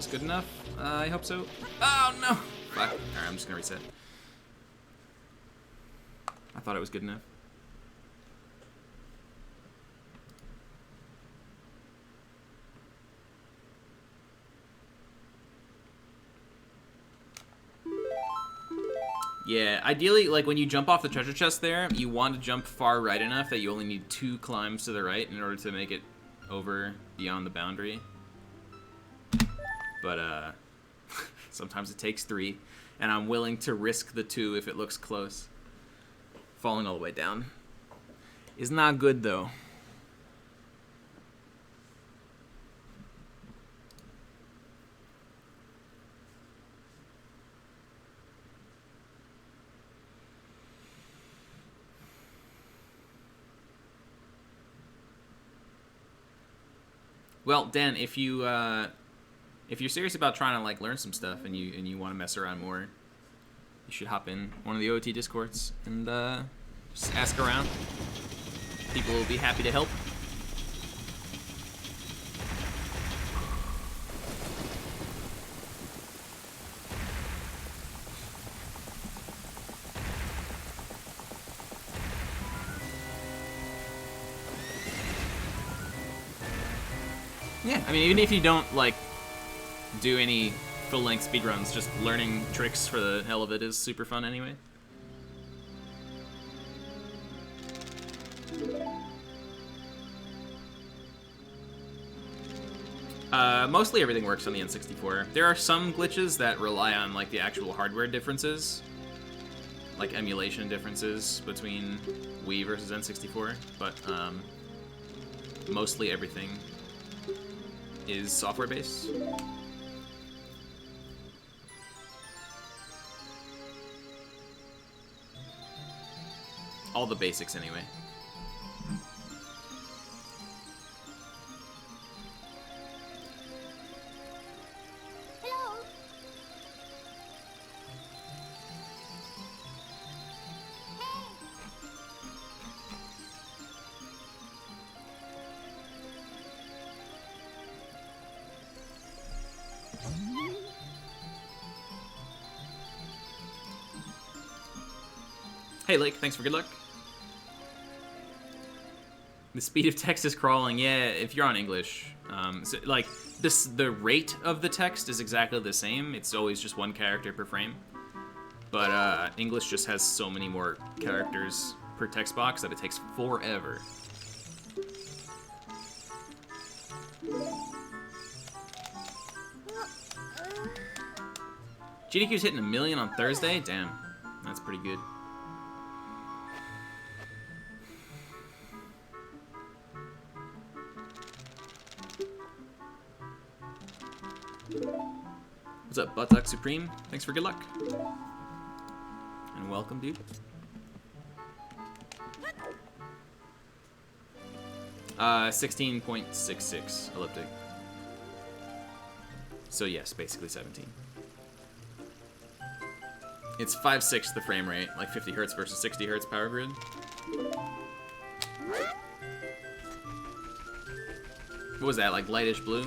this good enough? I hope so. Oh, no! Fuck. Alright, I'm just gonna reset. I thought it was good enough. Yeah, ideally, like, when you jump off the treasure chest there, you want to jump far right enough that you only need 2 climbs to the right in order to make it over beyond the boundary. But, sometimes it takes 3, and I'm willing to risk the 2 if it looks close. Falling all the way down is not good, though. Well, Dan, if you're serious about trying to like learn some stuff and you want to mess around more, you should hop in one of the OoT Discords and just ask around. People will be happy to help. Yeah, I mean, even if you don't, like, do any full-length speedruns, just learning tricks for the hell of it is super fun anyway. Mostly everything works on the N64. There are some glitches that rely on, like, the actual hardware differences, like emulation differences between Wii versus N64, but mostly everything is software-based. All the basics, anyway. Hello. Hey, Lake, thanks for good luck. The speed of text is crawling. Yeah, if you're on English. So, like, the rate of the text is exactly the same. It's always just 1 character per frame. But English just has so many more characters per text box that it takes forever. GDQ's hitting 1 million on Thursday? Damn, that's pretty good. What's up, Buttock Supreme? Thanks for good luck. And welcome, dude. 16.66 elliptic. So yes, basically 17. It's 5/6 the frame rate, like 50 hertz versus 60 hertz power grid. What was that, like lightish blue?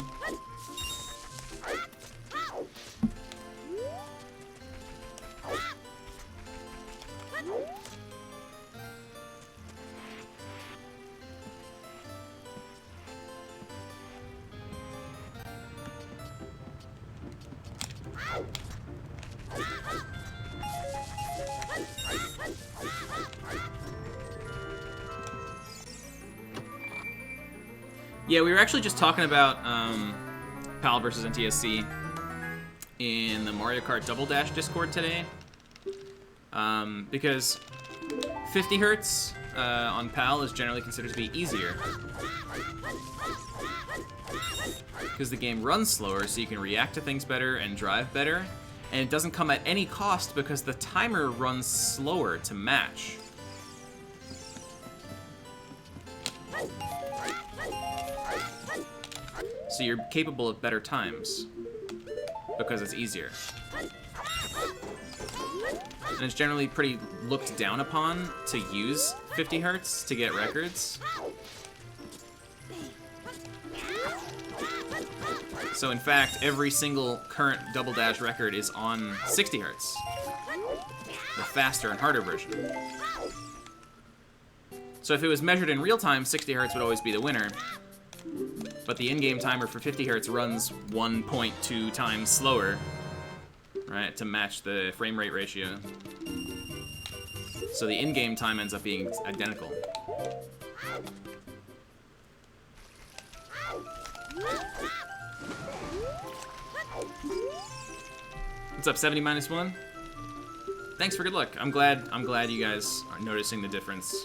Yeah, we were actually just talking about PAL versus NTSC in the Mario Kart Double Dash Discord today. Because 50 hertz on PAL is generally considered to be easier. Because the game runs slower, so you can react to things better and drive better. And it doesn't come at any cost because the timer runs slower to match. So you're capable of better times because it's easier. And it's generally pretty looked down upon to use 50 hertz to get records. So in fact, every single current Double Dash record is on 60 hertz, the faster and harder version. So if it was measured in real time, 60 hertz would always be the winner. But the in-game timer for 50 hertz runs 1.2 times slower, right, to match the frame rate ratio. So the in-game time ends up being identical. What's up, 70 minus 1? Thanks for good luck. I'm glad you guys are noticing the difference.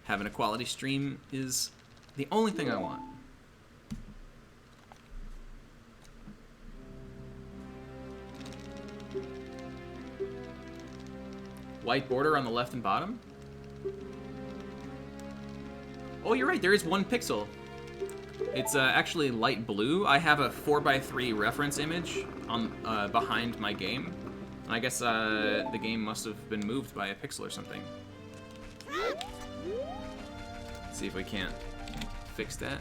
Having a quality stream is the only thing I want. White border on the left and bottom? Oh, you're right, there is one pixel. It's actually light blue. I have a 4:3 reference image on behind my game. And I guess the game must have been moved by a pixel or something. Let's see if we can't fix that.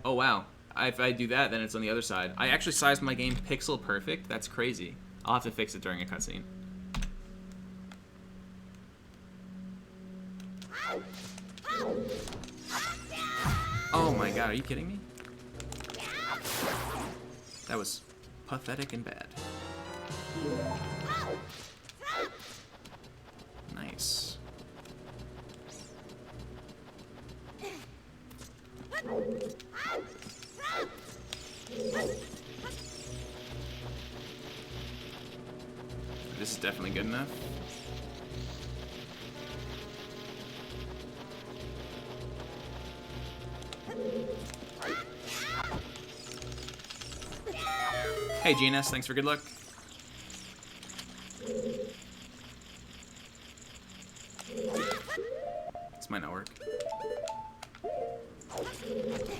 Oh, wow. If I do that, then it's on the other side. I actually sized my game pixel perfect. That's crazy. I'll have to fix it during a cutscene. Oh my god, are you kidding me? That was pathetic and bad. Nice. This is definitely good enough. Hey GNS, thanks for good luck. This might not work. Okay.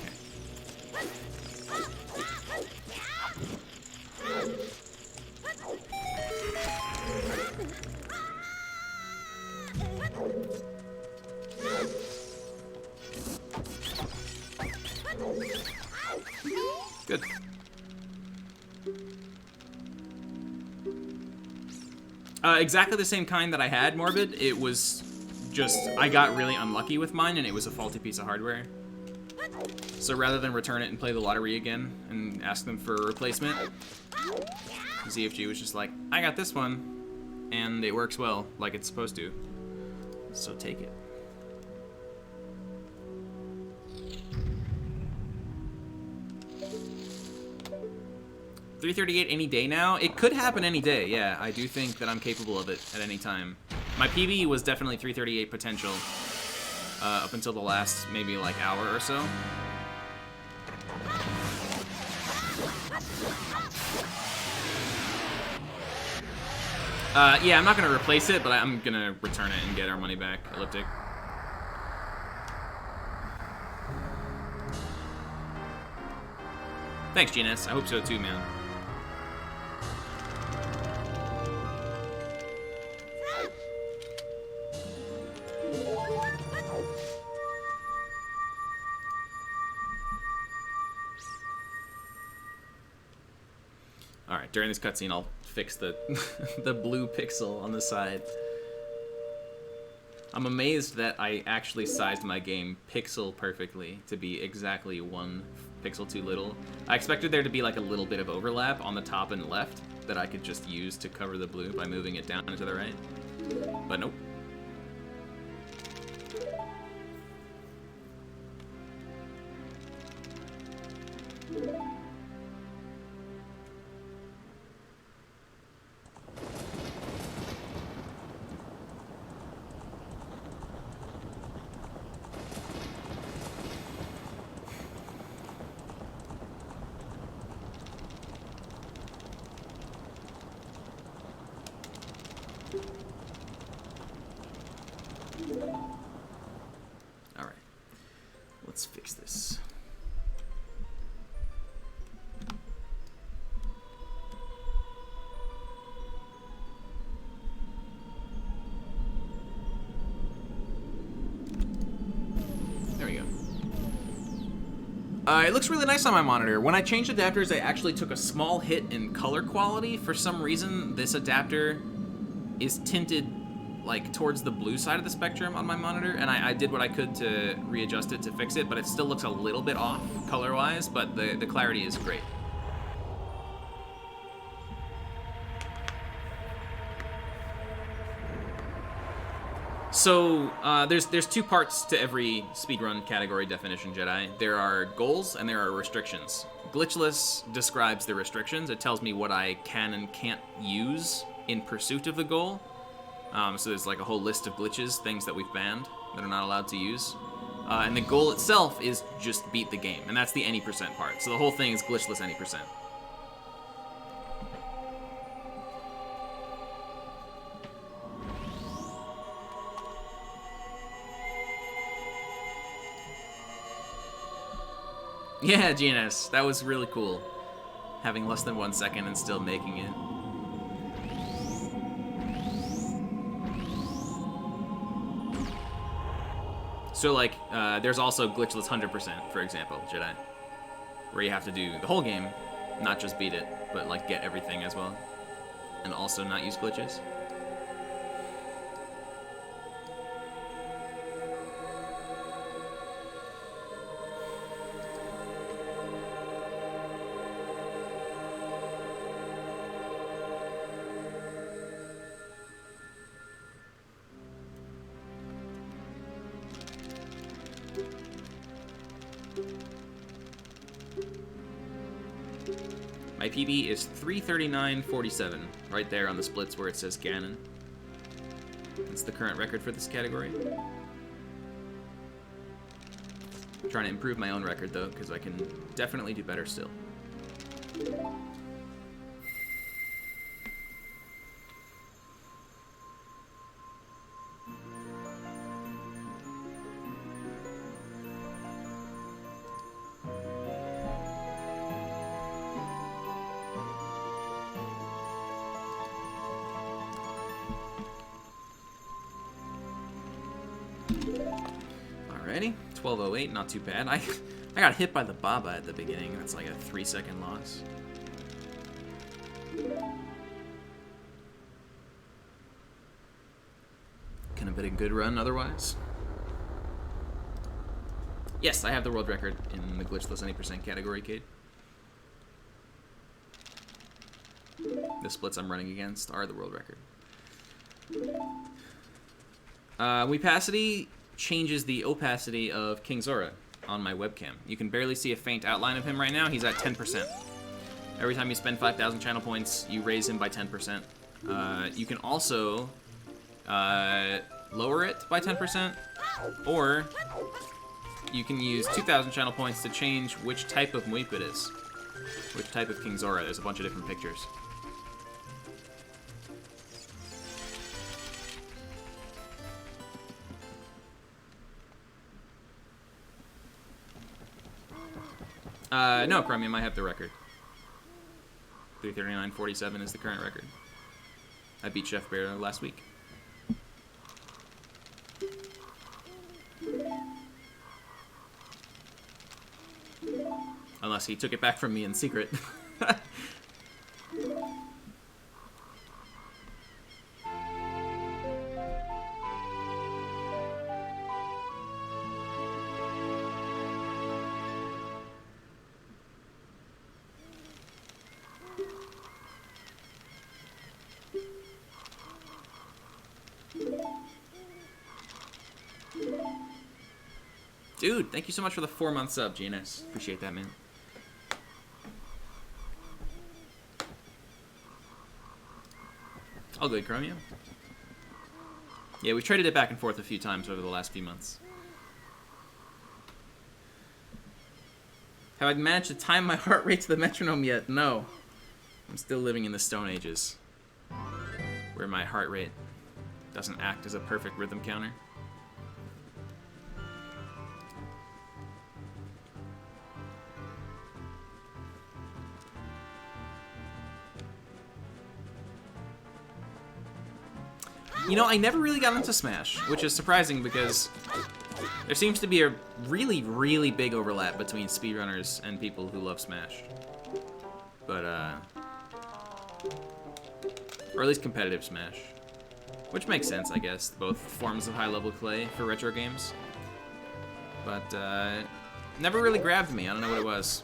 Good. Exactly the same kind that I had, Morbid. It was just, I got really unlucky with mine, and it was a faulty piece of hardware. So rather than return it and play the lottery again and ask them for a replacement, ZFG was just like, I got this one, and it works well, like it's supposed to. So take it. $338 any day now? It could happen any day, yeah. I do think that I'm capable of it at any time. My PB was definitely 338 potential up until the last maybe like hour or so. Yeah, I'm not gonna replace it, but I'm gonna return it and get our money back. Elliptic. Thanks, GNS. I hope so too, man. Alright, during this cutscene, I'll fix the the blue pixel on the side. I'm amazed that I actually sized my game pixel perfectly to be exactly one pixel too little. I expected there to be like a little bit of overlap on the top and left that I could just use to cover the blue by moving it down and to the right. But nope. It looks really nice on my monitor. When I changed adapters, I actually took a small hit in color quality. For some reason, this adapter is tinted like towards the blue side of the spectrum on my monitor, and I did what I could to readjust it to fix it, but it still looks a little bit off color-wise, but the clarity is great. So, there's two parts to every speedrun category definition, Jedi. There are goals and there are restrictions. Glitchless describes the restrictions. It tells me what I can and can't use in pursuit of the goal. So there's like a whole list of glitches, things that we've banned that are not allowed to use. And the goal itself is just beat the game, and that's the any percent part. So the whole thing is glitchless any percent. Yeah, GNS, that was really cool. Having less than 1 second and still making it. So, like, there's also glitchless 100%, for example, Jedi, where you have to do the whole game, not just beat it, but, like, get everything as well, and also not use glitches. My PB is 339.47, right there on the splits where it says Ganon. That's the current record for this category. I'm trying to improve my own record, though, because I can definitely do better still. Alrighty, 12:08, not too bad. I got hit by the Baba at the beginning. That's like a 3-second loss. Can have been a good run otherwise. Yes, I have the world record in the glitchless any percent category, Kate. The splits I'm running against are the world record. Weepacity changes the opacity of King Zora on my webcam. You can barely see a faint outline of him right now. He's at 10%. Every time you spend 5,000 channel points, you raise him by 10%. You can also lower it by 10%, or you can use 2,000 channel points to change which type of Muip it is. Which type of King Zora. There's a bunch of different pictures. No, Chromium, I have the record. 339.47 is the current record. I beat Chef Bear last week. Unless he took it back from me in secret. Dude, thank you so much for the 4-month sub, GNS. Appreciate that, man. All good, Chromium. Yeah, we've traded it back and forth a few times over the last few months. Have I managed to time my heart rate to the metronome yet? No. I'm still living in the Stone Ages, where my heart rate doesn't act as a perfect rhythm counter. You know, I never really got into Smash, which is surprising because There seems to be a really, really big overlap between speedrunners and people who love Smash. But, or at least competitive Smash. Which makes sense, I guess. Both forms of high-level play for retro games. But, never really grabbed me. I don't know what it was.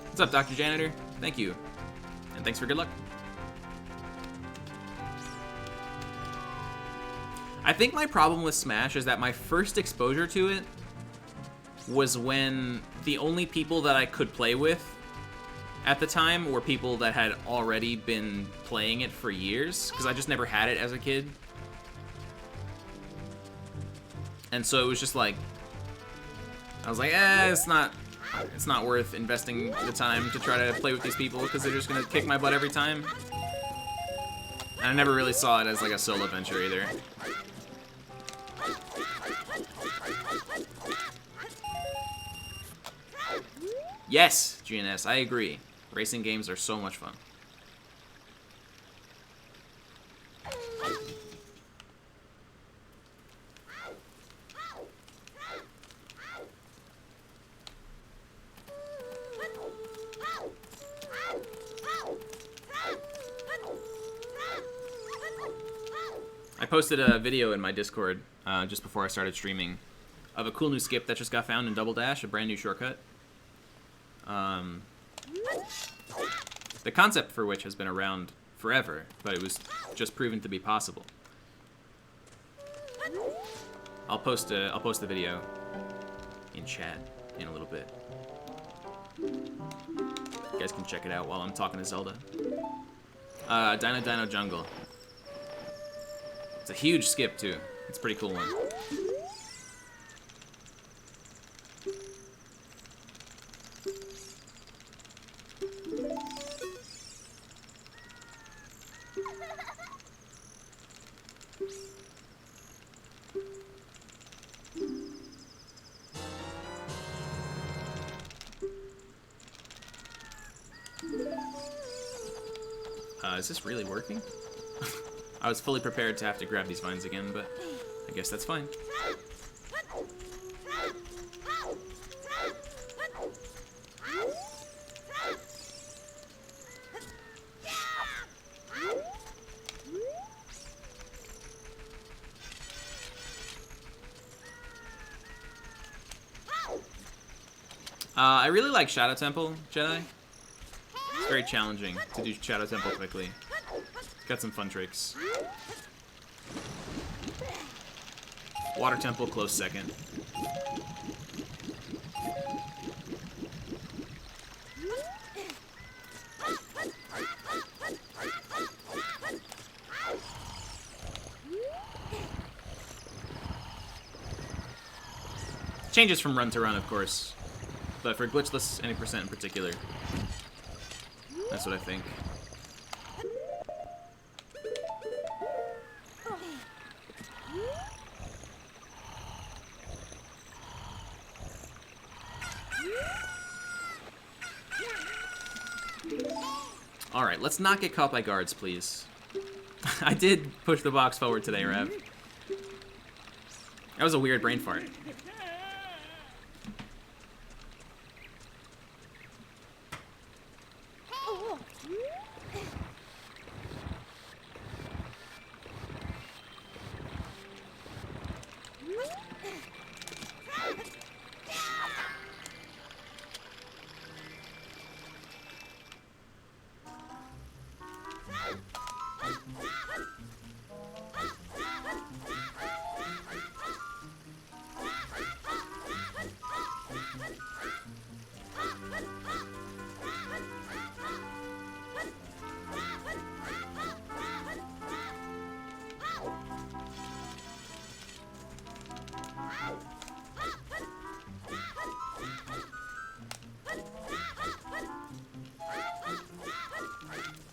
What's up, Dr. Janitor? Thank you. And thanks for good luck. I think my problem with Smash is that my first exposure to it was when the only people that I could play with at the time were people that had already been playing it for years, because I just never had it as a kid. And so it was just like, I was like, it's not worth investing the time to try to play with these people because they're just gonna kick my butt every time. And I never really saw it as like a solo venture either. Yes, GNS, I agree. Racing games are so much fun. I posted a video in my Discord just before I started streaming of a cool new skip that just got found in Double Dash, a brand new shortcut. The concept for which has been around forever, but it was just proven to be possible. I'll post the video in chat in a little bit. You guys can check it out while I'm talking to Zelda. Dino Dino Jungle. It's a huge skip too. It's a pretty cool one. Is this really working? I was fully prepared to have to grab these vines again, but I guess that's fine. I really like Shadow Temple, Jedi. It's very challenging to do Shadow Temple quickly. It's got some fun tricks. Water Temple, close second. Changes from run to run, of course. But for Glitchless, any percent in particular. That's what I think. Alright, let's not get caught by guards, please. I did push the box forward today, Rev. That was a weird brain fart.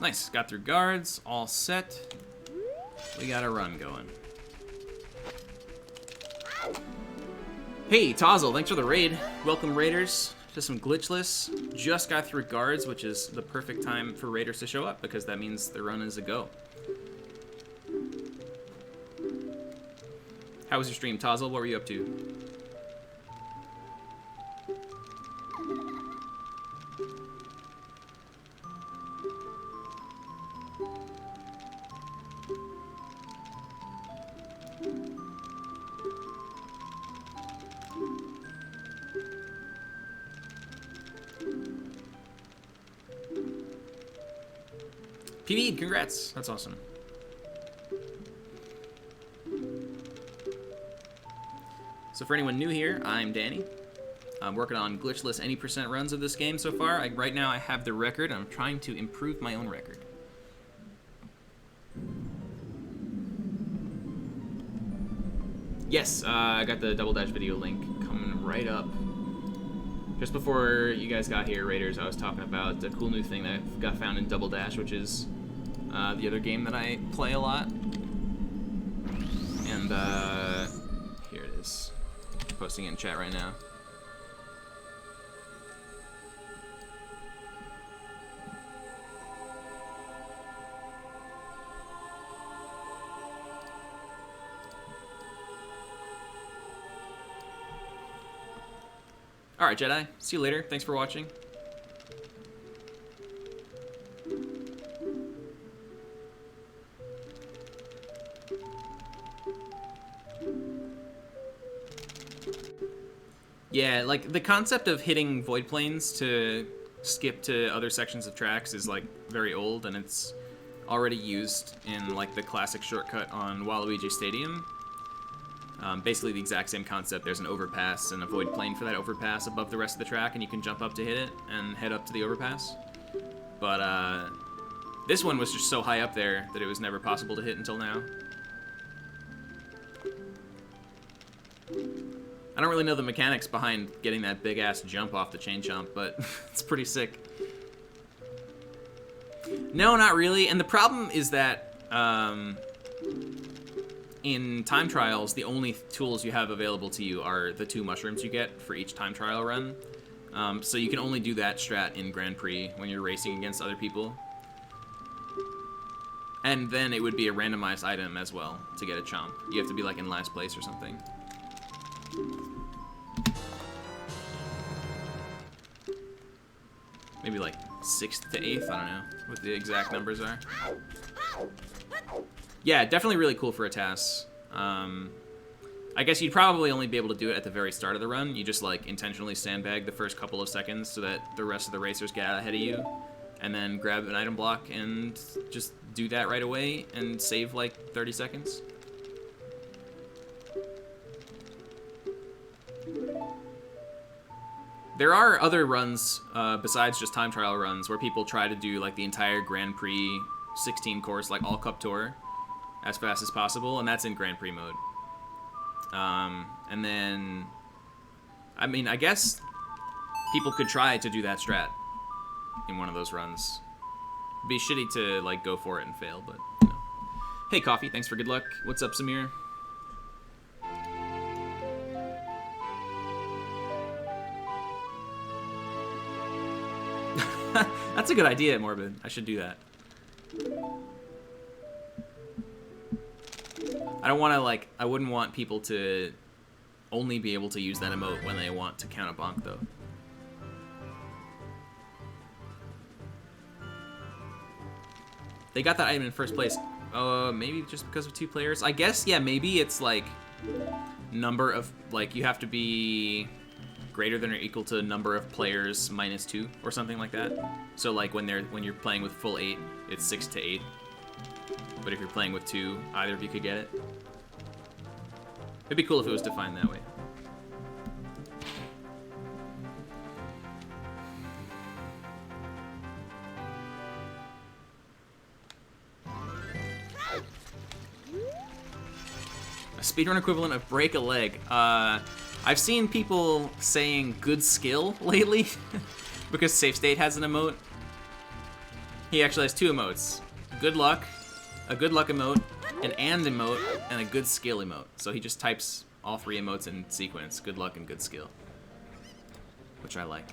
Nice, got through guards, all set. We got a run going. Hey, Tozzle, thanks for the raid. Welcome, Raiders, to some Glitchless. Just got through guards, which is the perfect time for Raiders to show up, because that means the run is a go. How was your stream, Tazel? What were you up to? PB, congrats. That's awesome. So for anyone new here, I'm Danny. I'm working on glitchless any % runs of this game so far. Right now I have the record. I'm trying to improve my own record. Yes, I got the Double Dash video link coming right up. Just before you guys got here, Raiders, I was talking about the cool new thing that got found in Double Dash, which is the other game that I play a lot. And here it is. I'm posting it in chat right now. Alright, Jedi. See you later. Thanks for watching. Yeah, like, the concept of hitting void planes to skip to other sections of tracks is, like, very old, and it's already used in, like, the classic shortcut on Waluigi Stadium. Basically the exact same concept. There's an overpass and a void plane for that overpass above the rest of the track, and you can jump up to hit it and head up to the overpass. But this one was just so high up there that it was never possible to hit until now. I don't really know the mechanics behind getting that big-ass jump off the chain chomp, but it's pretty sick. No, not really, and the problem is that in time trials, the only tools you have available to you are the 2 mushrooms you get for each time trial run. So you can only do that strat in Grand Prix when you're racing against other people. And then it would be a randomized item as well to get a chomp. You have to be like in last place or something. Maybe like 6th to 8th, I don't know what the exact numbers are. Yeah, definitely really cool for a TAS. I guess you'd probably only be able to do it at the very start of the run. You just like intentionally sandbag the first couple of seconds so that the rest of the racers get out ahead of you, and then grab an item block and just do that right away and save like 30 seconds. There are other runs besides just time trial runs where people try to do like the entire Grand Prix 16 course, like all Cup Tour, as fast as possible, and that's in Grand Prix mode. And then, I mean, I guess people could try to do that strat in one of those runs. It'd be shitty to like go for it and fail, but you know. Hey, Coffee, thanks for good luck. What's up, Samir? That's a good idea, Morbid. I should do that. I don't want to, like, I wouldn't want people to only be able to use that emote when they want to count a bonk, though. They got that item in first place. Maybe just because of 2 players? I guess, yeah, maybe it's, like, number of, like, you have to be greater than or equal to number of players minus 2 or something like that. So, like, when you're playing with full 8, it's 6 to 8. But if you're playing with 2, either of you could get it. It'd be cool if it was defined that way. A speedrun equivalent of break a leg. I've seen people saying good skill lately because Safe State has an emote. He actually has 2 emotes. Good luck, a good luck emote, an and emote, and a good skill emote. So he just types all 3 emotes in sequence, good luck and good skill, which I like.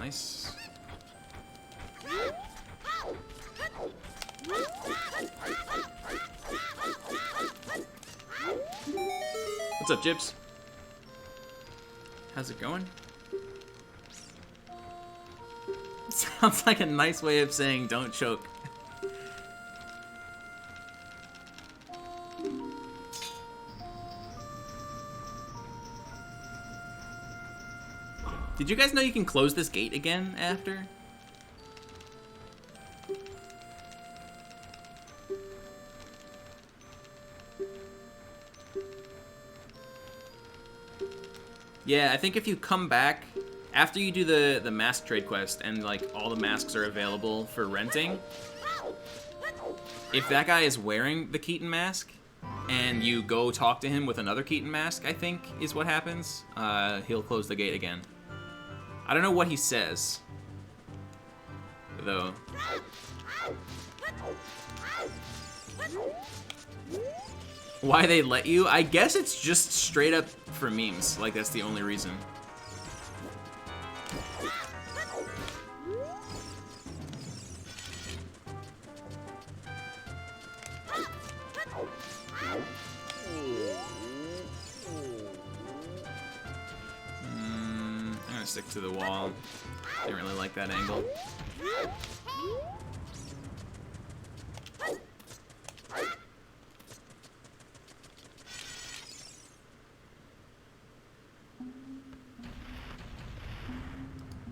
Nice. What's up, Jibs? How's it going? Sounds like a nice way of saying don't choke. Did you guys know you can close this gate again after? Yeah, I think if you come back after you do the mask trade quest and like all the masks are available for renting, if that guy is wearing the Keaton mask and you go talk to him with another Keaton mask, I think is what happens, he'll close the gate again. I don't know what he says, though. Why they let you? I guess it's just straight up for memes. Like, that's the only reason. I'm gonna stick to the wall. Didn't really like that angle.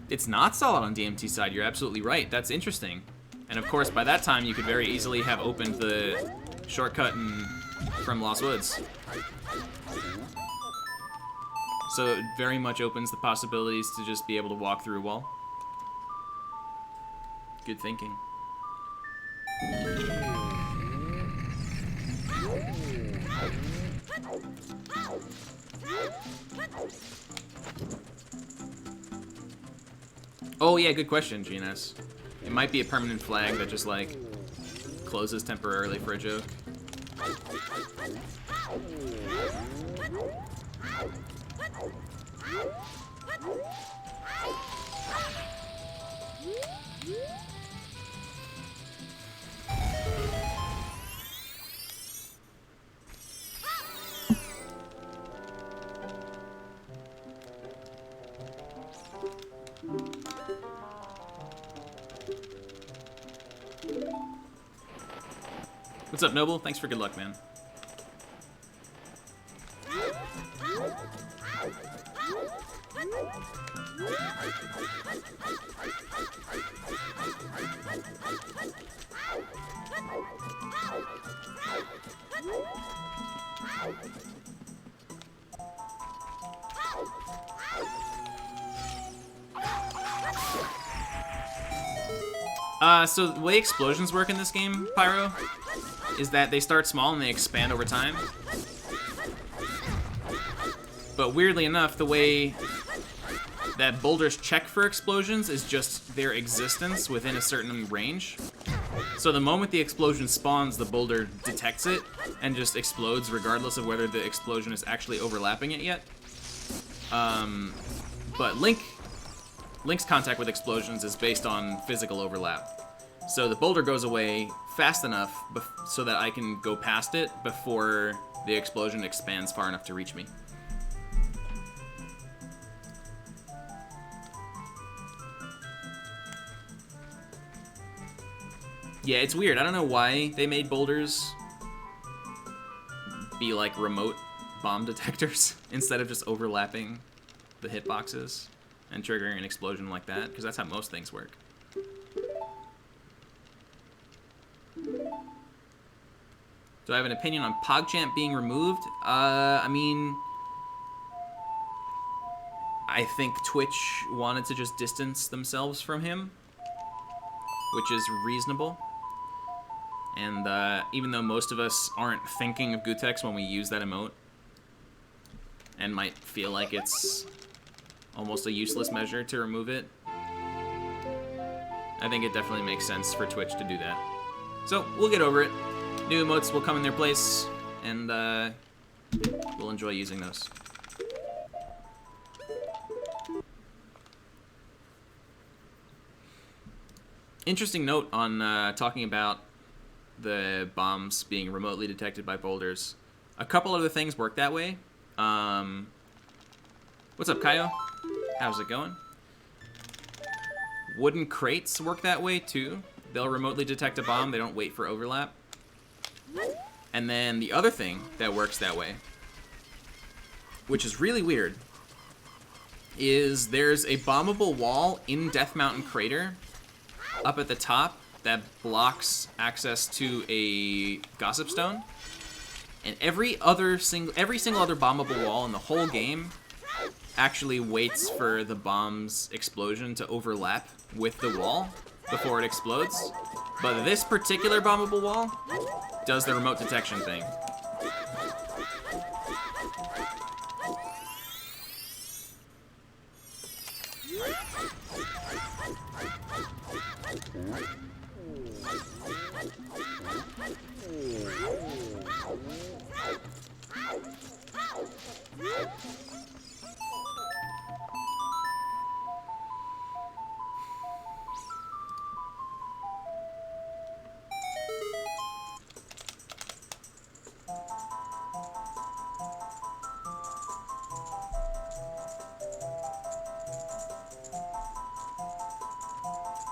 It's not solid on DMT side, you're absolutely right. That's interesting. And of course, by that time, you could very easily have opened the shortcut from Lost Woods. So it very much opens the possibilities to just be able to walk through a wall. Good thinking. Oh yeah, good question, GNS. It might be a permanent flag that just like closes temporarily for a joke. What's up, Noble? Thanks for good luck, man. So the way explosions work in this game, Pyro, is that they start small and they expand over time. But weirdly enough, the way that boulders check for explosions is just their existence within a certain range. So the moment the explosion spawns, the boulder detects it and just explodes regardless of whether the explosion is actually overlapping it yet. But Link's contact with explosions is based on physical overlap. So the boulder goes away fast enough so that I can go past it before the explosion expands far enough to reach me. Yeah, it's weird. I don't know why they made boulders be like remote bomb detectors instead of just overlapping the hitboxes and triggering an explosion like that, because that's how most things work. Do I have an opinion on PogChamp being removed? I mean, I think Twitch wanted to just distance themselves from him, which is reasonable. And even though most of us aren't thinking of Gutex when we use that emote, and might feel like it's almost a useless measure to remove it, I think it definitely makes sense for Twitch to do that. So, we'll get over it. New emotes will come in their place, and we'll enjoy using those. Interesting note on talking about the bombs being remotely detected by boulders. A couple other things work that way. What's up, Kaio? How's it going? Wooden crates work that way too. They'll remotely detect a bomb. They don't wait for overlap. And then the other thing that works that way, which is really weird, is there's a bombable wall in Death Mountain Crater up at the top that blocks access to a Gossip Stone. And every single other bombable wall in the whole game actually waits for the bomb's explosion to overlap with the wall before it explodes. But this particular bombable wall does the remote detection thing.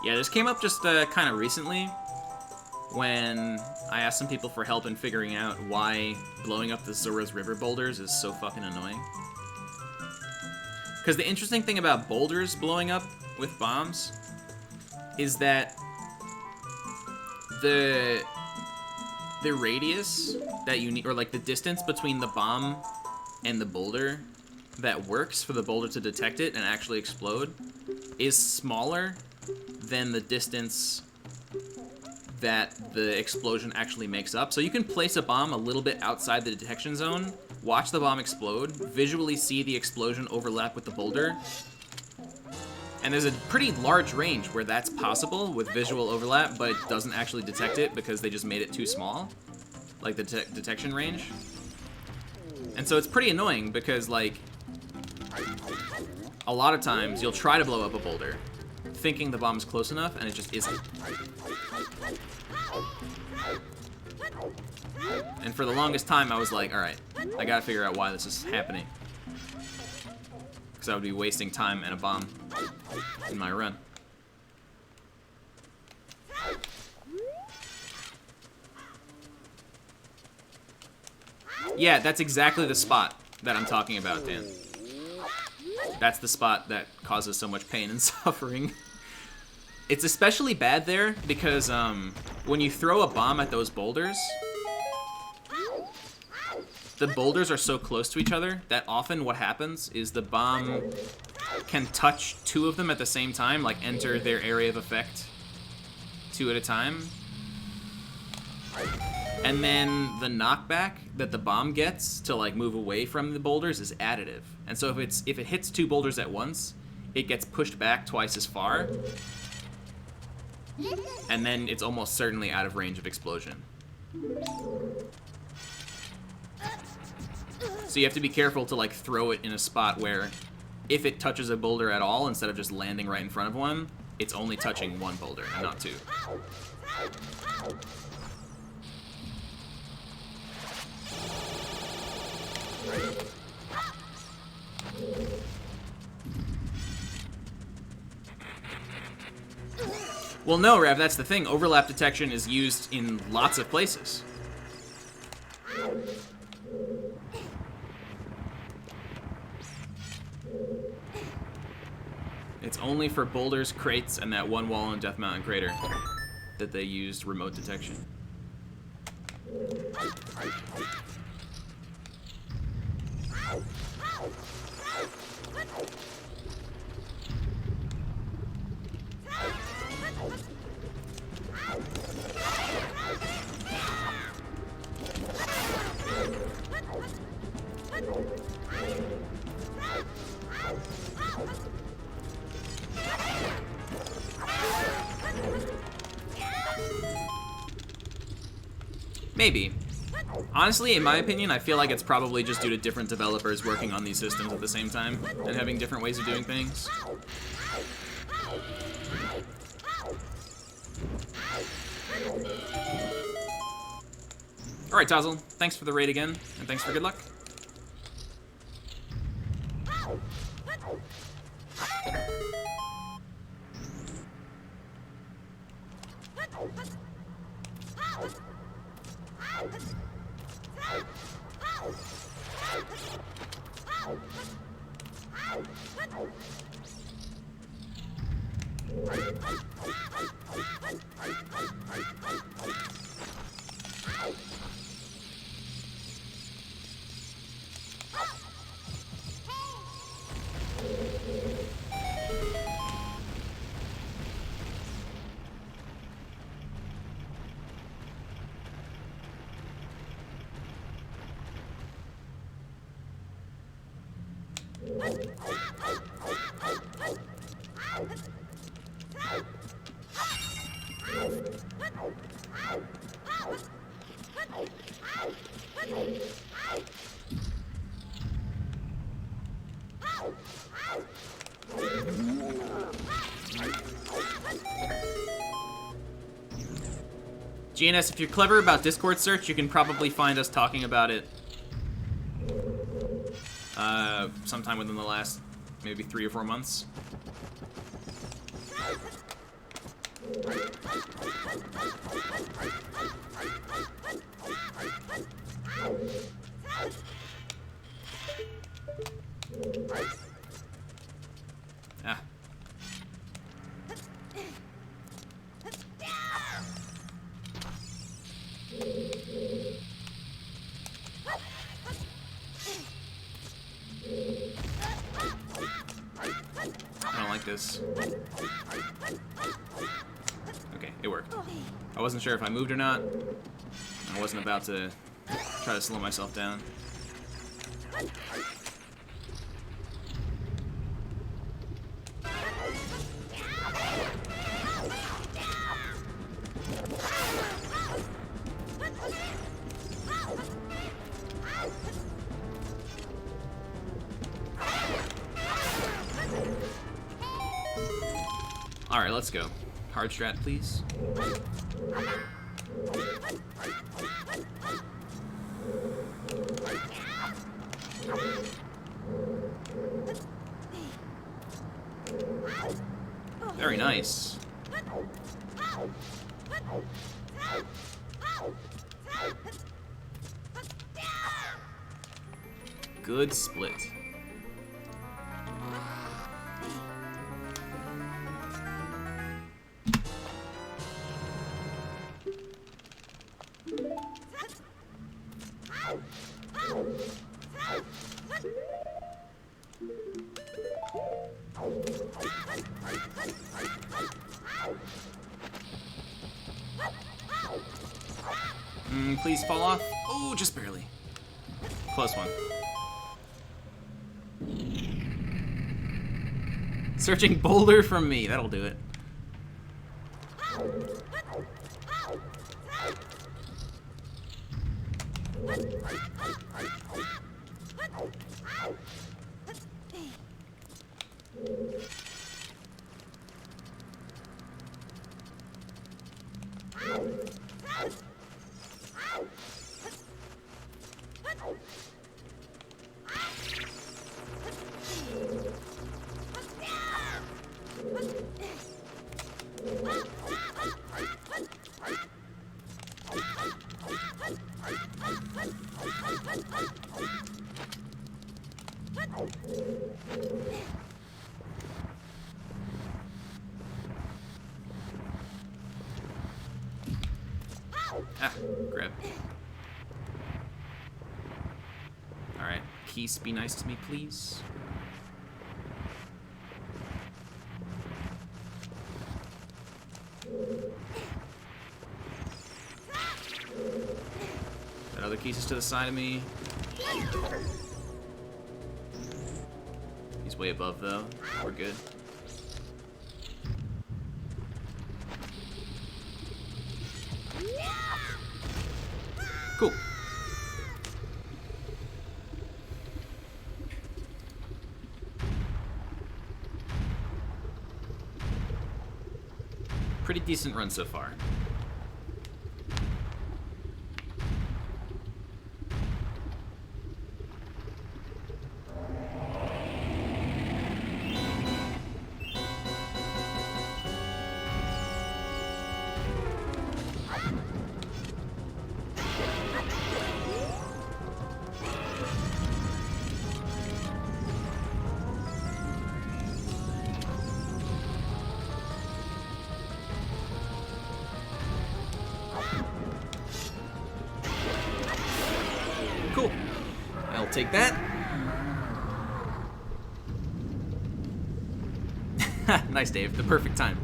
Yeah, this came up just kind of recently when I asked some people for help in figuring out why blowing up the Zora's River boulders is so fucking annoying. Because the interesting thing about boulders blowing up with bombs is that the radius that you need, or like the distance between the bomb and the boulder that works for the boulder to detect it and actually explode is smaller than the distance that the explosion actually makes up. So you can place a bomb a little bit outside the detection zone, watch the bomb explode, visually see the explosion overlap with the boulder, and there's a pretty large range where that's possible with visual overlap, but it doesn't actually detect it because they just made it too small, like the detection range. And so it's pretty annoying because, like, a lot of times you'll try to blow up a boulder thinking the bomb's close enough, and it just isn't. And for the longest time, I was like, alright, I gotta figure out why this is happening. Because I would be wasting time and a bomb in my run. Yeah, that's exactly the spot that I'm talking about, Dan. That's the spot that causes so much pain and suffering. It's especially bad there because when you throw a bomb at those boulders, the boulders are so close to each other that often what happens is the bomb can touch two of them at the same time, like enter their area of effect two at a time. And then the knockback that the bomb gets to like move away from the boulders is additive. And so if it hits two boulders at once, it gets pushed back twice as far. And then it's almost certainly out of range of explosion. So you have to be careful to like throw it in a spot where if it touches a boulder at all, instead of just landing right in front of one, it's only touching one boulder and not two. Well, no, Rev, that's the thing. Overlap detection is used in lots of places. It's only for boulders, crates, and that one wall in Death Mountain Crater that they used remote detection. Maybe. Honestly, in my opinion, I feel like it's probably just due to different developers working on these systems at the same time and having different ways of doing things. Alright, Tazzle. Thanks for the raid again, and thanks for good luck. GNS, if you're clever about Discord search, you can probably find us talking about it sometime within the last maybe 3 or 4 months. Ah. I don't like this. Okay, it worked. I wasn't sure if I moved or not. I wasn't about to try to slow myself down. Alright, let's go. Hard strat, please. Very nice. Good split. Please fall off. Oh, just barely. Close one. Searching boulder from me. That'll do it. Ah, grab. Alright, Keys, be nice to me, please. That other Keys is to the side of me. He's way above, though. We're good. Cool. Pretty decent run so far. take that. Nice, Dave. The perfect time.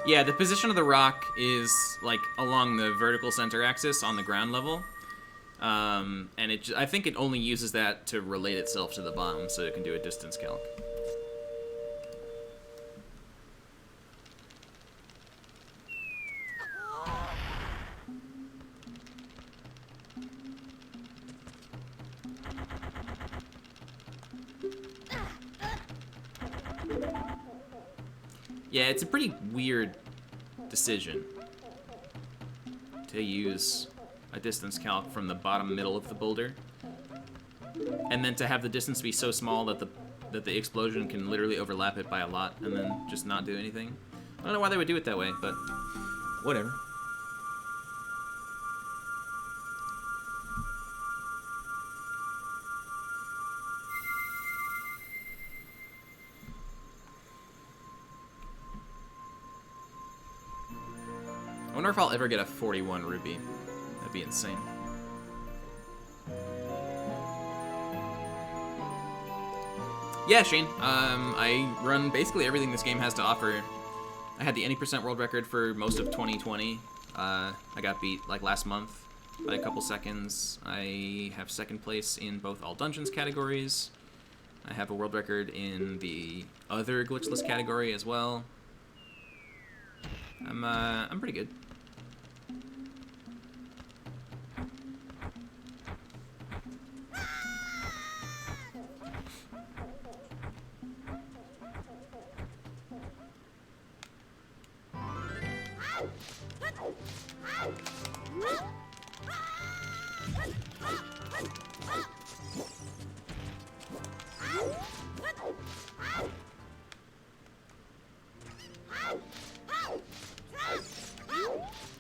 Yeah, the position of the rock is like along the vertical center axis on the ground level, and I think it only uses that to relate itself to the bomb, so it can do a distance calc. Yeah, it's a pretty weird decision to use a distance calc from the bottom middle of the boulder, and then to have the distance be so small that the explosion can literally overlap it by a lot, and then just not do anything. I don't know why they would do it that way, but whatever. I wonder if I'll ever get a 41 rupee. That'd be insane. Yeah, Shane. I run basically everything this game has to offer. I had the any percent world record for most of 2020. I got beat like last month by a couple seconds. I have second place in both all dungeons categories. I have a world record in the other glitchless category as well. I'm pretty good.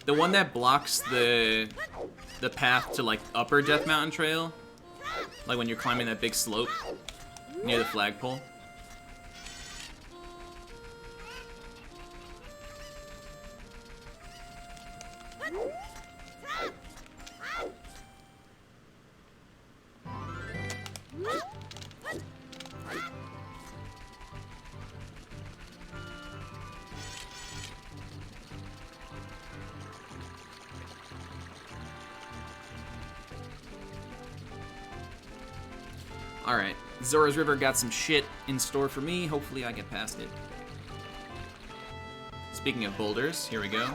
The one that blocks the path to like upper Death Mountain Trail, like when you're climbing that big slope near the flagpole. Alright, Zora's River got some shit in store for me. Hopefully I get past it. Speaking of boulders, here we go.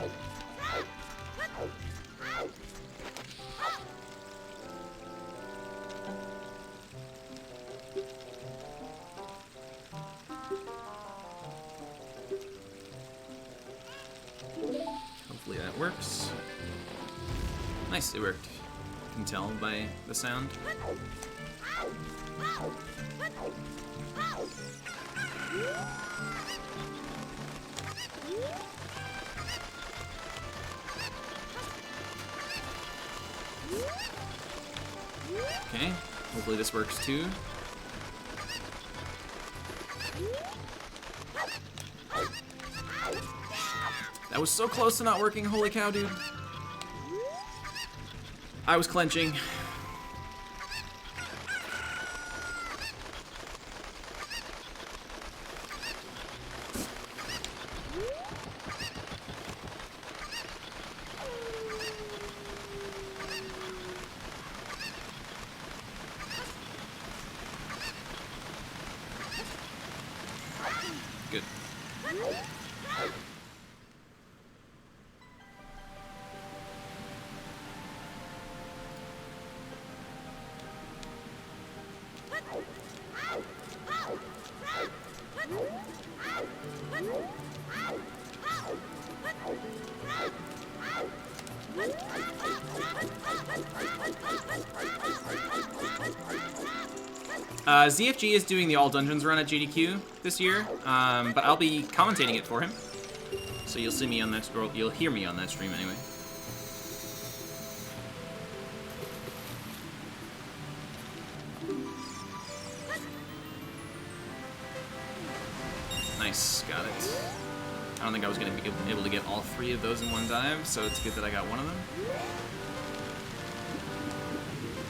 Hopefully that works. Nice, it worked. You can tell by the sound. Okay, hopefully this works too. That was so close to not working, holy cow, dude. I was clenching. Good. ZFG is doing the All Dungeons run at GDQ this year, but I'll be commentating it for him. So you'll see me on that, or you'll hear me on that stream anyway. Nice, got it. I don't think I was going to be able to get all 3 of those in one dive, so it's good that I got one of them.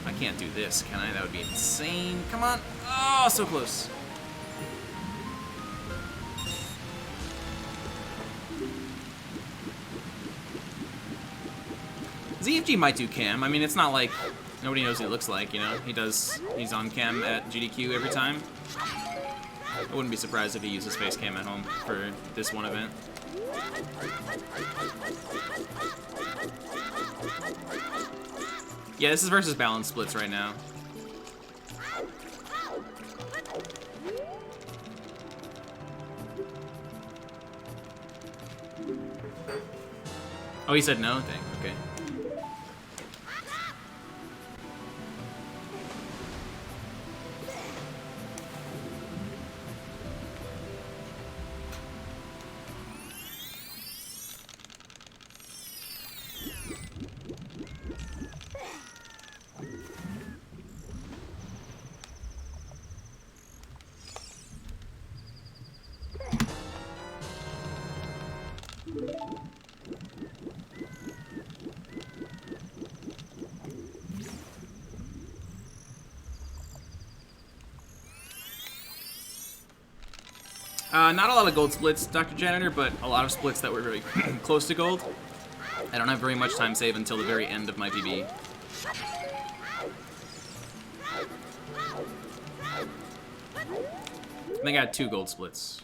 I can't do this, can I? That would be insane. Come on. Oh, so close. ZFG might do cam. I mean, it's not like nobody knows what he looks like, you know? He's on cam at GDQ every time. I wouldn't be surprised if he uses face cam at home for this one event. Yeah, this is versus balance splits right now. Oh, he said no? Dang, okay. Not a lot of gold splits, Dr. Janitor, but a lot of splits that were very close to gold. I don't have very much time save until the very end of my PB. I think I had 2 gold splits.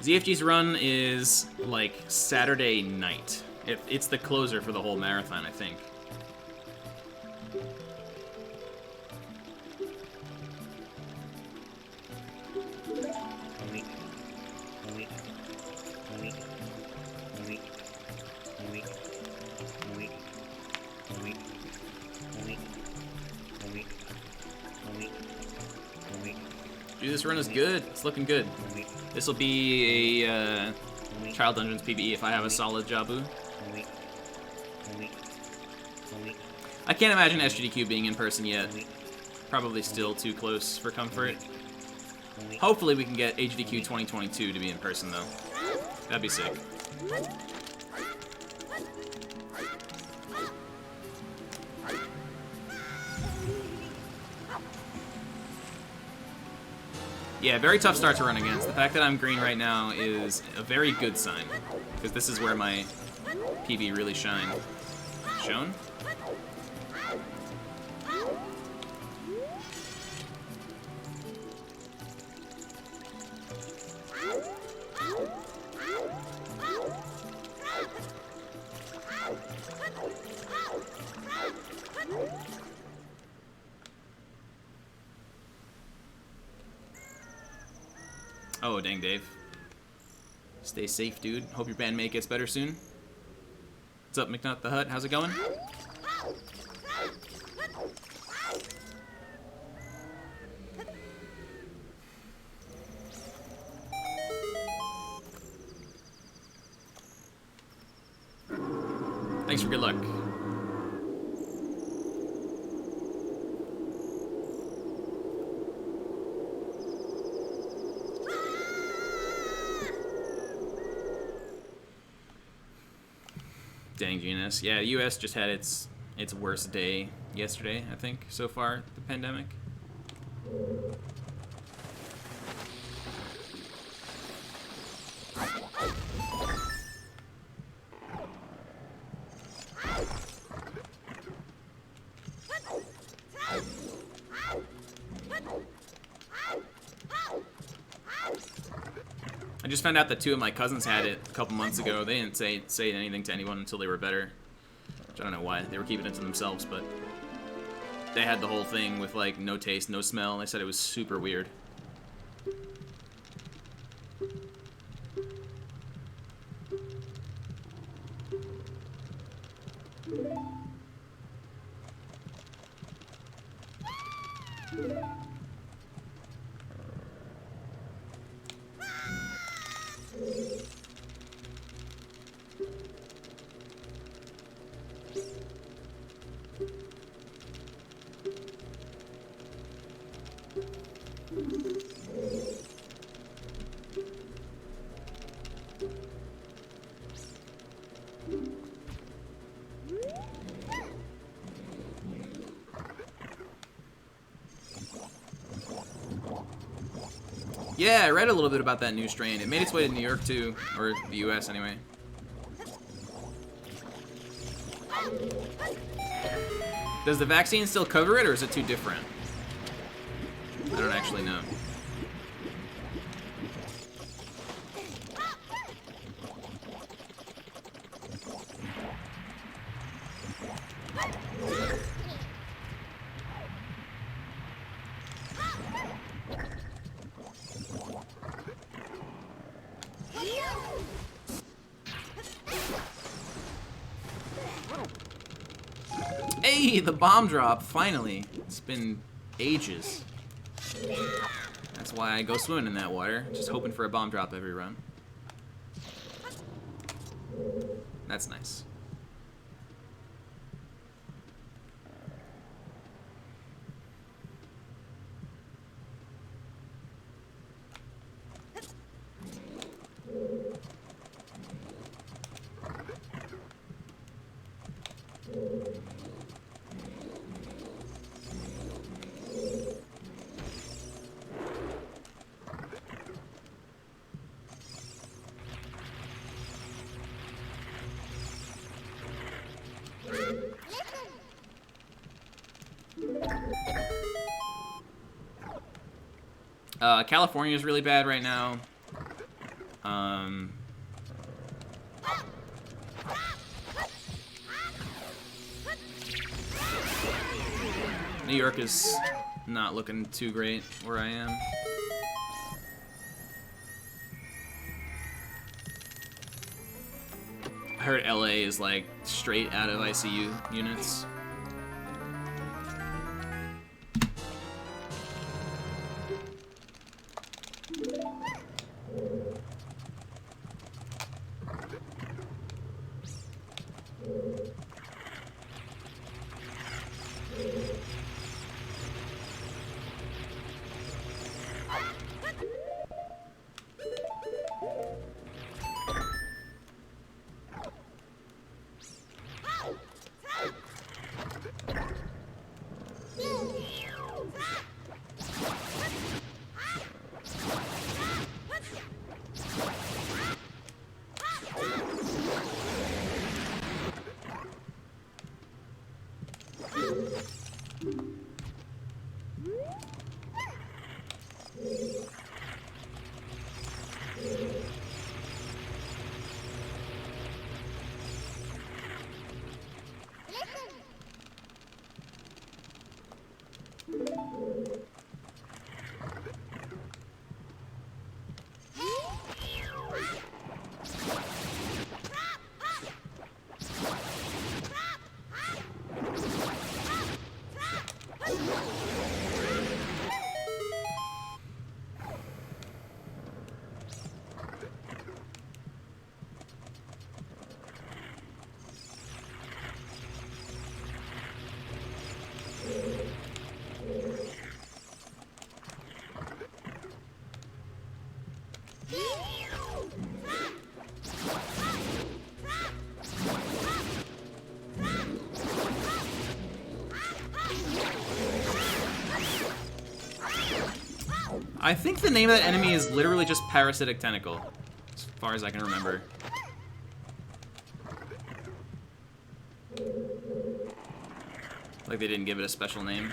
ZFG's run is like Saturday night. It's the closer for the whole marathon, I think. Dude, this run is good. It's looking good. This will be a Child Dungeons PvE if I have a solid Jabu. I can't imagine SGDQ being in person yet. Probably still too close for comfort. Hopefully we can get HDQ 2022 to be in person though. That'd be sick. Yeah, very tough start to run against. The fact that I'm green right now is a very good sign, because this is where my PB really shined. Shown? Oh, dang, Dave. Stay safe, dude. Hope your bandmate gets better soon. What's up, McNutt the Hut? How's it going? Thanks for good luck. Dang, GNS. Yeah, the US just had its worst day yesterday, I think, so far, the pandemic. I just found out that 2 of my cousins had it a couple months ago. They didn't say anything to anyone until they were better. Which I don't know why. They were keeping it to themselves, but they had the whole thing with like no taste, no smell. They said it was super weird. Yeah, I read a little bit about that new strain. It made its way to New York too, or the US anyway. Does the vaccine still cover it, or is it too different? I don't actually know. Hey, the bomb drop, finally. It's been ages. That's why I go swimming in that water, just hoping for a bomb drop every run. That's nice. California is really bad right now. New York is not looking too great where I am. I heard LA is like straight out of ICU units. I think the name of that enemy is literally just Parasitic Tentacle, as far as I can remember. Like they didn't give it a special name.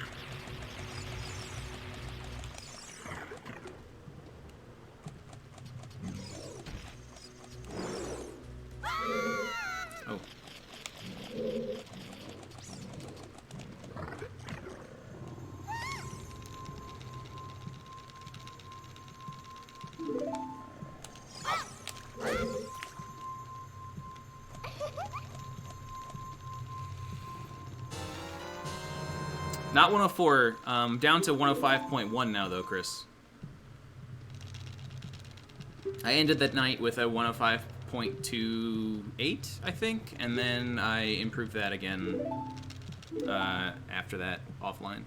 Oh. Not 104, down to 105.1 now though, Chris. I ended that night with a 105.28, I think, and then I improved that again after that offline.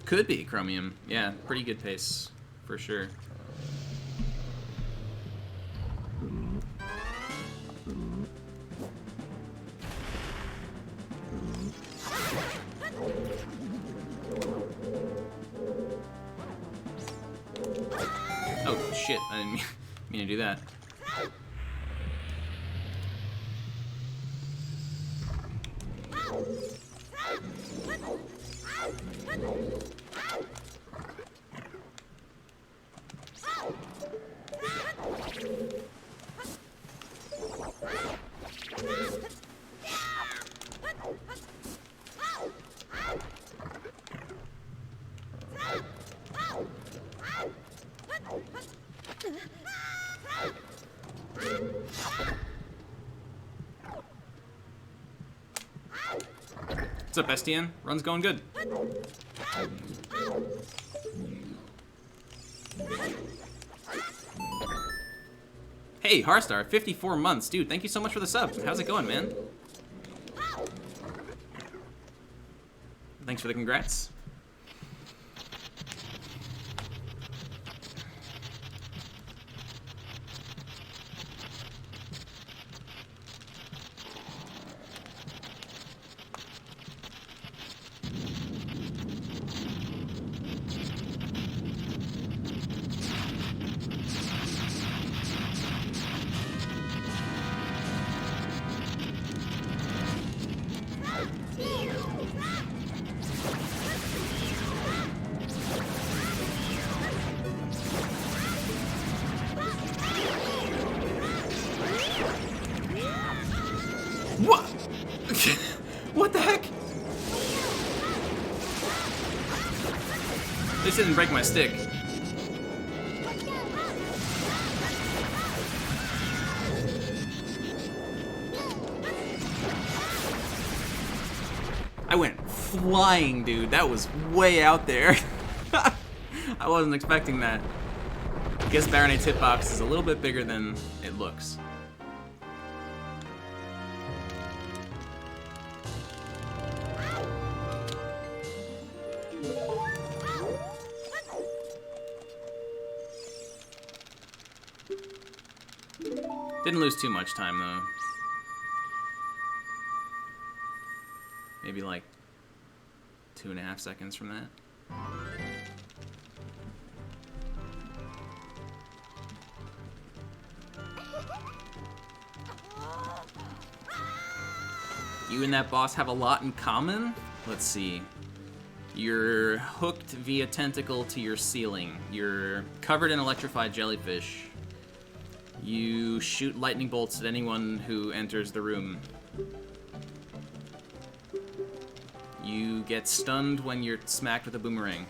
Could be Chromium. Yeah, pretty good pace, for sure. Oh, shit. I didn't mean to do that. What's up, STN? Run's going good. Hey, Harstar, 54 months. Dude, thank you so much for the sub. How's it going, man? Thanks for the congrats. What? What the heck? This didn't break my stick. I went flying, dude. That was way out there. I wasn't expecting that. I guess Baronite's hitbox is a little bit bigger than it looks. Didn't lose too much time, though. Maybe like 2.5 seconds from that. You and that boss have a lot in common? Let's see. You're hooked via tentacle to your ceiling. You're covered in electrified jellyfish. You shoot lightning bolts at anyone who enters the room. You get stunned when you're smacked with a boomerang.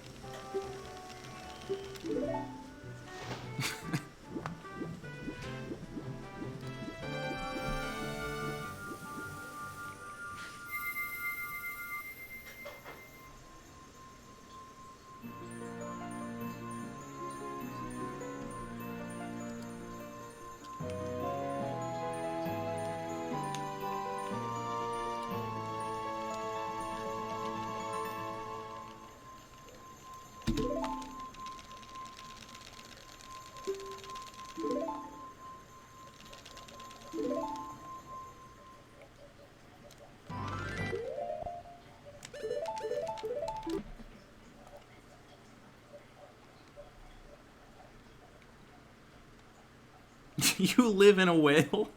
You live in a whale?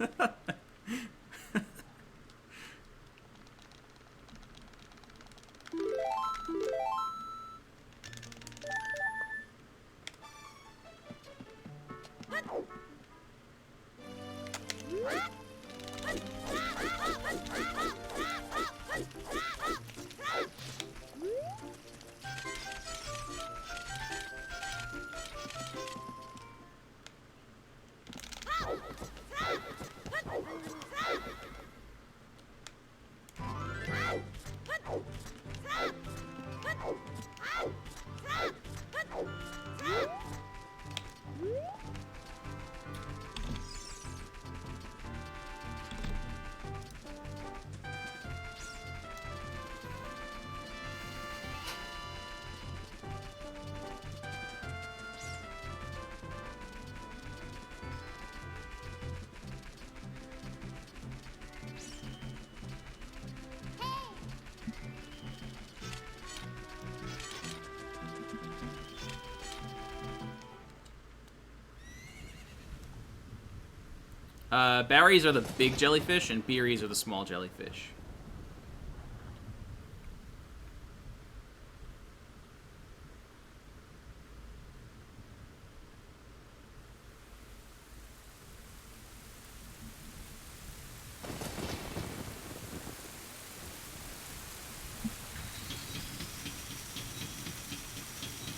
Barries are the big jellyfish, and beeries are the small jellyfish.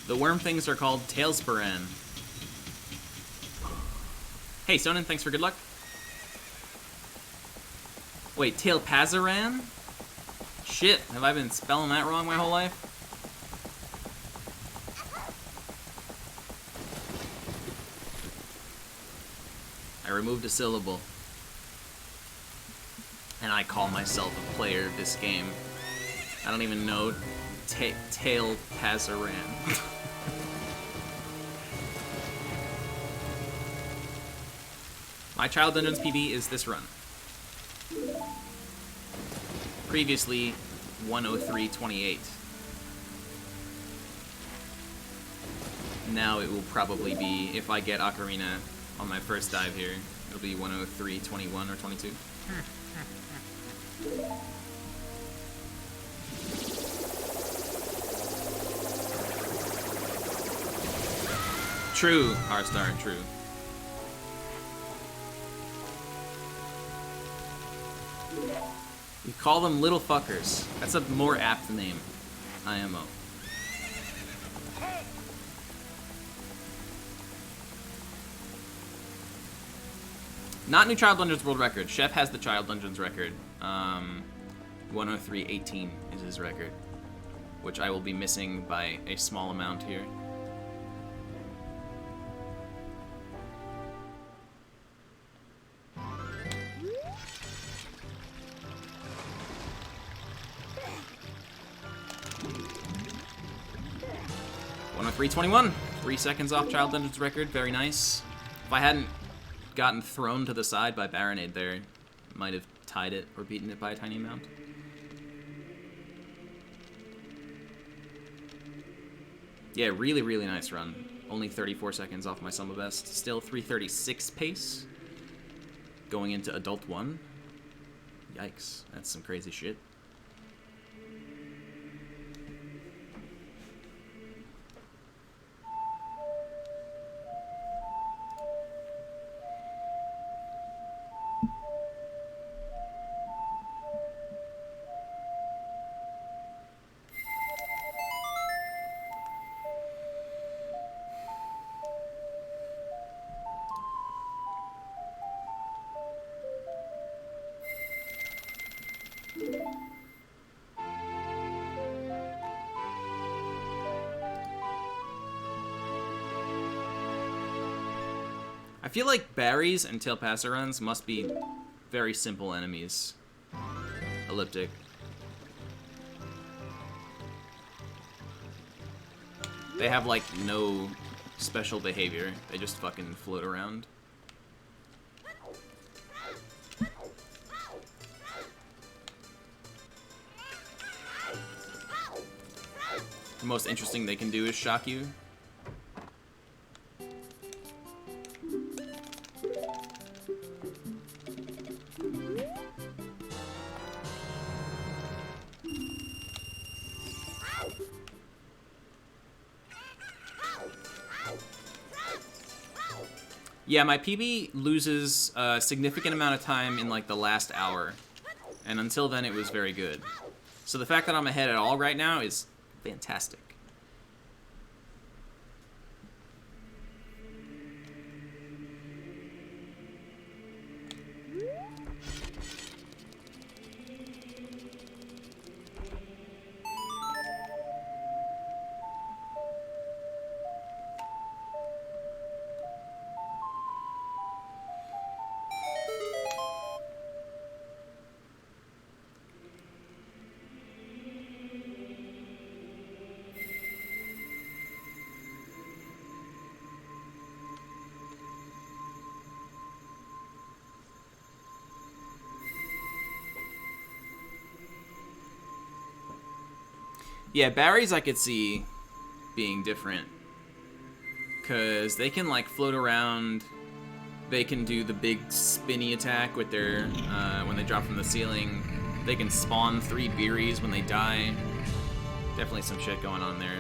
The worm things are called tailsporan. Hey, Sonnen, thanks for good luck. Wait, tailpazaran? Shit, have I been spelling that wrong my whole life? I removed a syllable. And I call myself a player of this game. I don't even know tailpazaran. My Child Dungeons PB is this run. Previously, 103.28. Now it will probably be, if I get Ocarina on my first dive here, it'll be 103.21 or 22. True, Harstar, true. We call them little fuckers. That's a more apt name. IMO. Not new Child Dungeons world record. Chef has the Child Dungeons record. 103.18 is his record, which I will be missing by a small amount here. On a 3:21, 3 seconds off Child Dungeons record, very nice. If I hadn't gotten thrown to the side by Baronade there, might have tied it or beaten it by a tiny amount. Yeah, really, really nice run. Only 34 seconds off my summer best. Still 3:36 pace. Going into Adult 1. Yikes, that's some crazy shit. I feel like Barries and Tailpassarans must be very simple enemies. Elliptic. They have, like, no special behavior. They just fucking float around. The most interesting they can do is shock you. Yeah, my PB loses a significant amount of time in, like, the last hour. And until then, it was very good. So the fact that I'm ahead at all right now is fantastic. Yeah, Barry's I could see being different. Because they can, like, float around. They can do the big spinny attack with their, when they drop from the ceiling. They can spawn 3 Beeries when they die. Definitely some shit going on there.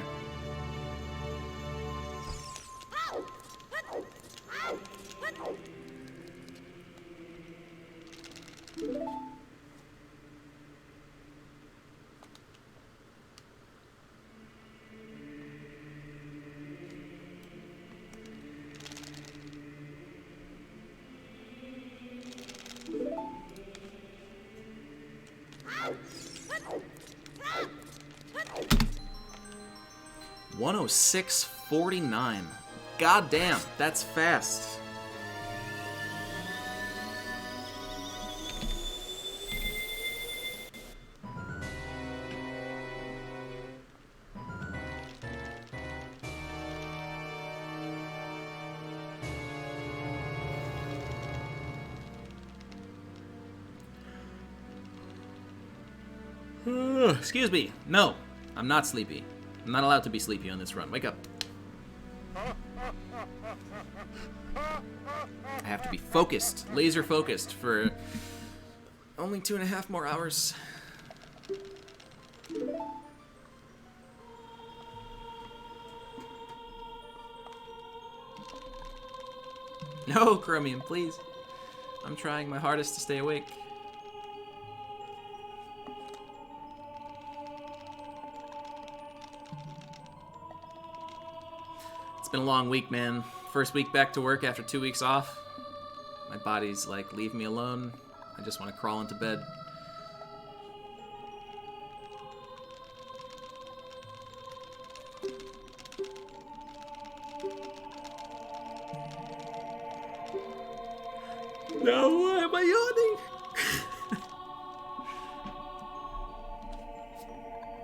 $106.49. God damn, that's fast. Excuse me. No, I'm not sleepy. I'm not allowed to be sleepy on this run. Wake up. I have to be focused, laser focused for only 2.5 more hours. No, Chromium, please. I'm trying my hardest to stay awake. It's been a long week, man. First week back to work after 2 weeks off. My body's like, leave me alone. I just want to crawl into bed. No, why am I yawning?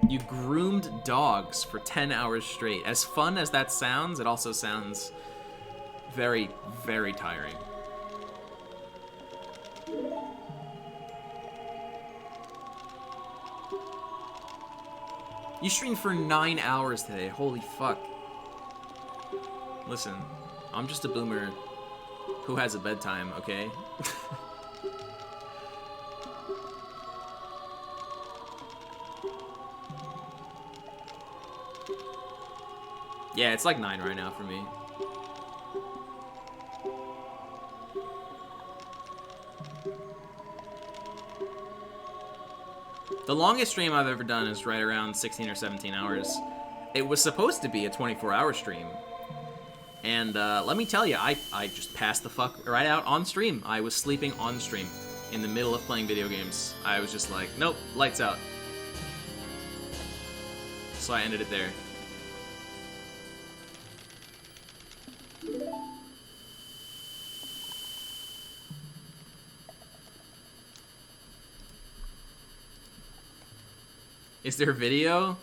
You groomed dogs for 10 hours straight. As fun as that sounds, it also sounds very, very tiring. You streamed for 9 hours today. Holy fuck. Listen, I'm just a boomer who has a bedtime, okay? Yeah, it's like 9 right now for me. The longest stream I've ever done is right around 16 or 17 hours. It was supposed to be a 24-hour stream. And let me tell you, I just passed the fuck right out on stream. I was sleeping on stream in the middle of playing video games. I was just like, nope, lights out. So I ended it there. Is there video?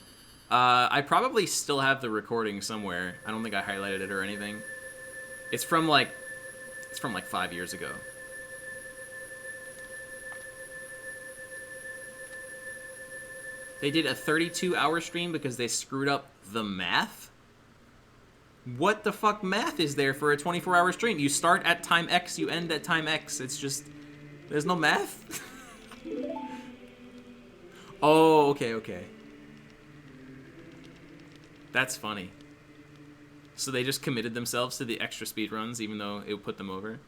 I probably still have the recording somewhere. I don't think I highlighted it or anything. It's from like 5 years ago. They did a 32-hour stream because they screwed up the math? What the fuck math is there for a 24-hour stream? You start at time X, you end at time X. It's just, there's no math? Oh, okay. That's funny. So they just committed themselves to the extra speedruns even though it would put them over?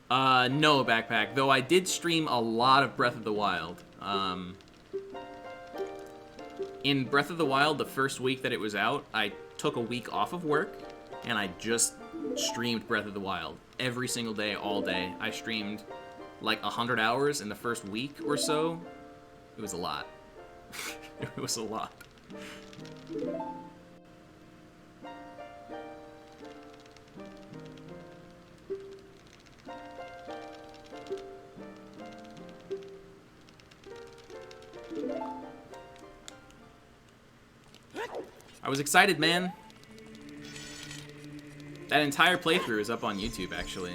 No, Backpack. Though I did stream a lot of Breath of the Wild. In Breath of the Wild, the first week that it was out, I took a week off of work, and I just streamed Breath of the Wild. Every single day, all day. I streamed like 100 hours in the first week or so. It was a lot. It was a lot. I was excited, man. That entire playthrough is up on YouTube, actually.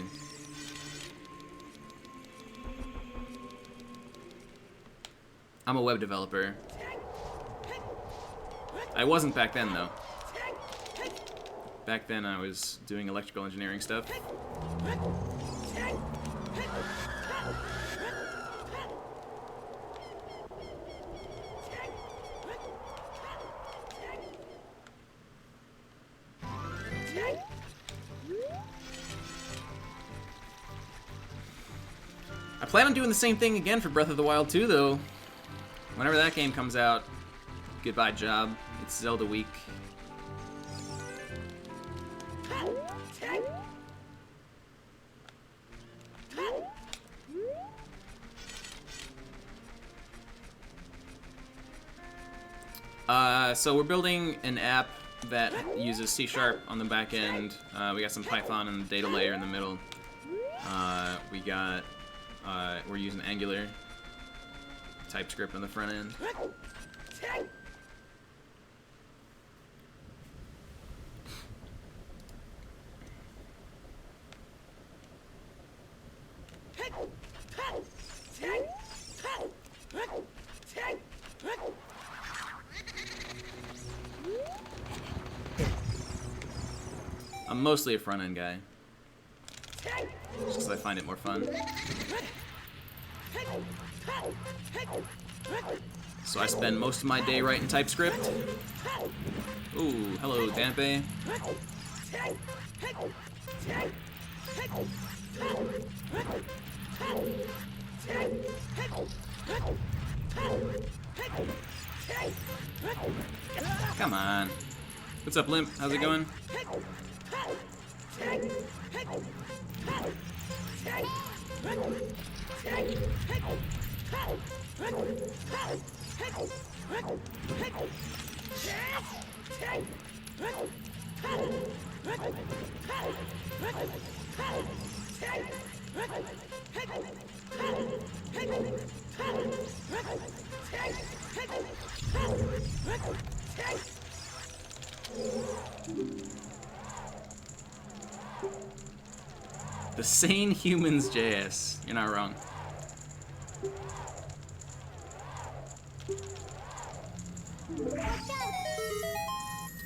I'm a web developer. I wasn't back then, though. Back then, I was doing electrical engineering stuff. I plan on doing the same thing again for Breath of the Wild 2, though. Whenever that game comes out, goodbye job. It's Zelda week. So we're building an app that uses C# on the back end. We got some Python and the data layer in the middle. We're using Angular, TypeScript on the front end. I'm mostly a front-end guy, just because I find it more fun. So I spend most of my day writing TypeScript. Ooh, hello, Dampe. Come on. What's up, Limp? How's it going? The Sane Humans JS. You're not wrong.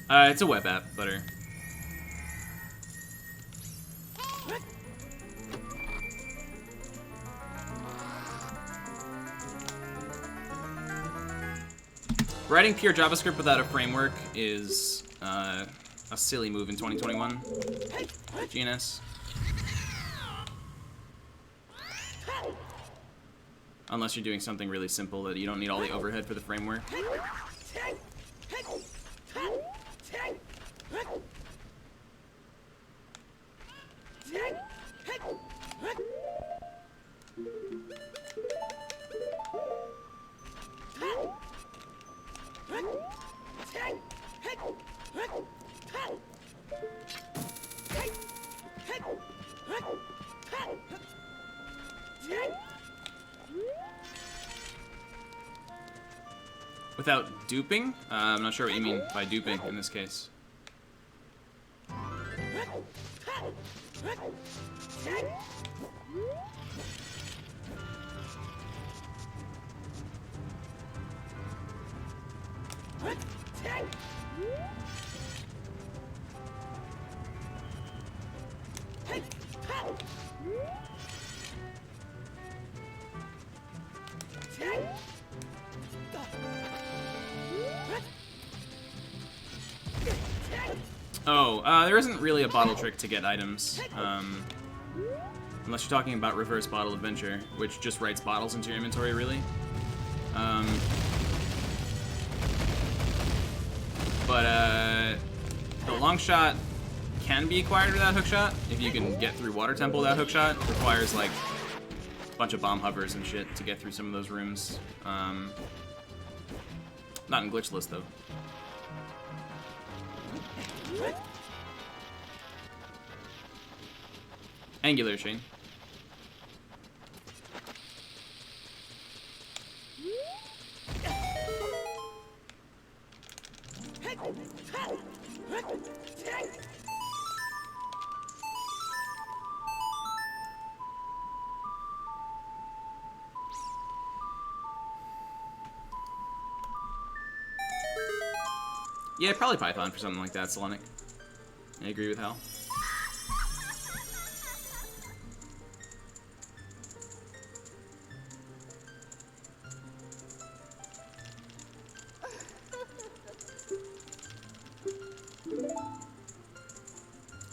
It's a web app, Butter. Writing pure JavaScript without a framework is a silly move in 2021. GNS. Unless you're doing something really simple that you don't need all the overhead for the framework. Without duping? I'm not sure what you mean by duping in this case. Oh, there isn't really a bottle trick to get items. Unless you're talking about reverse bottle adventure, which just writes bottles into your inventory, really. But the long shot can be acquired without hookshot. If you can get through Water Temple without hookshot, it requires like a bunch of bomb hovers and shit to get through some of those rooms. Not in Glitchless though. Angular, Shane. Yeah, probably Python for something like that, Selenic. I agree with Hal.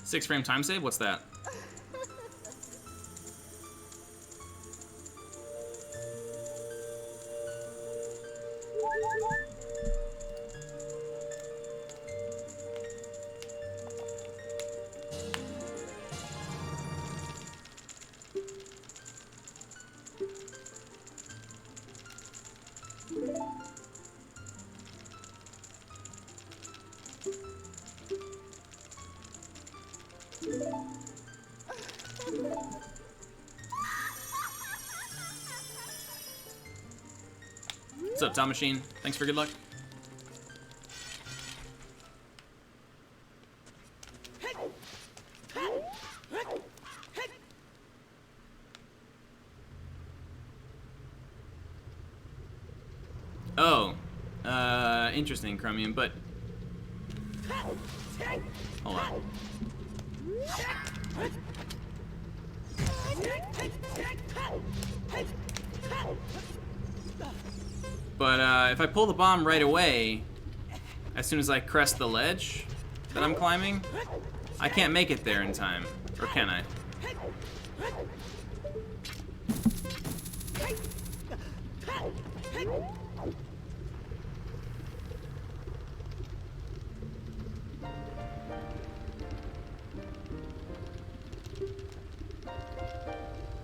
Six-frame time save? What's that? What's up, Tom Machine? Thanks for good luck. Oh, interesting, Chromium, but hold on. But if I pull the bomb right away, as soon as I crest the ledge that I'm climbing, I can't make it there in time. Or can I?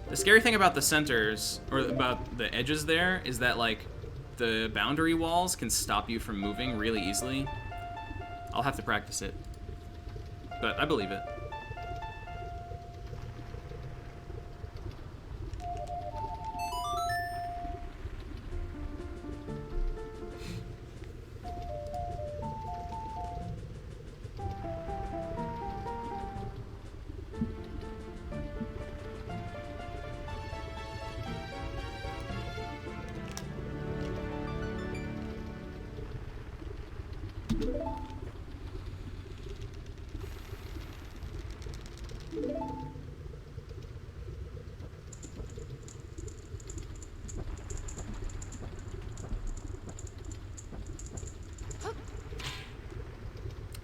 The scary thing about the centers, or about the edges there, is that, like, the boundary walls can stop you from moving really easily. I'll have to practice it. But I believe it.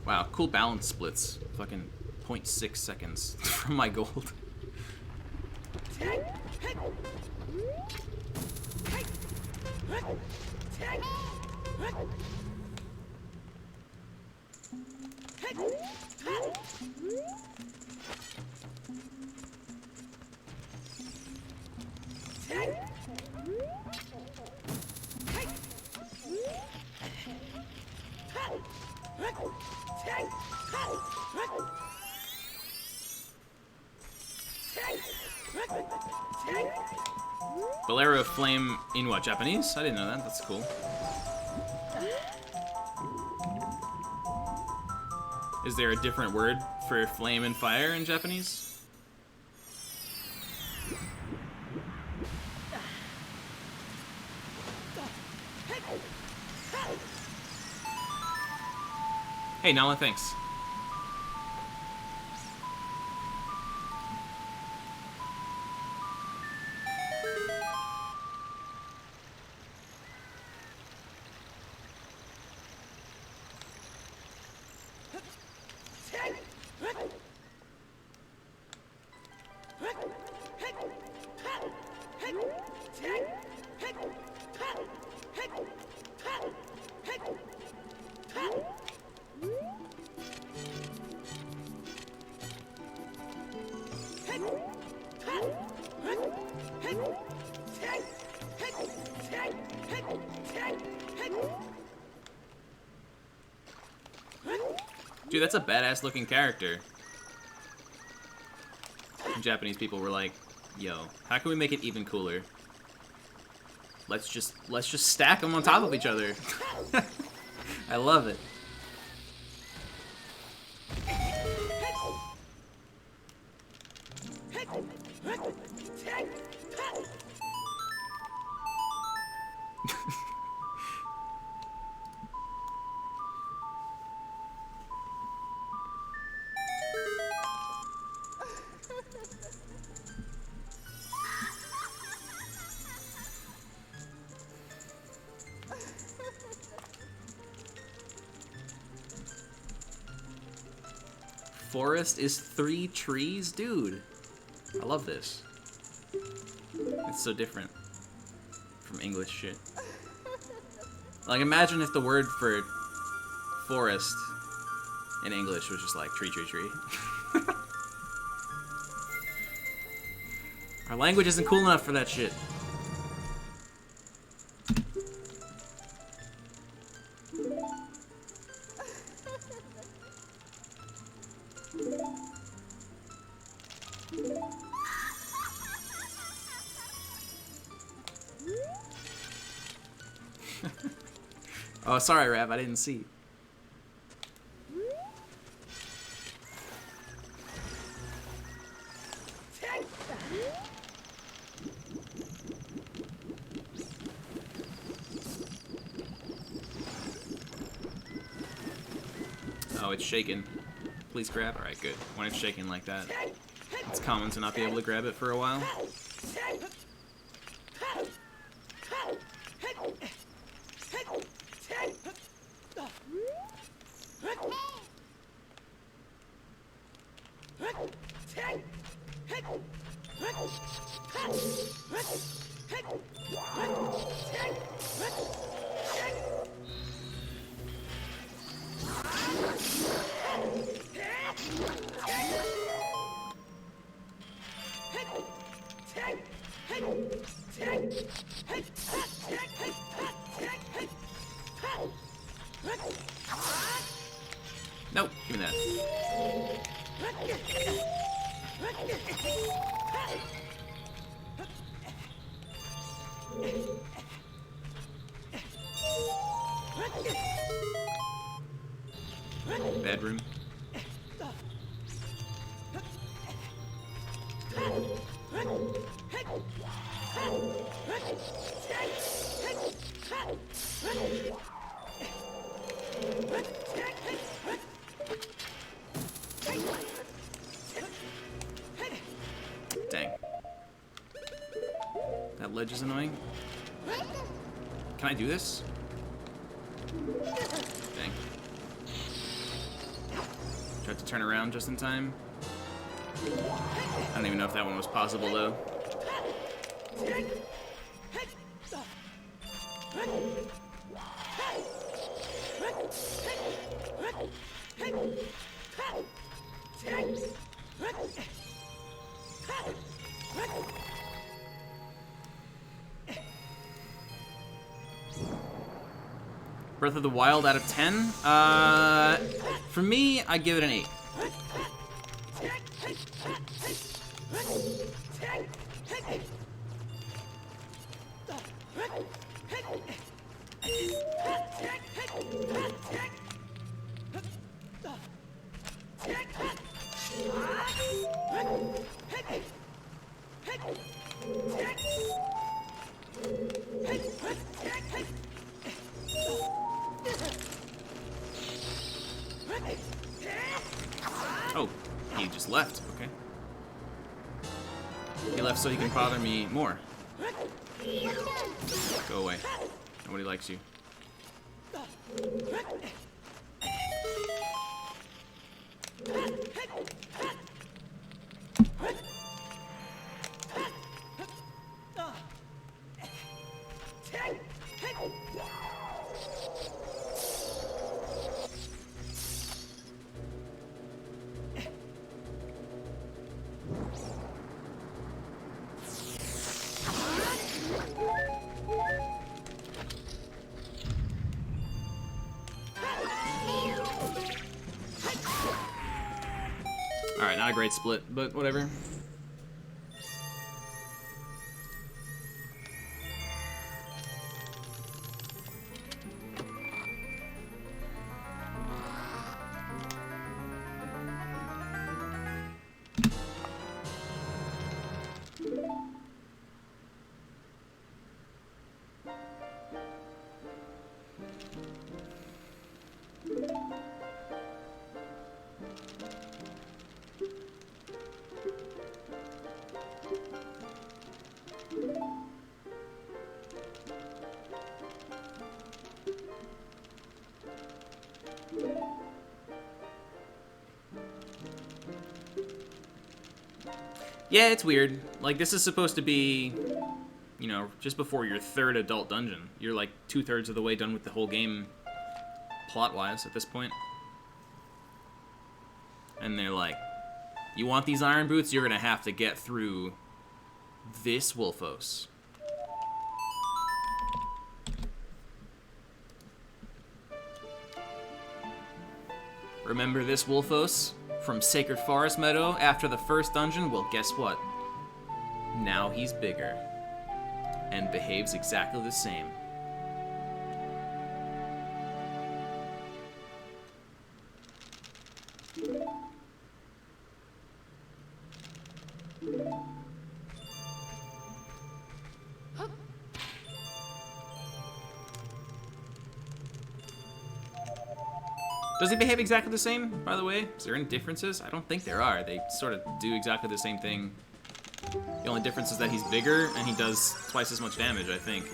Wow, cool balance splits. Fucking 0.6 seconds from my gold. Bolero Flame in what, Japanese? I didn't know that, that's cool. Is there a different word for flame and fire in Japanese? Hey, Nala, thanks. Dude, that's a badass looking character. And Japanese people were like, yo, how can we make it even cooler? Let's just stack them on top of each other. I love it. forest is 3 trees? Dude, I love this. It's so different from English shit. Like, imagine if the word for forest in English was just like tree, tree, tree. Our language isn't cool enough for that shit. Oh, sorry, Rav, I didn't see. Oh, it's shaking. Please grab. Alright, good. When it's shaking like that, it's common to not be able to grab it for a while. Nope, give me that. Bedroom. Dang. That ledge is annoying. Can I do this? Dang. Tried to turn around just in time. I don't even know if that one was possible though. Breath of the Wild out of 10? For me, I give it an 8. Oh, he just left. Okay. He left so he can bother me more. Go away. Nobody likes you. Alright, not a great split, but whatever. Yeah, it's weird. Like, this is supposed to be, you know, just before your third adult dungeon. You're like 2/3 of the way done with the whole game, plot-wise, at this point. And they're like, you want these iron boots? You're gonna have to get through this Wolfos. Remember this Wolfos from Sacred Forest Meadow after the first dungeon? Well, guess what? Now he's bigger and behaves exactly the same. Does he behave exactly the same, by the way? Is there any differences? I don't think there are. They sort of do exactly the same thing. The only difference is that he's bigger and he does twice as much damage, I think.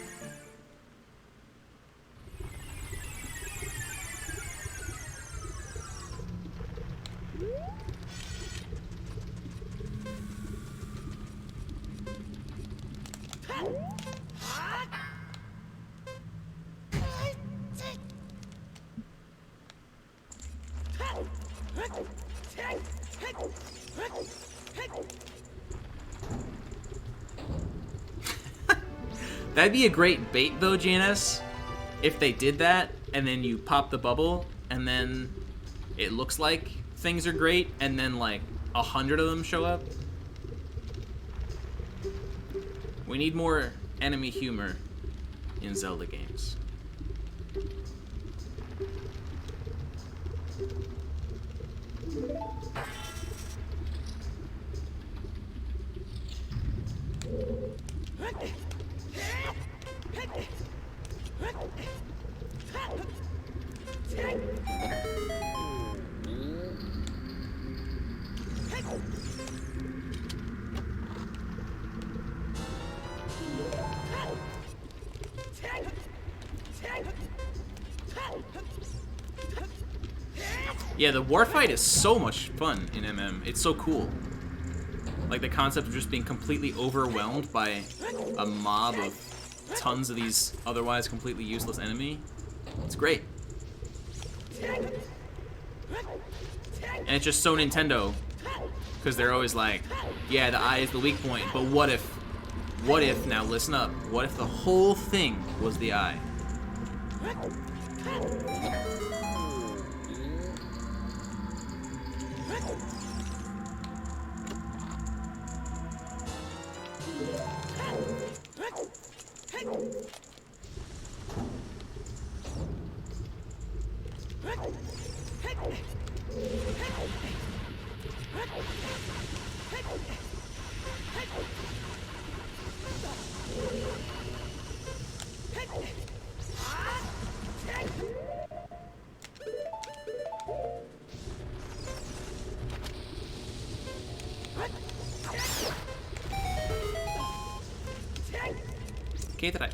That'd be a great bait, though, GNS, if they did that, and then you pop the bubble, and then it looks like things are great, and then, like, 100 of them show up. We need more enemy humor in Zelda games. Yeah, the war fight is so much fun in MM. It's so cool. Like the concept of just being completely overwhelmed by a mob of tons of these otherwise completely useless enemy. It's great. And it's just so Nintendo, because they're always like, yeah, the eye is the weak point, but what if, now listen up, what if the whole thing was the eye?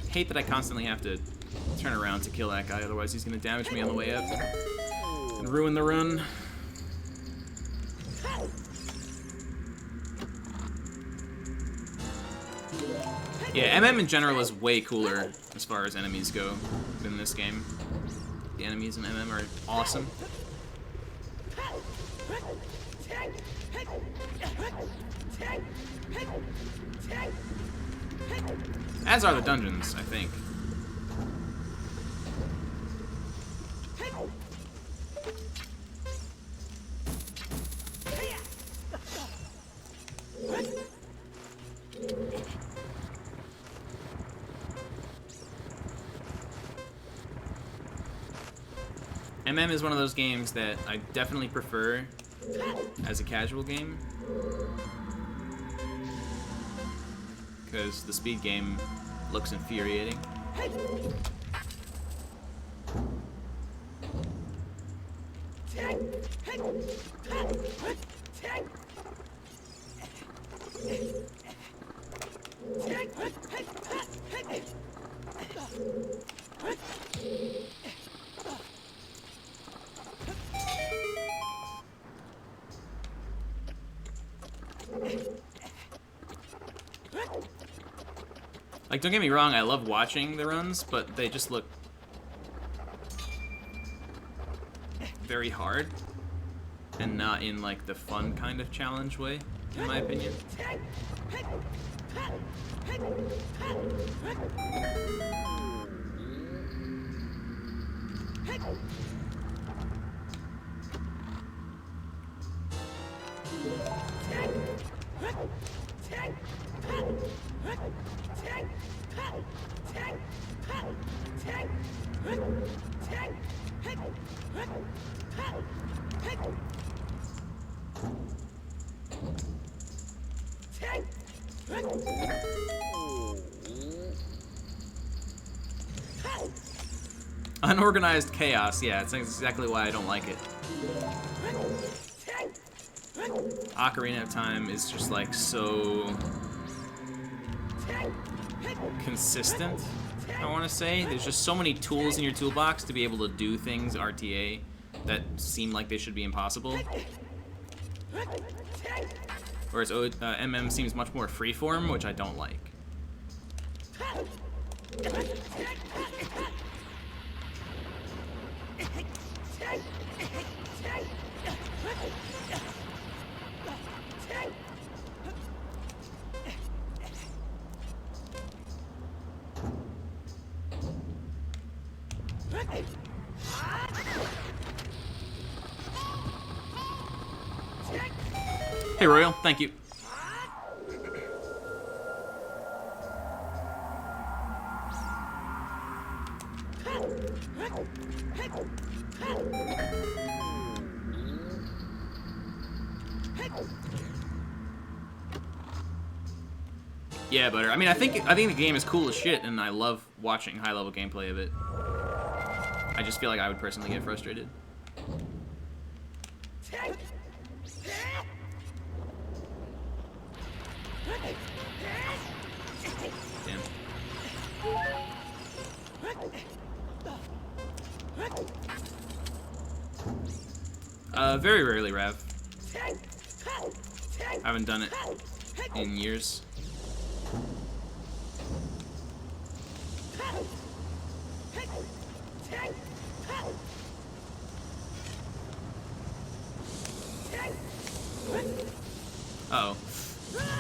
Hate that I constantly have to turn around to kill that guy, otherwise he's gonna damage me on the way up and ruin the run. Yeah, MM in general is way cooler as far as enemies go than this game. The enemies in MM are awesome. As are the dungeons, I think. MM is one of those games that I definitely prefer as a casual game, because the speed game looks infuriating. Like, don't get me wrong, I love watching the runs, but they just look very hard and not in like the fun kind of challenge way, in my opinion. Unorganized chaos, yeah, it's exactly why I don't like it. Ocarina of Time is just like so consistent, I want to say. There's just so many tools in your toolbox to be able to do things RTA that seem like they should be impossible. Whereas MM seems much more freeform, which I don't like. Hey, Royal, thank you. Yeah, Butter. I mean, I think the game is cool as shit, and I love watching high-level gameplay of it. I just feel like I would personally get frustrated. Damn. Very rarely, Rav. I haven't done it in years. Uh-oh.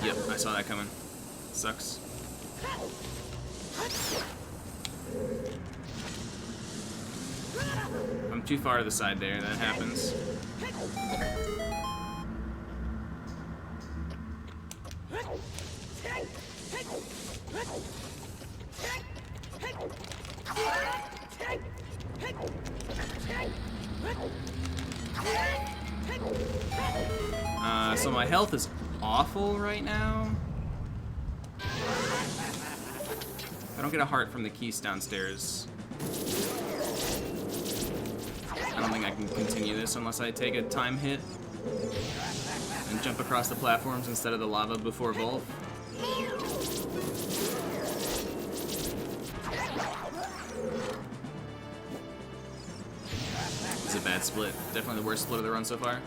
Yep, I saw that coming. Sucks. I'm too far to the side there, that happens. So my health is awful right now. I don't get a heart from the keys downstairs. I don't think I can continue this unless I take a time hit and jump across the platforms instead of the lava before Volv. It's a bad split. Definitely the worst split of the run so far.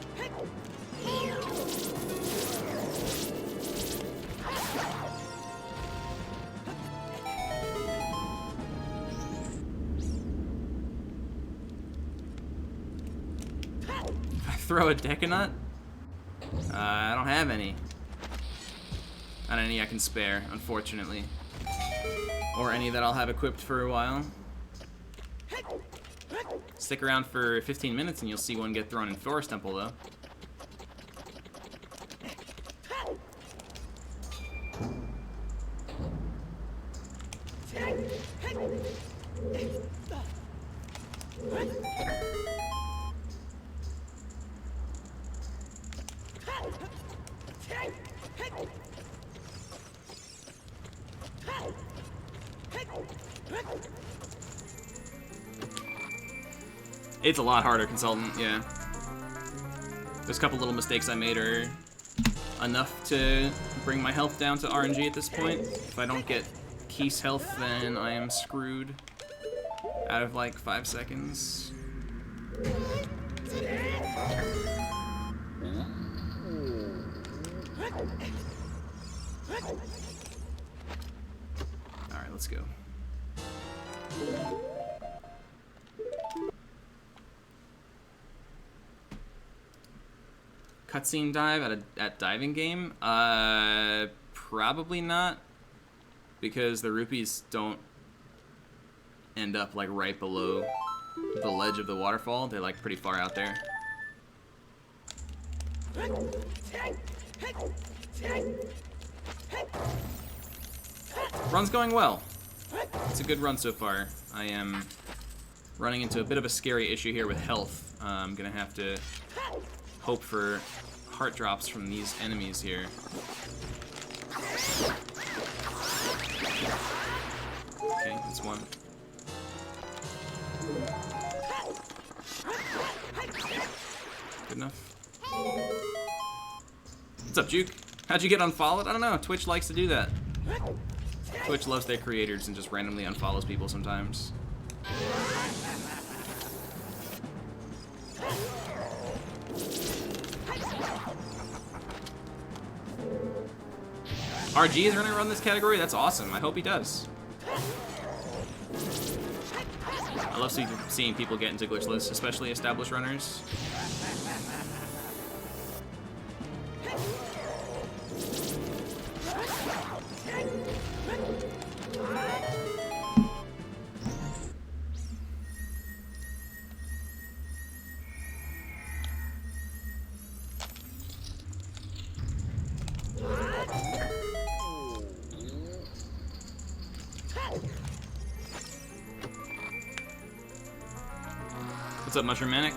Throw a Decanut? I don't have any. Not any I can spare, unfortunately. Or any that I'll have equipped for a while. Stick around for 15 minutes and you'll see one get thrown in Forest Temple, though. It's a lot harder, Consultant, yeah. There's a couple little mistakes I made are enough to bring my health down to RNG at this point. If I don't get Keys health, then I am screwed out of like 5 seconds. Alright, let's go. Cutscene dive at diving game? Probably not, because the rupees don't end up like right below the ledge of the waterfall. They're like pretty far out there. Run's going well. It's a good run so far. I am running into a bit of a scary issue here with health. I'm gonna have to hope for heart drops from these enemies here. Okay, that's one. Good enough. What's up, Juke? How'd you get unfollowed? I don't know. Twitch likes to do that. Twitch loves their creators and just randomly unfollows people sometimes. RG is gonna run this category? That's awesome. I hope he does. I love seeing people get into Glitchless, especially established runners. What's up, Mushroom Manic?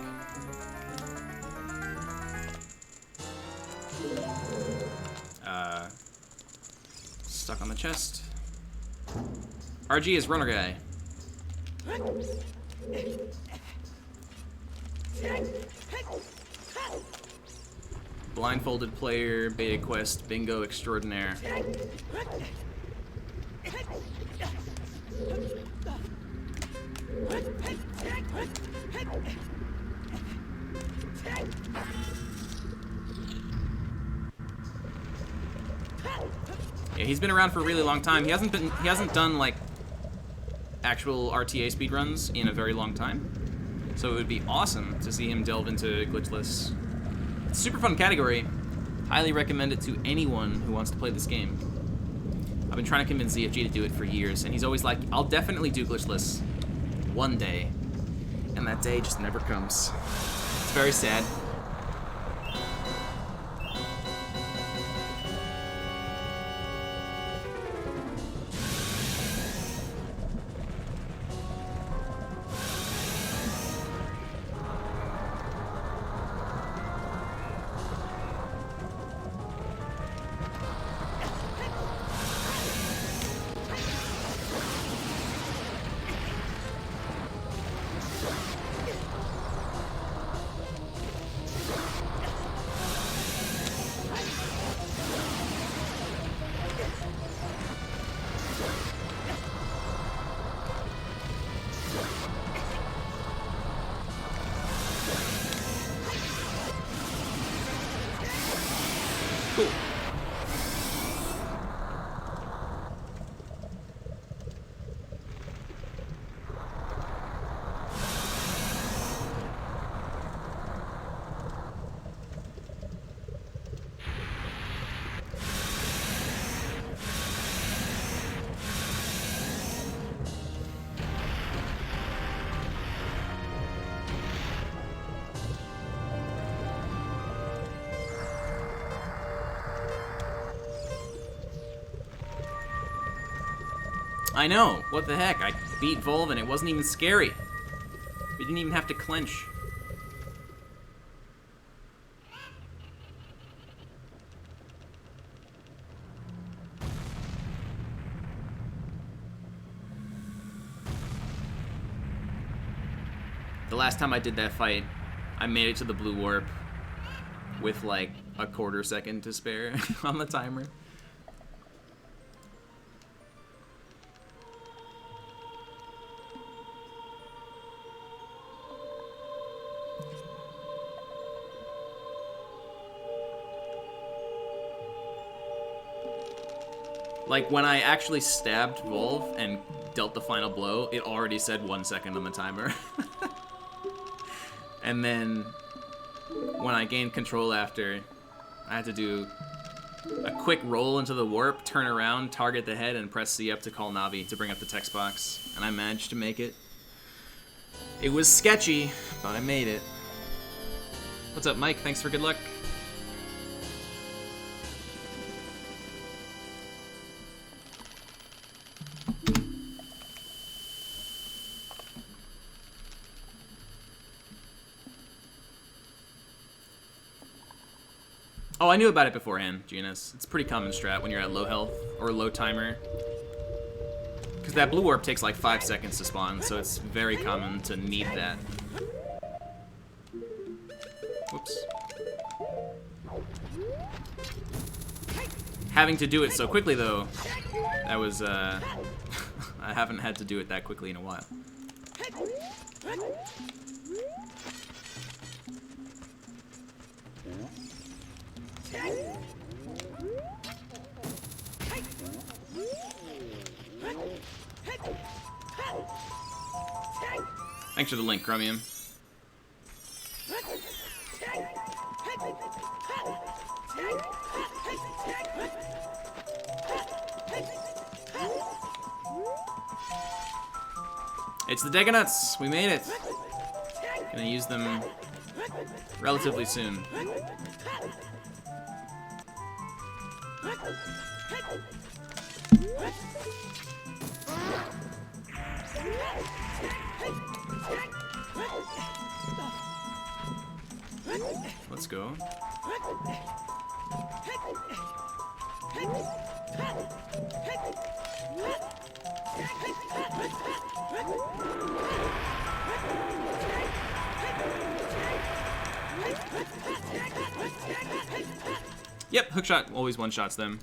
Stuck on the chest. RG is runner guy. Blindfolded player, beta quest, bingo extraordinaire. Yeah, he's been around for a really long time. He hasn't done like actual RTA speedruns in a very long time. So it would be awesome to see him delve into Glitchless. It's a super fun category. Highly recommend it to anyone who wants to play this game. I've been trying to convince ZFG to do it for years, and he's always like, I'll definitely do Glitchless one day. And that day just never comes. It's very sad. Cool. I know. What the heck? I beat Volv and it wasn't even scary. We didn't even have to clench. The last time I did that fight, I made it to the blue warp with like a quarter second to spare on the timer. Like, when I actually stabbed Volv and dealt the final blow, it already said 1 second on the timer. And then, when I gained control after, I had to do a quick roll into the warp, turn around, target the head, and press C up to call Navi to bring up the text box. And I managed to make it. It was sketchy, but I made it. What's up, Mike? Thanks for good luck. Oh, I knew about it beforehand, Genus. It's a pretty common strat when you're at low health or low timer. Because that blue warp takes like 5 seconds to spawn, so it's very common to need that. Whoops. Having to do it so quickly, though, that was, I haven't had to do it that quickly in a while. Thanks for the link, Chromium. It's the Deganuts! We made it! Gonna use them relatively soon. Let's go. Yep, hookshot always one-shots them.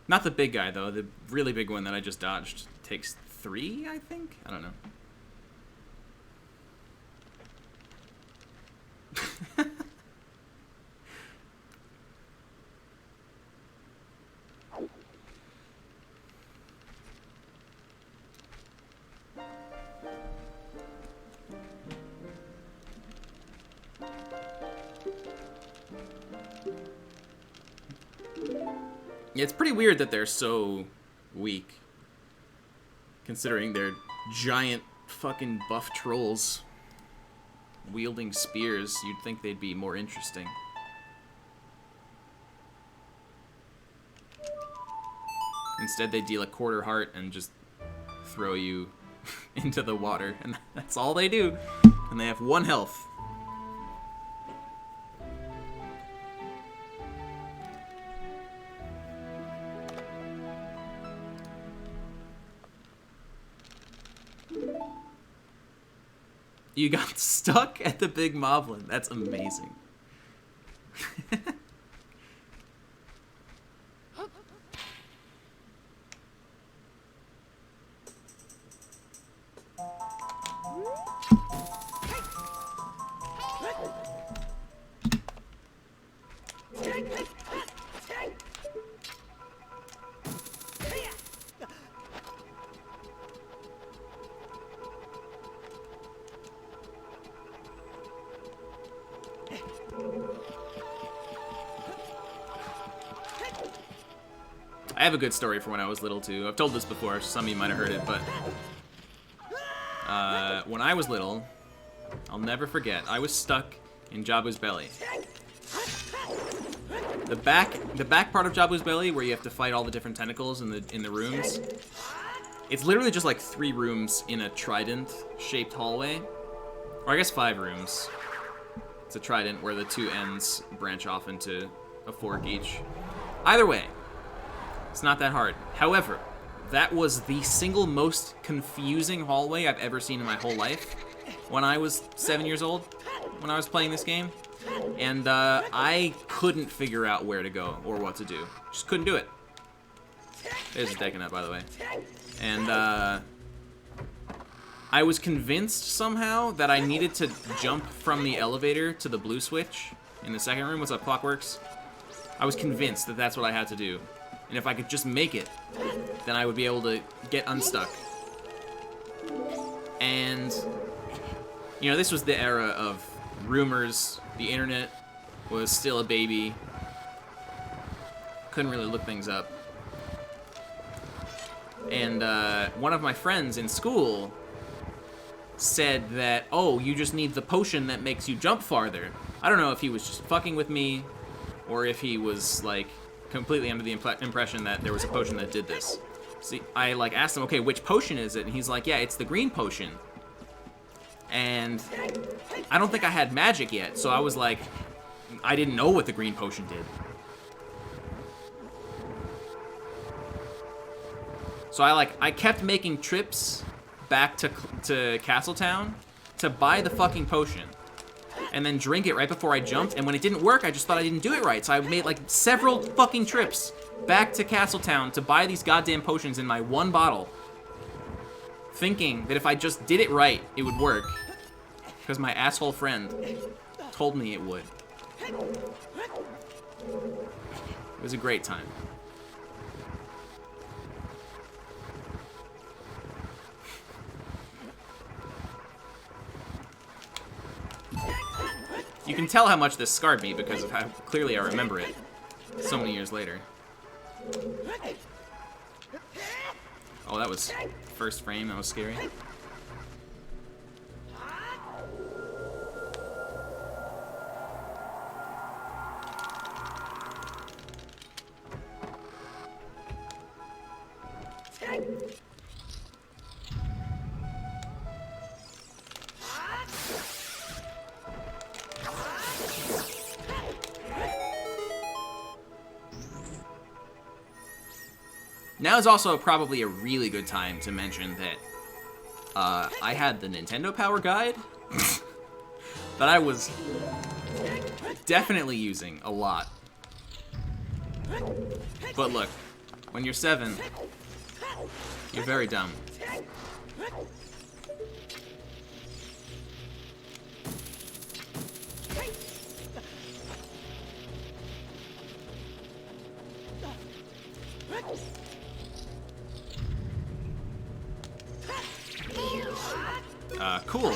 Not the big guy, though. The really big one that I just dodged takes 3, I think? I don't know. Yeah, it's pretty weird that they're so weak, considering they're giant fucking buff trolls wielding spears. You'd think they'd be more interesting. Instead, they deal a quarter heart and just throw you into the water, and that's all they do. And they have 1 health. You got stuck at the big moblin. That's amazing. I have a good story for when I was little, too. I've told this before, some of you might have heard it, but... when I was little, I'll never forget, I was stuck in Jabu's belly. The back part of Jabu's belly, where you have to fight all the different tentacles in the rooms, it's literally just like 3 rooms in a trident-shaped hallway. Or I guess 5 rooms. It's a trident where the 2 ends branch off into a fork each. Either way, it's not that hard. However, that was the single most confusing hallway I've ever seen in my whole life when I was 7 years old, when I was playing this game. And I couldn't figure out where to go or what to do. Just couldn't do it. There's a Decanut, by the way. And I was convinced somehow that I needed to jump from the elevator to the blue switch in the second room. What's up, Clockworks? I was convinced that that's what I had to do. And if I could just make it, then I would be able to get unstuck. And, you know, this was the era of rumors. The internet was still a baby. Couldn't really look things up. And one of my friends in school said that, oh, you just need the potion that makes you jump farther. I don't know if he was just fucking with me or if he was, like, completely under the impression that there was a potion that did this. See, I, like, asked him, okay, which potion is it? And he's like, yeah, it's the green potion. And I don't think I had magic yet, so I was like, I didn't know what the green potion did. So I kept making trips back to Castletown to buy the fucking potion and then drink it right before I jumped, and when it didn't work, I just thought I didn't do it right. So I made like several fucking trips back to Castletown to buy these goddamn potions in my one bottle, thinking that if I just did it right, it would work. Because my asshole friend told me it would. It was a great time. You can tell how much this scarred me because of how clearly I remember it so many years later. Oh, that was first frame. That was scary. Now is also probably a really good time to mention that I had the Nintendo Power Guide that I was definitely using a lot. But look, when you're 7, you're very dumb. Cool.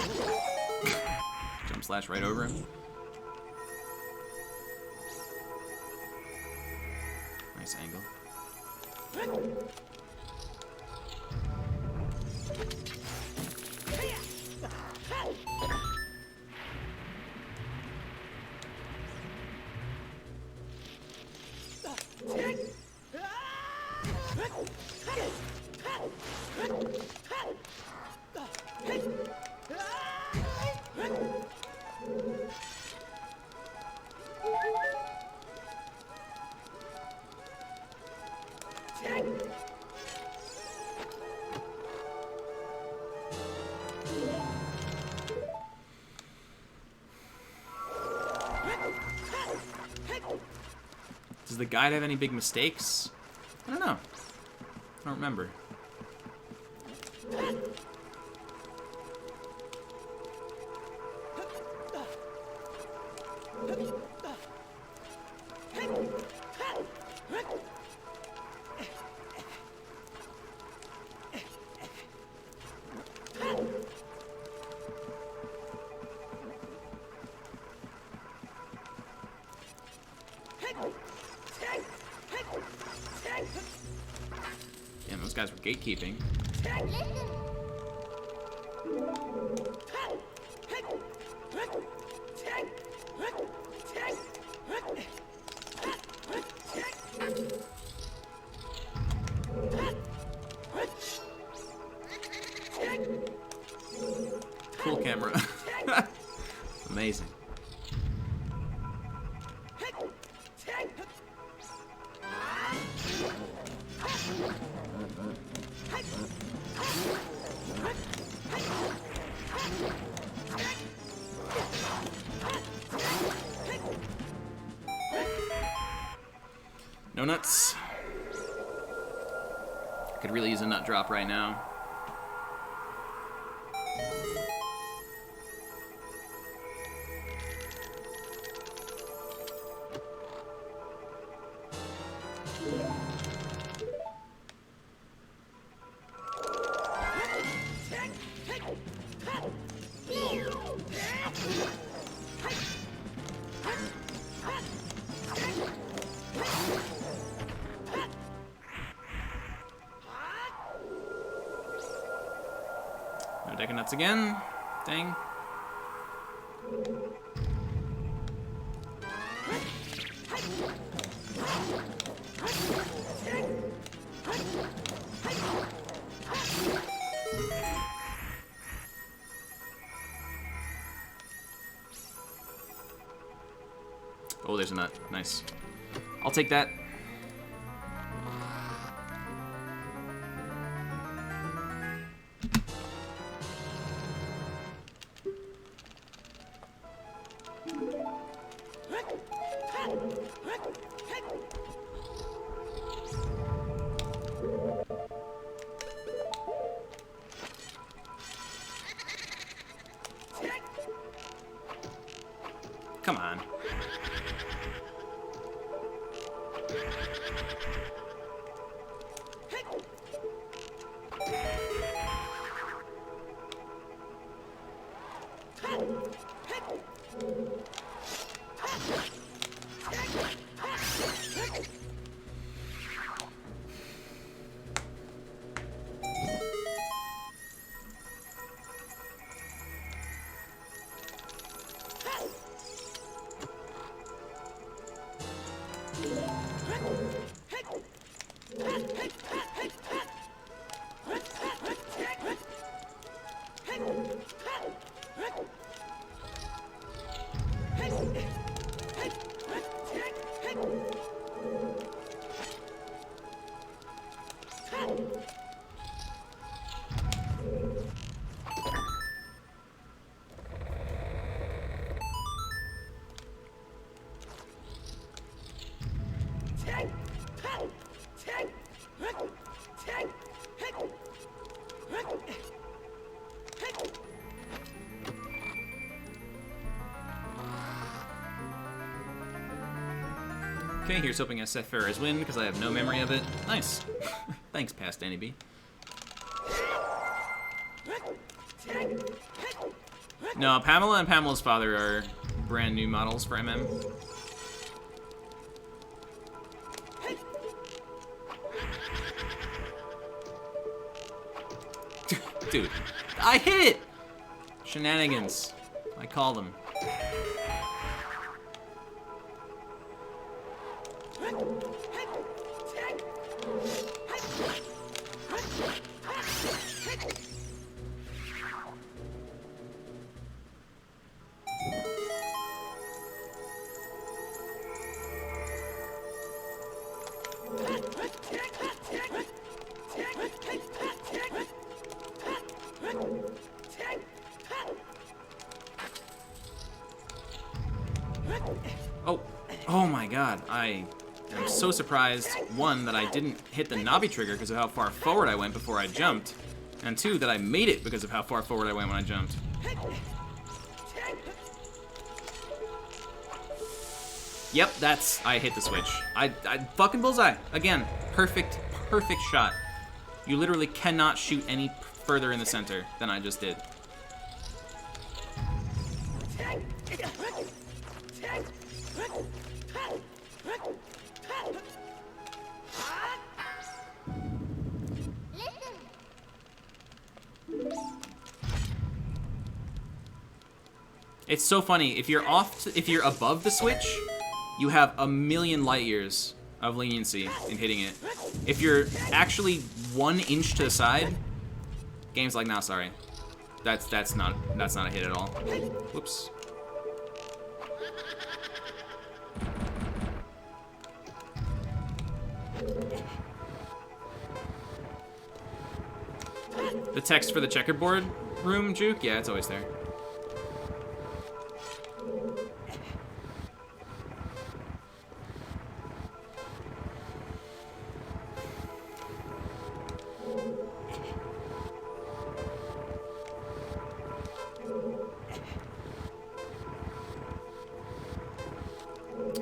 Jump slash right over him. Nice angle. Does the guide have any big mistakes? I don't know. I don't remember. Damn, those guys were gatekeeping. Cool camera. Amazing. No nuts. Could really use a nut drop right now. nuts again. Dang. Oh, there's a nut. Nice. I'll take that. Come on. Okay, here's hoping I Seth Ferris win because I have no memory of it. Nice. Thanks, past Danny B. No, Pamela and Pamela's father are brand new models for MM. Dude, I hit it! Shenanigans. I call them. Oh my god, I am so surprised, one, that I didn't hit the knobby trigger because of how far forward I went before I jumped, and two, that I made it because of how far forward I went when I jumped. Yep, I hit the switch. I fucking bullseye. Again, perfect shot. You literally cannot shoot any further in the center than I just did. It's so funny. If you're above the switch, you have a million light years of leniency in hitting it. If you're actually 1 inch to the side, game's like, nah, sorry. That's not a hit at all. Whoops. The text for the checkerboard room, Juke? Yeah, it's always there.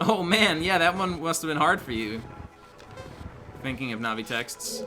Oh man, yeah, that one must have been hard for you. Thinking of Navi texts.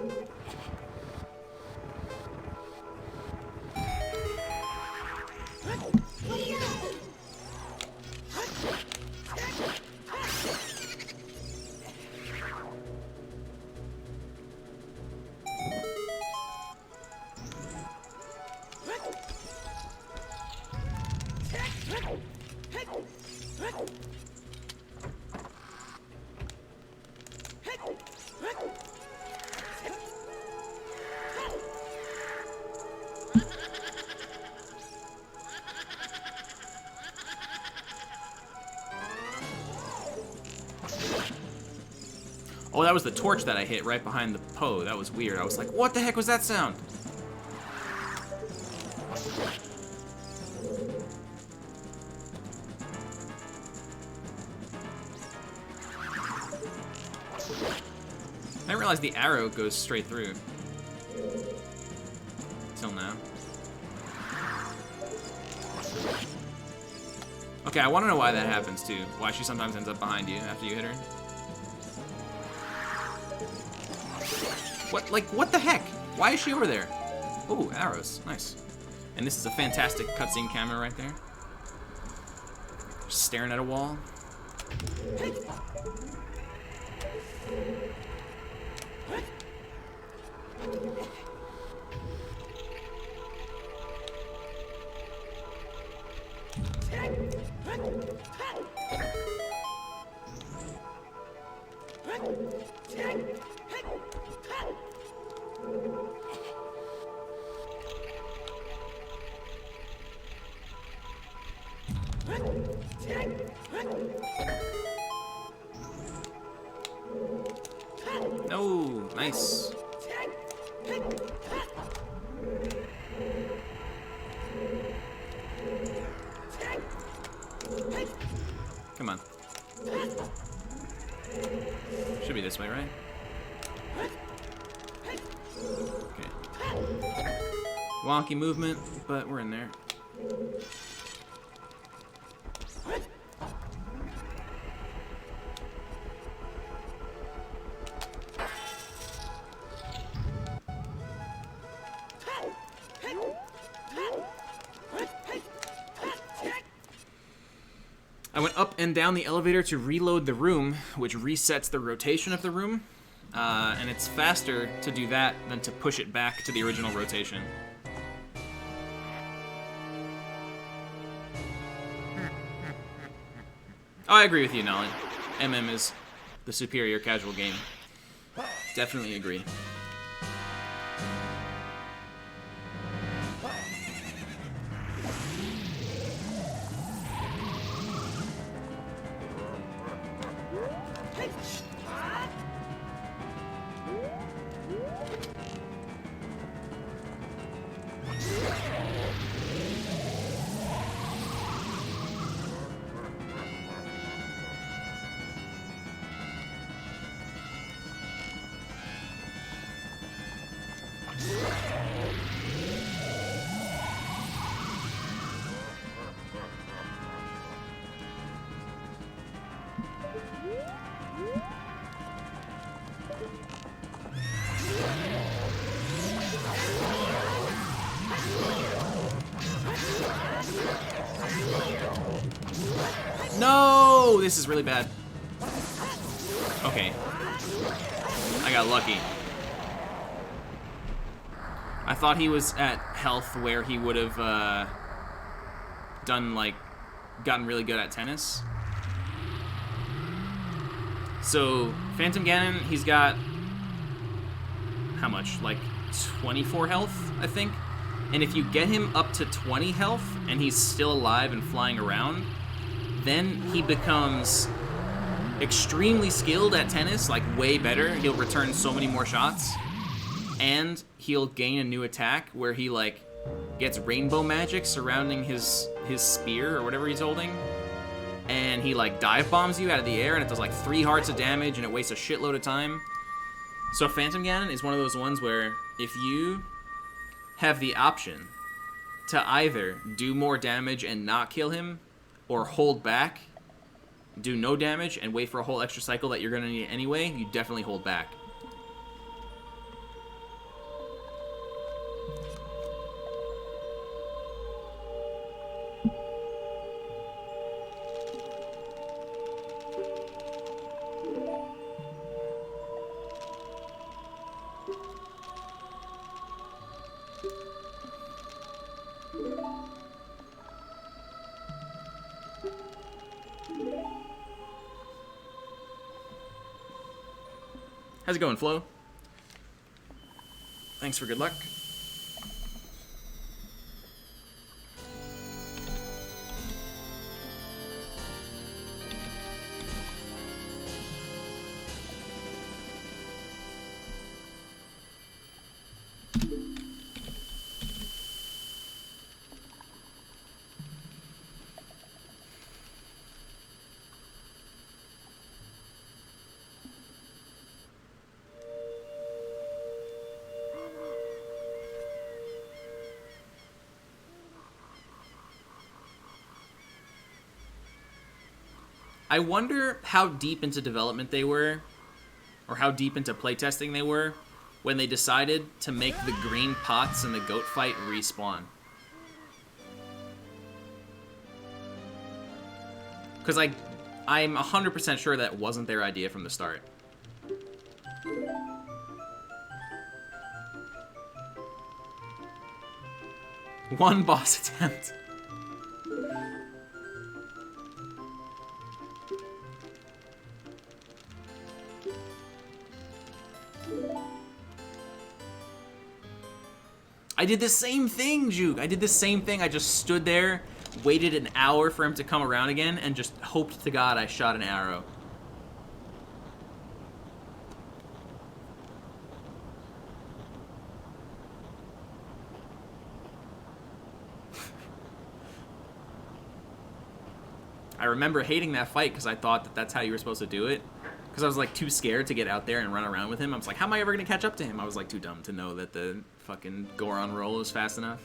Oh, that was the torch that I hit right behind the Poe. That was weird. I was like, what the heck was that sound? I didn't realize the arrow goes straight through. Till now. Okay, I want to know why that happens too. Why she sometimes ends up behind you after you hit her. What? Like, what the heck? Why is she over there? Ooh, arrows. Nice. And this is a fantastic cutscene camera right there. Just staring at a wall. Oh, nice. Come on. Should be this way, right? Okay. Wonky movement, but we're in there. I went up and down the elevator to reload the room, which resets the rotation of the room. And it's faster to do that than to push it back to the original rotation. Oh, I agree with you, Nolly. MM is the superior casual game. Definitely agree. No, this is really bad. Okay. I got lucky. I thought he was at health where he would have done, like, gotten really good at tennis. So, Phantom Ganon, he's got, how much? Like, 24 health, I think? And if you get him up to 20 health, and he's still alive and flying around, then he becomes extremely skilled at tennis, like way better. He'll return so many more shots. And he'll gain a new attack where he, like, gets rainbow magic surrounding his spear or whatever he's holding. And he, like, dive bombs you out of the air, and it does, like, 3 hearts of damage, and it wastes a shitload of time. So Phantom Ganon is one of those ones where if you have the option to either do more damage and not kill him, or hold back, do no damage, and wait for a whole extra cycle that you're going to need anyway, you definitely hold back. How's it going, Flo? Thanks for good luck. I wonder how deep into development they were, or how deep into playtesting they were, when they decided to make the green pots in the goat fight respawn. Because I'm 100% sure that wasn't their idea from the start. One boss attempt. I did the same thing, Juke. I did the same thing. I just stood there, waited an hour for him to come around again, and just hoped to God I shot an arrow. I remember hating that fight because I thought that that's how you were supposed to do it. Because I was like too scared to get out there and run around with him. I was like, how am I ever going to catch up to him? I was like too dumb to know that the fucking Goron roll is fast enough.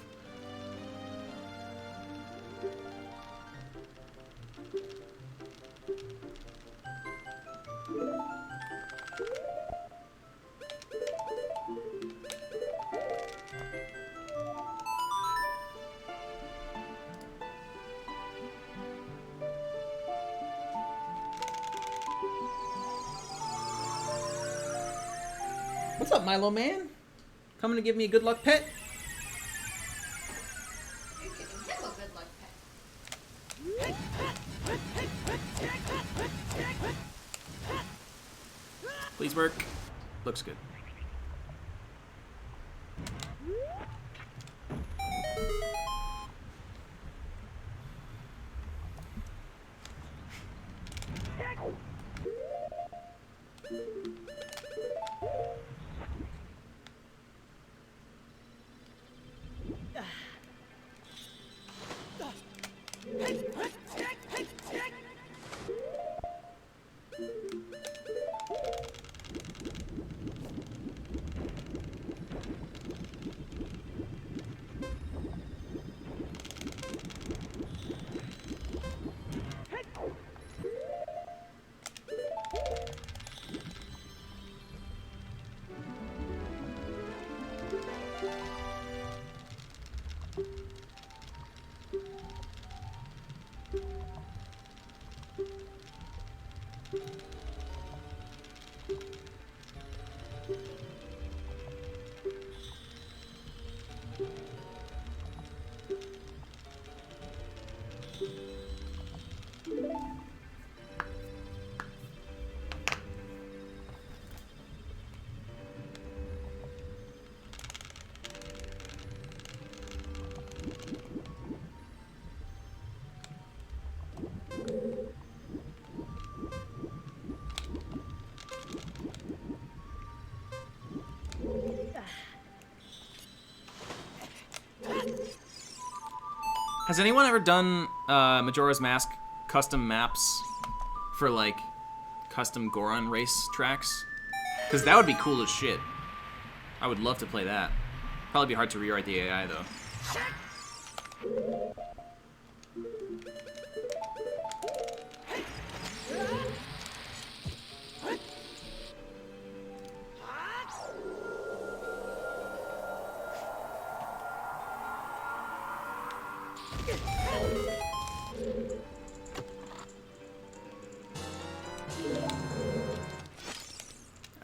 What's up, Milo man? Coming to give me a good luck pet? You're giving him a good luck pet. Please work. Looks good. Has anyone ever done Majora's Mask custom maps for, like, custom Goron race tracks? Because that would be cool as shit. I would love to play that. Probably be hard to rewrite the AI, though.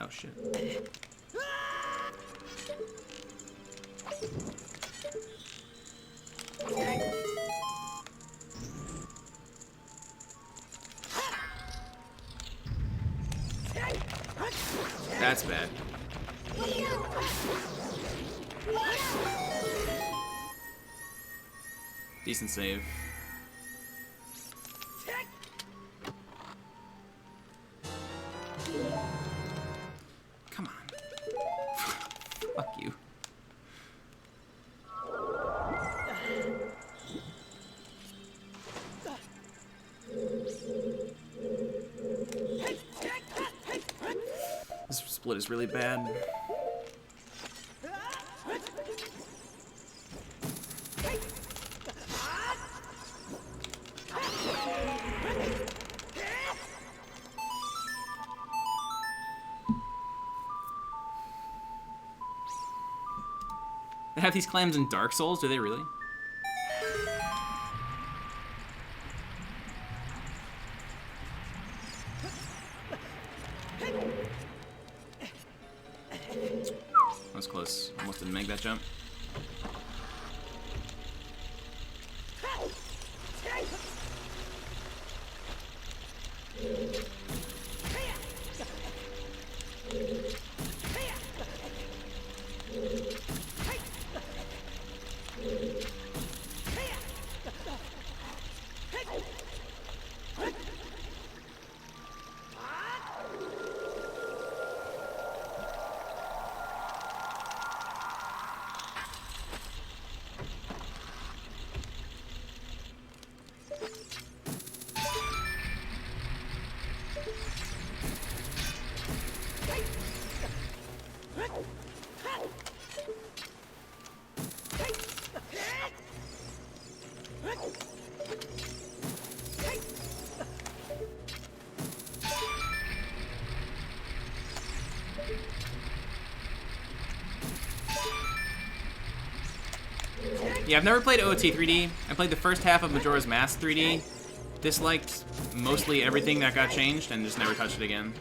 Oh, shit. That's bad. Decent save. Come on. Fuck you. This split is really bad. They have these clams in Dark Souls, do they really? That was close. Almost didn't make that jump. Yeah, I've never played OoT 3D. I played the first half of Majora's Mask 3D. Disliked mostly everything that got changed and just never touched it again.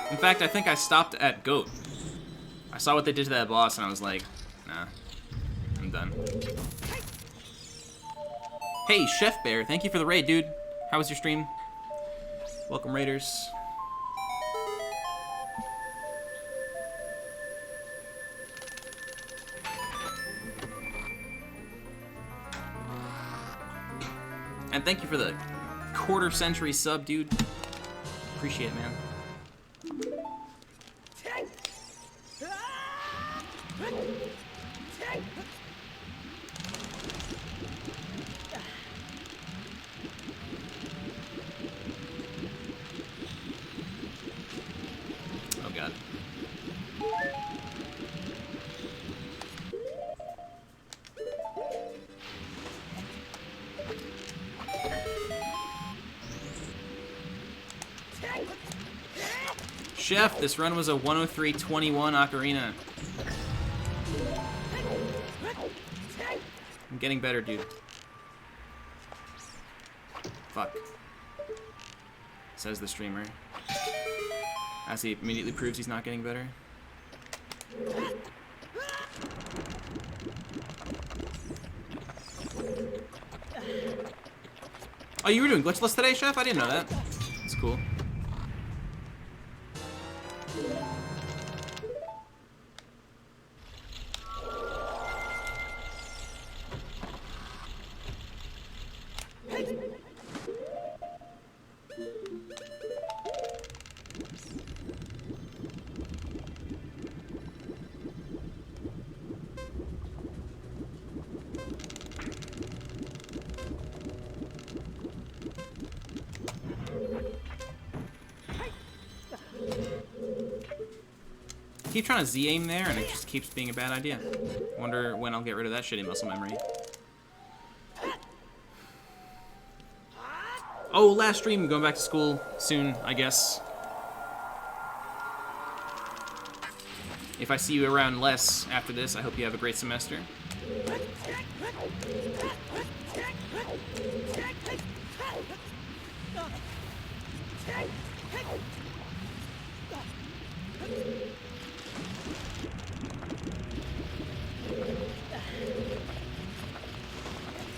In fact, I think I stopped at GOAT. I saw what they did to that boss and I was like, nah, I'm done. Hey, Chef Bear, thank you for the raid, dude. How was your stream? Welcome, raiders. And thank you for the quarter-century sub, dude. Appreciate it, man. Oh god. Chef, this run was a 103.21 ocarina. I'm getting better, dude. Fuck. Says the streamer. As he immediately proves he's not getting better. Oh, you were doing Glitchless today, Chef? I didn't know that. That's cool. Keep trying to Z-aim there, and it just keeps being a bad idea. Wonder when I'll get rid of that shitty muscle memory. Oh, last stream, going back to school soon, I guess. If I see you around less after this, I hope you have a great semester.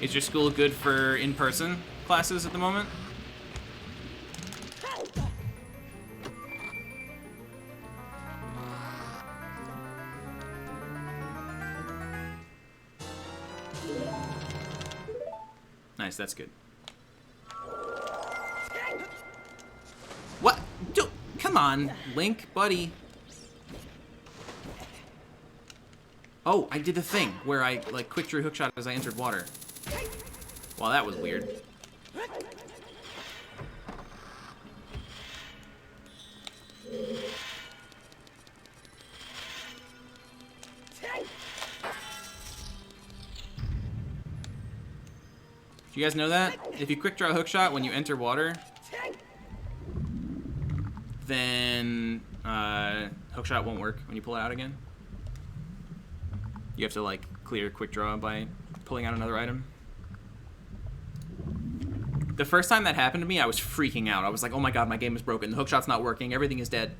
Is your school good for in-person classes at the moment? Nice, that's good. What? Come on, Link, buddy. Oh, I did the thing where I, like, quick drew hookshot as I entered water. Wow, that was weird. Do you guys know that? If you quick draw hook shot when you enter water, then hook shot won't work when you pull it out again. You have to like clear quick draw by pulling out another item. The first time that happened to me, I was freaking out. I was like, oh my god, my game is broken. The hook shot's not working. Everything is dead.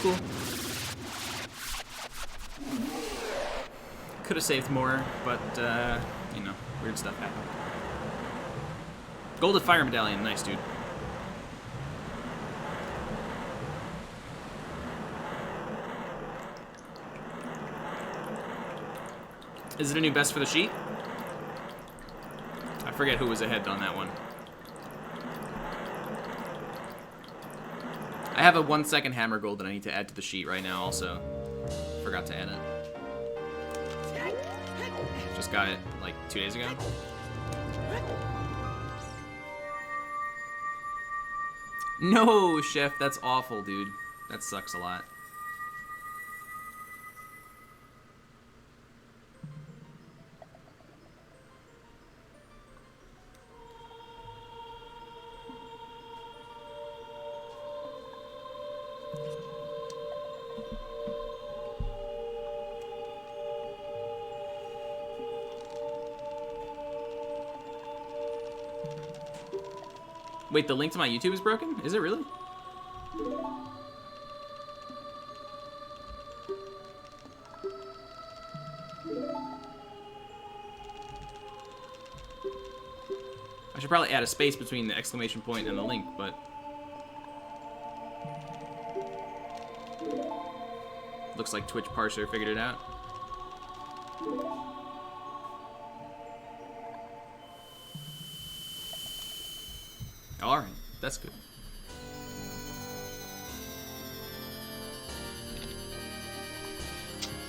Cool. Could have saved more, but, you know, weird stuff happened. Golden Fire Medallion. Nice, dude. Is it a new best for the sheet? I forget who was ahead on that one. I have a 1 second hammer gold that I need to add to the sheet right now also. Forgot to add it. Just got it like 2 days ago. No, Chef, that's awful, dude. That sucks a lot. Wait, the link to my YouTube is broken? Is it really? I should probably add a space between the exclamation point and the link, but... looks like Twitch parser figured it out. Alright, that's good.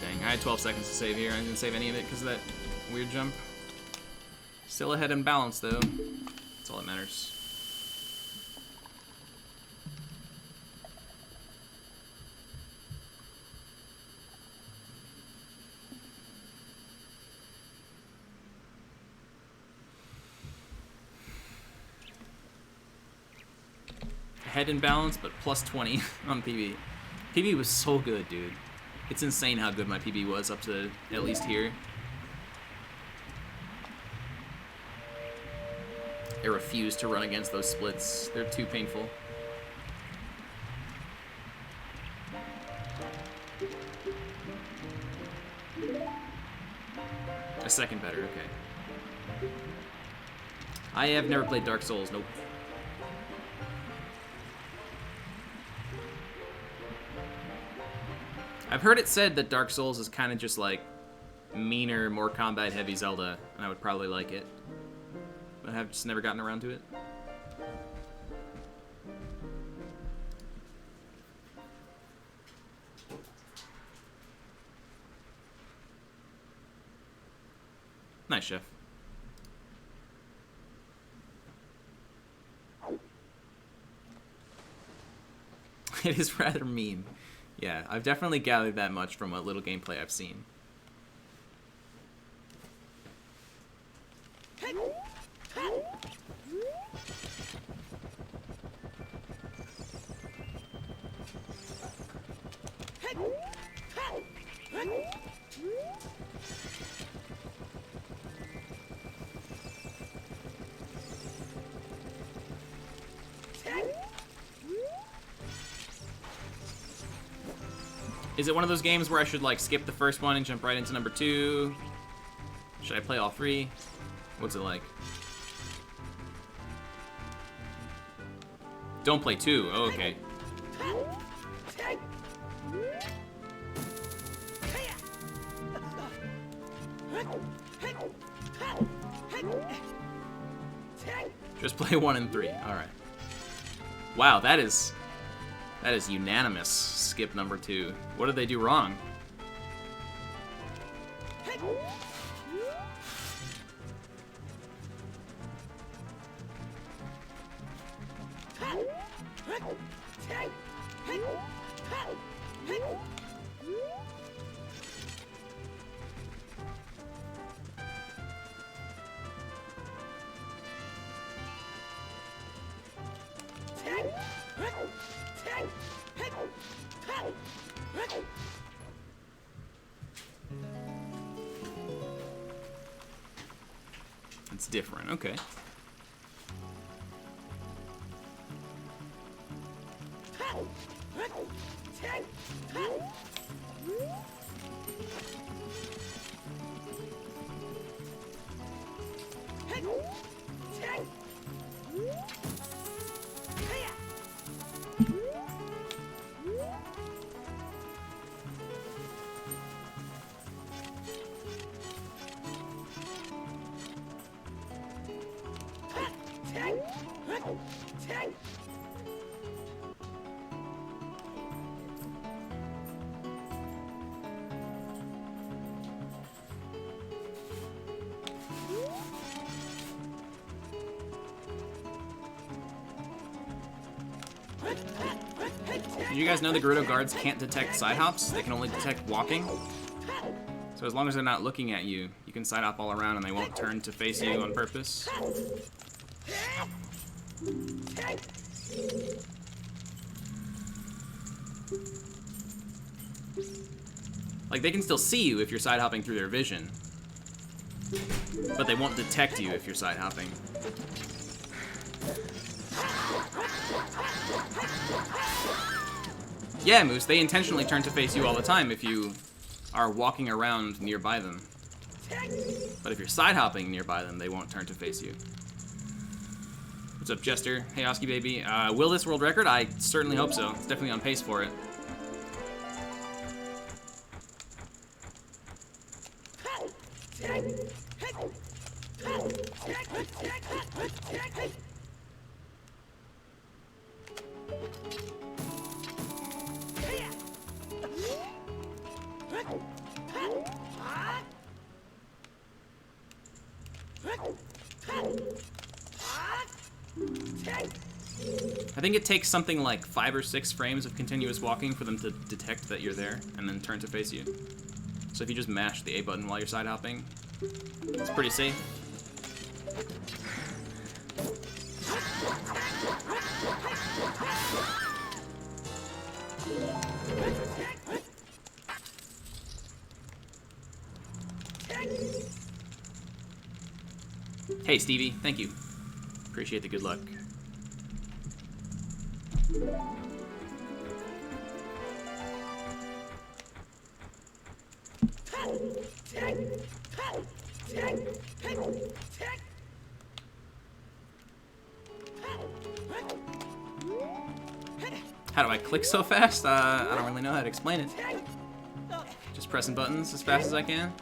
Dang, I had 12 seconds to save here. I didn't save any of it because of that weird jump. Still ahead in balance, though. That's all that matters. Head in balance, but plus 20 on PB. PB was so good, dude. It's insane how good my PB was up to at least here. I refuse to run against those splits. They're too painful. A second better, okay. I have never played Dark Souls, nope. I've heard it said that Dark Souls is kind of just like meaner, more combat-heavy Zelda, and I would probably like it. But I've just never gotten around to it. Nice, Chef. It is rather mean. Yeah, I've definitely gathered that much from what little gameplay I've seen. Is it one of those games where I should like skip the first one and jump right into number 2? Should I play all 3? What's it like? Don't play 2. Oh, okay. Just play 1 and 3. All right. Wow, that is unanimous. Skip number 2. What did they do wrong? It's different, okay. Did you guys know the Gerudo guards can't detect side hops? They can only detect walking. So as long as they're not looking at you, you can side hop all around and they won't turn to face you on purpose. Like, they can still see you if you're side hopping through their vision, but they won't detect you if you're side hopping. Yeah, Moose, they intentionally turn to face you all the time if you are walking around nearby them. But if you're side hopping nearby them, they won't turn to face you. What's up, Jester? Hey, Oski baby. Will this world record? I certainly hope so. It's definitely on pace for it. I think it takes something like 5 or 6 frames of continuous walking for them to detect that you're there and then turn to face you. So if you just mash the A button while you're side hopping, it's pretty safe. Hey Stevie, thank you. Appreciate the good luck. How do I click so fast? I don't really know how to explain it. Just pressing buttons as fast as I can.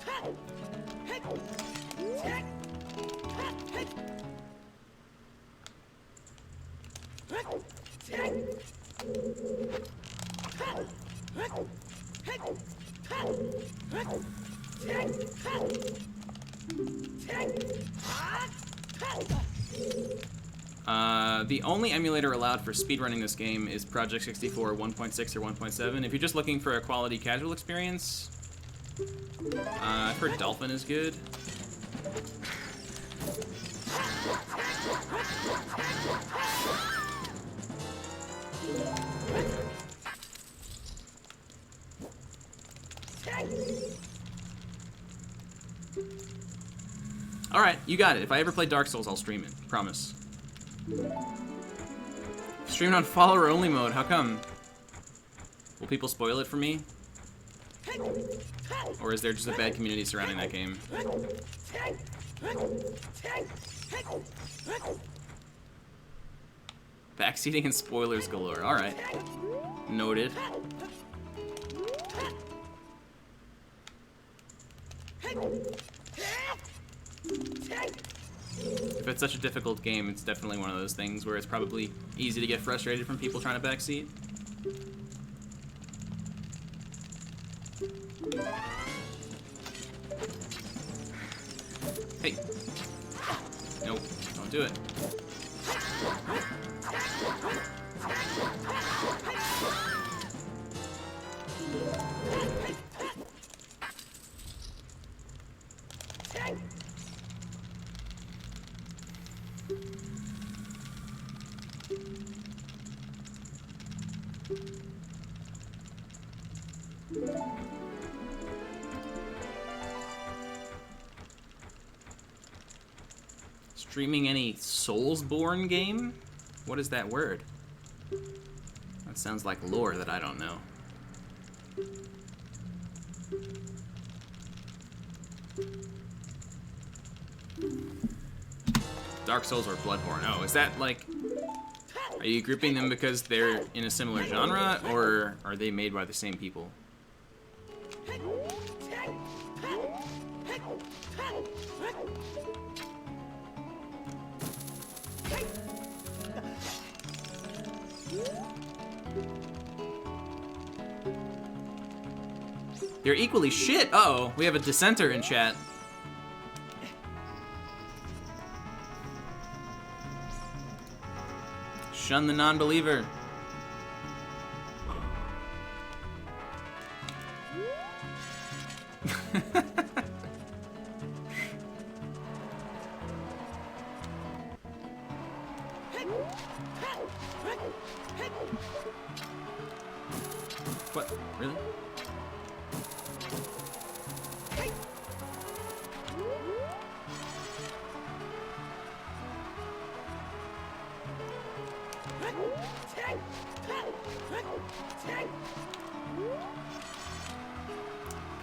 The only emulator allowed for speedrunning this game is Project 64 1.6 or 1.7. If you're just looking for a quality casual experience, I've heard Dolphin is good. Alright, you got it. If I ever play Dark Souls, I'll stream it. Promise. Streamed on follower-only mode. How come? Will people spoil it for me? Or is there just a bad community surrounding that game? Backseating and spoilers galore. Alright. Noted. If it's such a difficult game, it's definitely one of those things where it's probably easy to get frustrated from people trying to backseat. Hey. Nope, don't do it. Streaming any Soulsborne game? What is that word? That sounds like lore that I don't know. Dark Souls or Bloodborne. Oh, is that like... Are you grouping them because they're in a similar genre, or are they made by the same people? They're equally shit. Uh-oh, we have a dissenter in chat. Shun the non-believer. What? Really?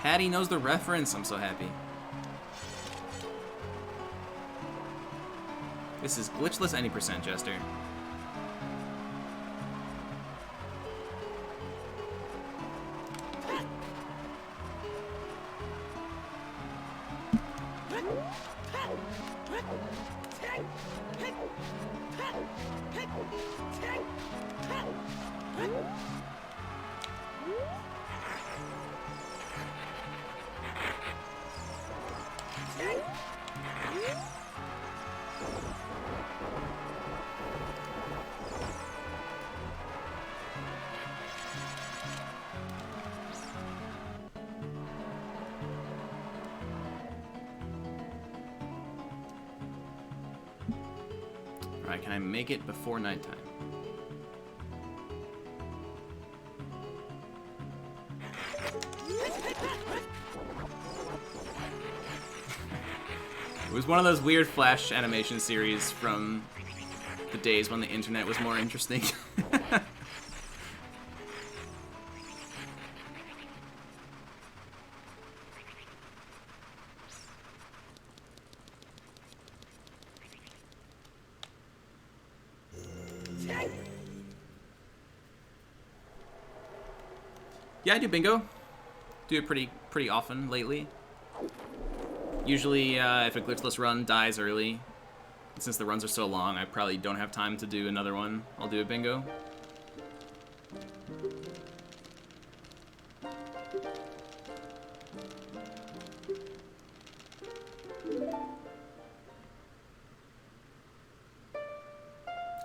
Patty knows the reference. I'm so happy. This is glitchless any percent, Jester. Alright, can I make it before nighttime? It was one of those weird Flash animation series from the days when the internet was more interesting. Yeah, I do bingo. Do it pretty often lately. Usually, if a glitchless run dies early, since the runs are so long, I probably don't have time to do another one. I'll do a bingo.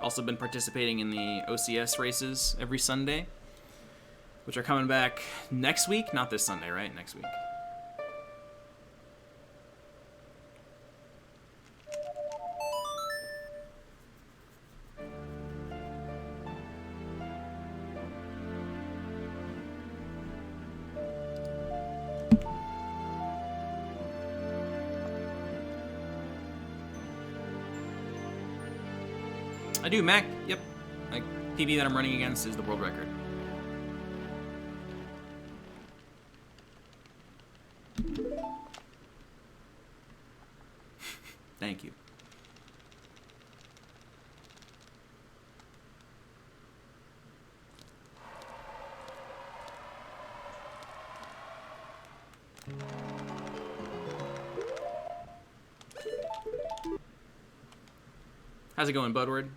Also been participating in the OCS races every Sunday, which are coming back next week. Not this Sunday, right? Next week. I do, Mac. Yep. Like, PB that I'm running against is the world record. Thank you. How's it going, Budward?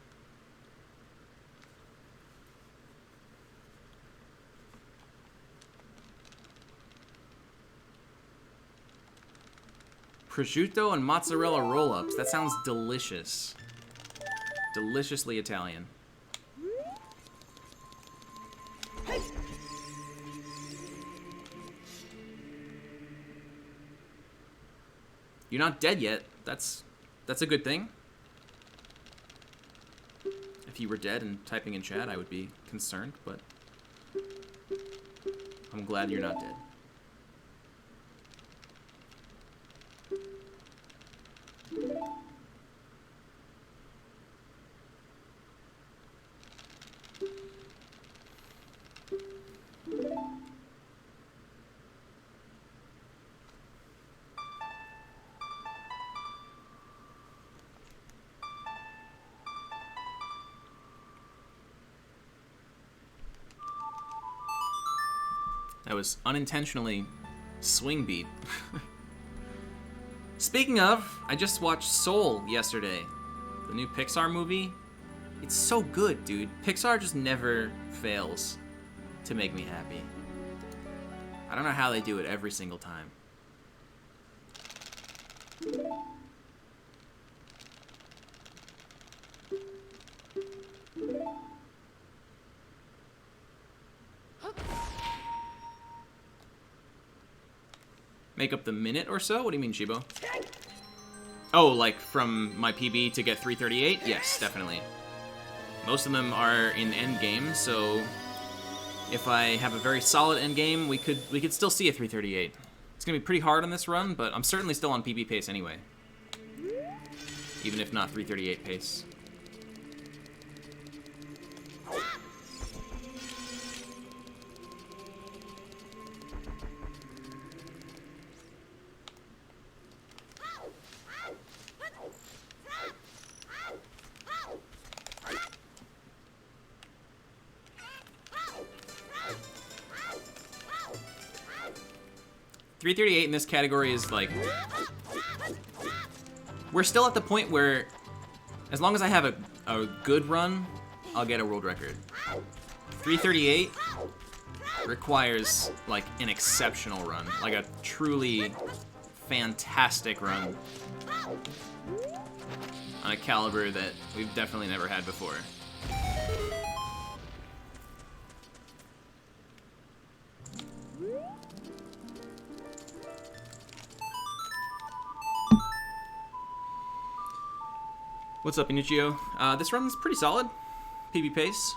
Prosciutto and mozzarella roll-ups. That sounds delicious. Deliciously Italian. You're not dead yet. That's a good thing. If you were dead and typing in chat, I would be concerned, but I'm glad you're not dead. That was unintentionally swing beat. Speaking of, I just watched Soul yesterday. The new Pixar movie. It's so good, dude. Pixar just never fails to make me happy. I don't know how they do it every single time. Make up the minute or so? What do you mean, Shibo? Oh, like from my PB to get 338? Yes, definitely. Most of them are in endgame, so if I have a very solid endgame, we could still see a 338. It's gonna be pretty hard on this run, but I'm certainly still on PB pace anyway. Even if not 338 pace. .338 in this category is like... We're still at the point where, as long as I have a good run, I'll get a world record. 338 requires, like, an exceptional run. Like a truly fantastic run. On a caliber that we've definitely never had before. What's up, Inuccio? This run's pretty solid. PB pace.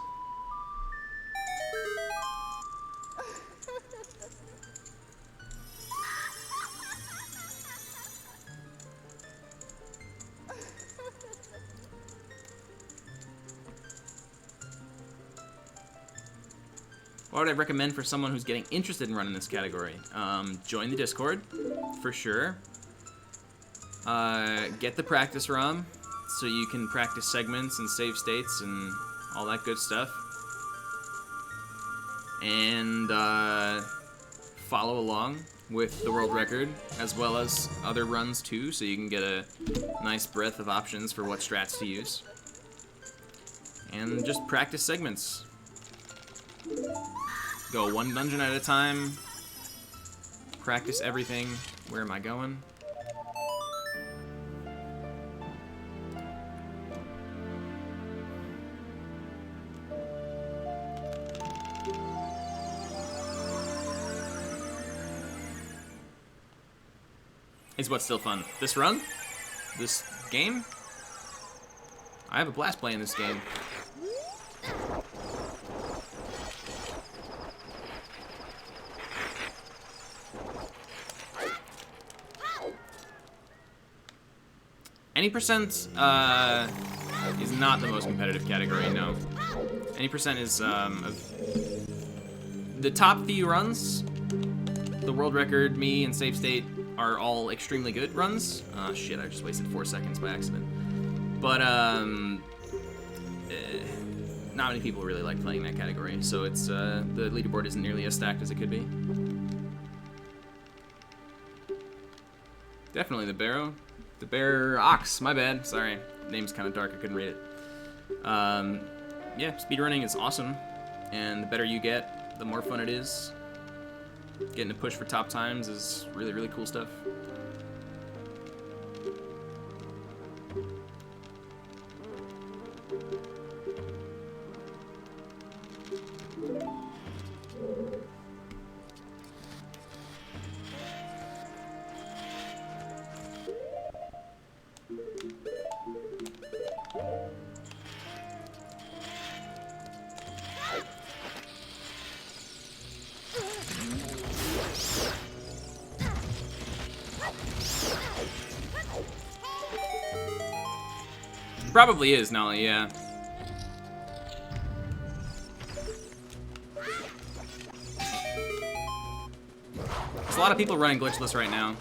What would I recommend for someone who's getting interested in running this category? Join the Discord, for sure. Get the practice ROM, so you can practice segments and save states and all that good stuff. And follow along with the world record, as well as other runs too, so you can get a nice breadth of options for what strats to use. And just practice segments. Go one dungeon at a time. Practice everything. Where am I going? Is what's still fun? This run? This game? I have a blast playing this game. Any percent is not the most competitive category, no. Any percent is of the top few runs. The world record, me, and Safe State are all extremely good runs. Shit, I just wasted 4 seconds by accident. But not many people really like playing that category, so it's the leaderboard isn't nearly as stacked as it could be. Definitely the Barrow. The Bear Ox, my bad. Sorry. Name's kind of dark, I couldn't read it. Yeah, speedrunning is awesome, and the better you get, the more fun it is. Getting to push for top times is really, really cool stuff. Probably is, Nolly, yeah. There's a lot of people running Glitchless right now.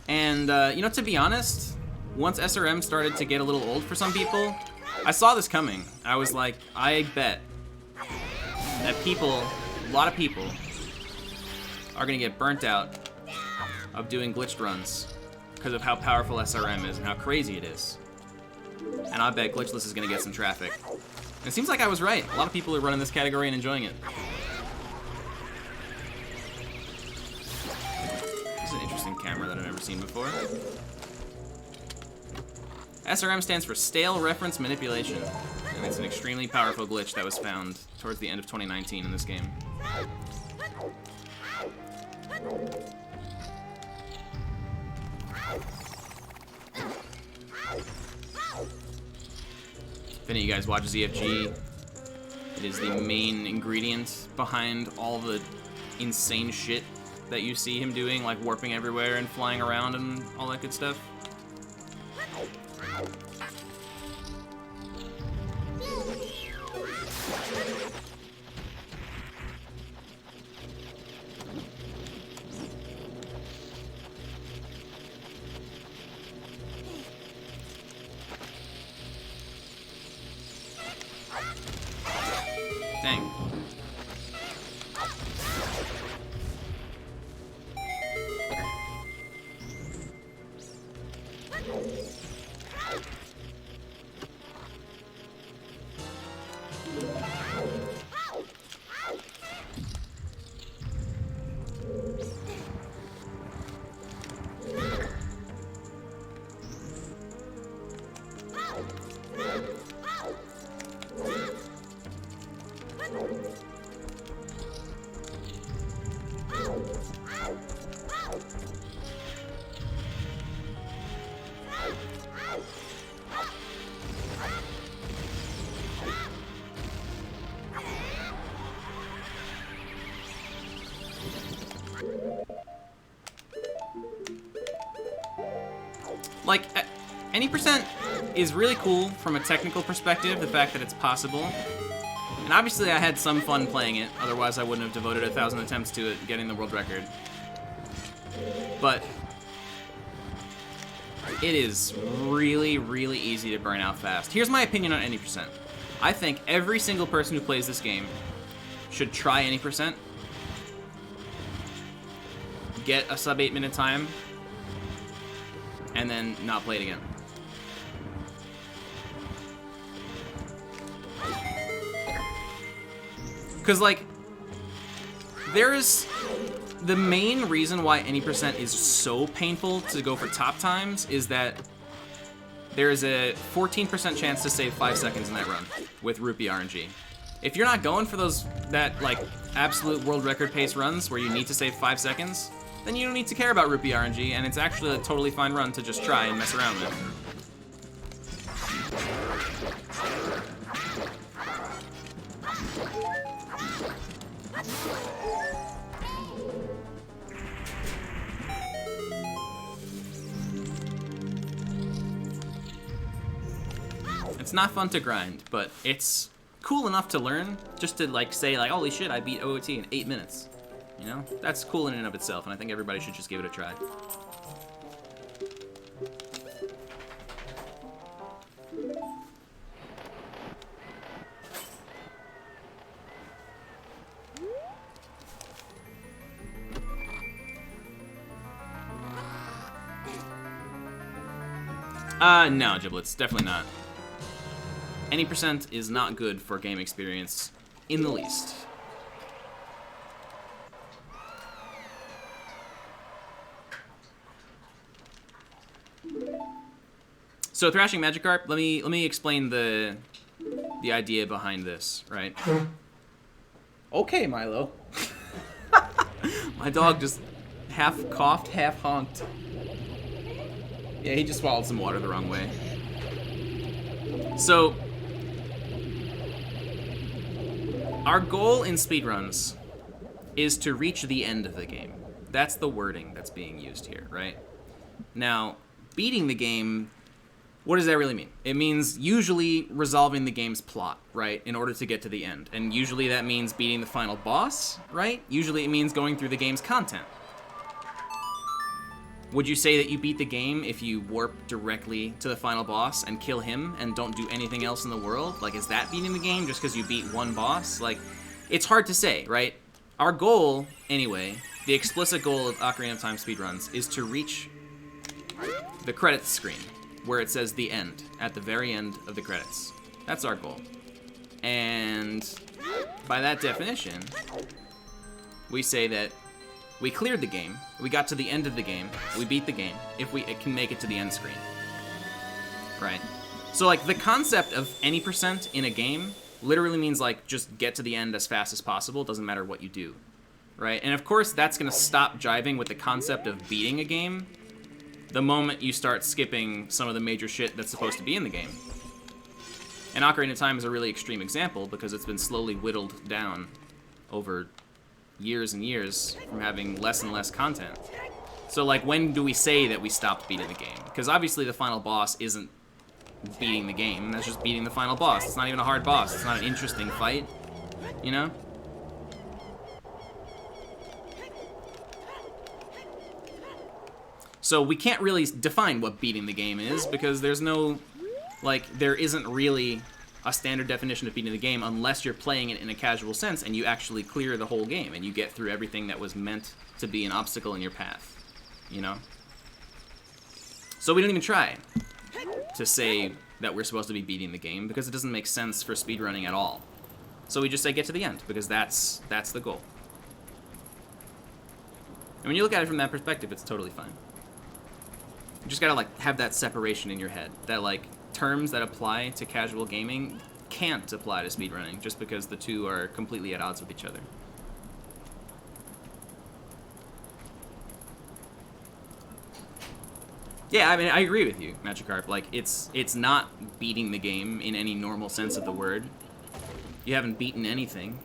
And, you know, to be honest, once SRM started to get a little old for some people, I saw this coming. I was like, I bet that people, a lot of people, are gonna get burnt out of doing glitched runs because of how powerful SRM is and how crazy it is. And I bet Glitchless is gonna get some traffic. And it seems like I was right. A lot of people are running this category and enjoying it. This is an interesting camera that I've never seen before. SRM stands for Stale Reference Manipulation, and it's an extremely powerful glitch that was found towards the end of 2019 in this game. If any of you guys watch ZFG, it is the main ingredient behind all the insane shit that you see him doing, like warping everywhere and flying around and all that good stuff. Dang. Like, any percent is really cool from a technical perspective, the fact that it's possible. And obviously I had some fun playing it, otherwise I wouldn't have devoted 1,000 attempts to it, getting the world record. But it is really, really easy to burn out fast. Here's my opinion on any percent. I think every single person who plays this game should try any percent, get a sub 8 minute time, and then not play it again. Because, like, there's the main reason why any percent is so painful to go for top times is that there is a 14% chance to save 5 seconds in that run with rupee RNG. If you're not going for that like absolute world record pace runs where you need to save 5 seconds, then you don't need to care about rupee RNG, and it's actually a totally fine run to just try and mess around with. It's not fun to grind, but it's cool enough to learn, just to like say like, holy shit, I beat OoT in 8 minutes. You know? That's cool in and of itself, and I think everybody should just give it a try. No, Giblets, definitely not. Any percent is not good for game experience in the least. So Thrashing Magikarp, let me explain the idea behind this, right? Okay, Milo. My dog just half coughed, half honked. Yeah, he just swallowed some water the wrong way. So, our goal in speedruns is to reach the end of the game. That's the wording that's being used here, right? Now, beating the game, what does that really mean? It means usually resolving the game's plot, right, in order to get to the end. And usually that means beating the final boss, right? Usually it means going through the game's content. Would you say that you beat the game if you warp directly to the final boss and kill him and don't do anything else in the world? Like, is that beating the game just because you beat one boss? Like, it's hard to say, right? Our goal, anyway, the explicit goal of Ocarina of Time speedruns is to reach the credits screen where it says the end, at the very end of the credits. That's our goal. And by that definition, we say that we cleared the game, we got to the end of the game, we beat the game, if it can make it to the end screen. Right? So, like, the concept of any percent in a game literally means, like, just get to the end as fast as possible, doesn't matter what you do. Right? And of course, that's gonna stop jiving with the concept of beating a game the moment you start skipping some of the major shit that's supposed to be in the game. And Ocarina of Time is a really extreme example because it's been slowly whittled down over years and years from having less and less content. So, like, when do we say that we stopped beating the game? Because obviously the final boss isn't beating the game, that's just beating the final boss. It's not even a hard boss, it's not an interesting fight, you know? So we can't really define what beating the game is because there's no, like, there isn't really a standard definition of beating the game unless you're playing it in a casual sense and you actually clear the whole game and you get through everything that was meant to be an obstacle in your path, you know? So we don't even try to say that we're supposed to be beating the game because it doesn't make sense for speedrunning at all. So we just say get to the end because that's the goal. And when you look at it from that perspective, it's totally fine. You just gotta, like, have that separation in your head that, like, terms that apply to casual gaming can't apply to speedrunning just because the two are completely at odds with each other. Yeah, I mean, I agree with you, Magikarp. Like, it's not beating the game in any normal sense of the word. You haven't beaten anything.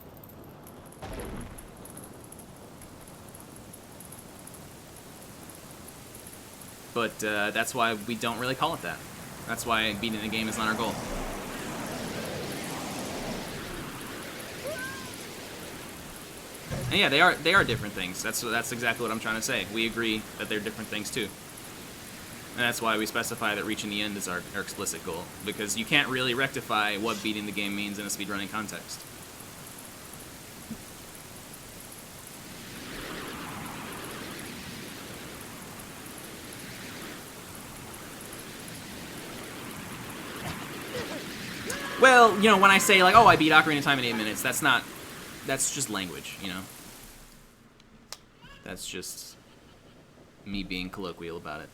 But that's why we don't really call it that. That's why beating the game is not our goal. And yeah, they are different things. That's exactly what I'm trying to say. We agree that they're different things too. And that's why we specify that reaching the end is our explicit goal. Because you can't really rectify what beating the game means in a speedrunning context. Well, you know, when I say, like, oh, I beat Ocarina of Time in 8 minutes, that's just language, you know? That's just me being colloquial about it.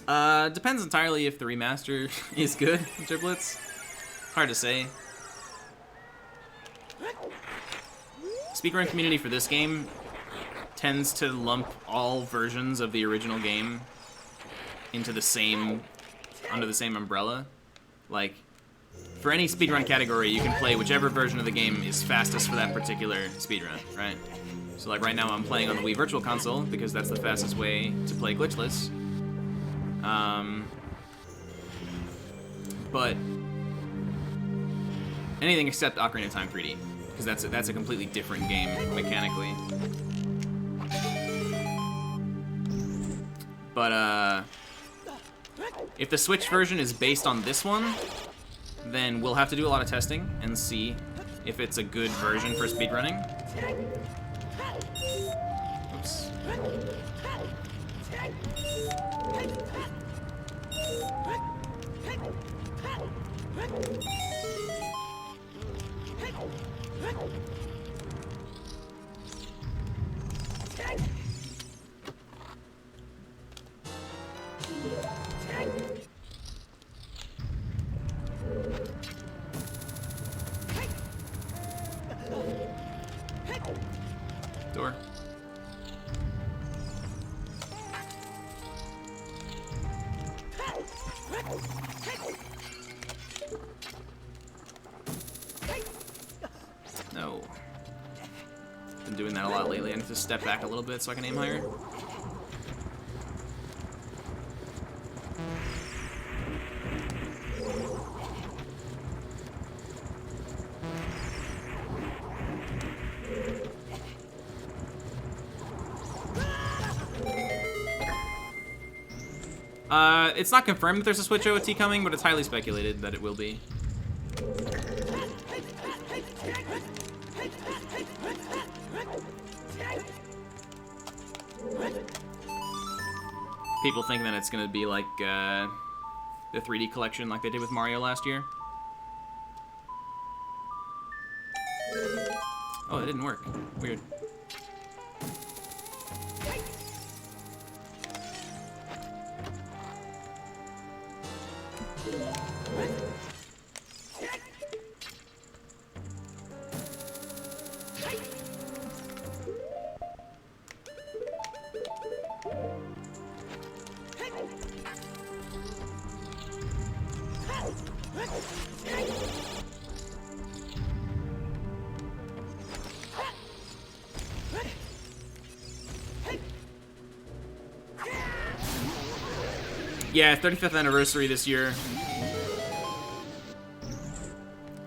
Depends entirely if the remaster is good in triplets. Hard to say. Speedrun community for this game tends to lump all versions of the original game into the same, under the same umbrella. Like, for any speedrun category, you can play whichever version of the game is fastest for that particular speedrun, right? So like right now I'm playing on the Wii Virtual Console because that's the fastest way to play Glitchless. But anything except Ocarina of Time 3D, because that's a completely different game mechanically. But if the Switch version is based on this one, then we'll have to do a lot of testing and see if it's a good version for speedrunning. Oops. Door. No. Been doing that a lot lately. I need to step back a little bit so I can aim higher. It's not confirmed that there's a Switch OoT coming, but it's highly speculated that it will be. People think that it's gonna be like the 3D collection like they did with Mario last year. Oh, it didn't work. Weird. Yeah, 35th anniversary this year.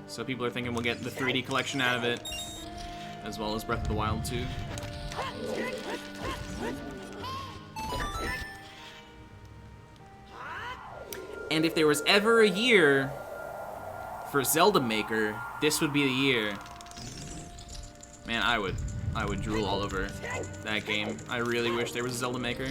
So people are thinking we'll get the 3D collection out of it, as well as Breath of the Wild 2. And if there was ever a year for Zelda Maker, this would be the year. Man, I would drool all over that game. I really wish there was a Zelda Maker.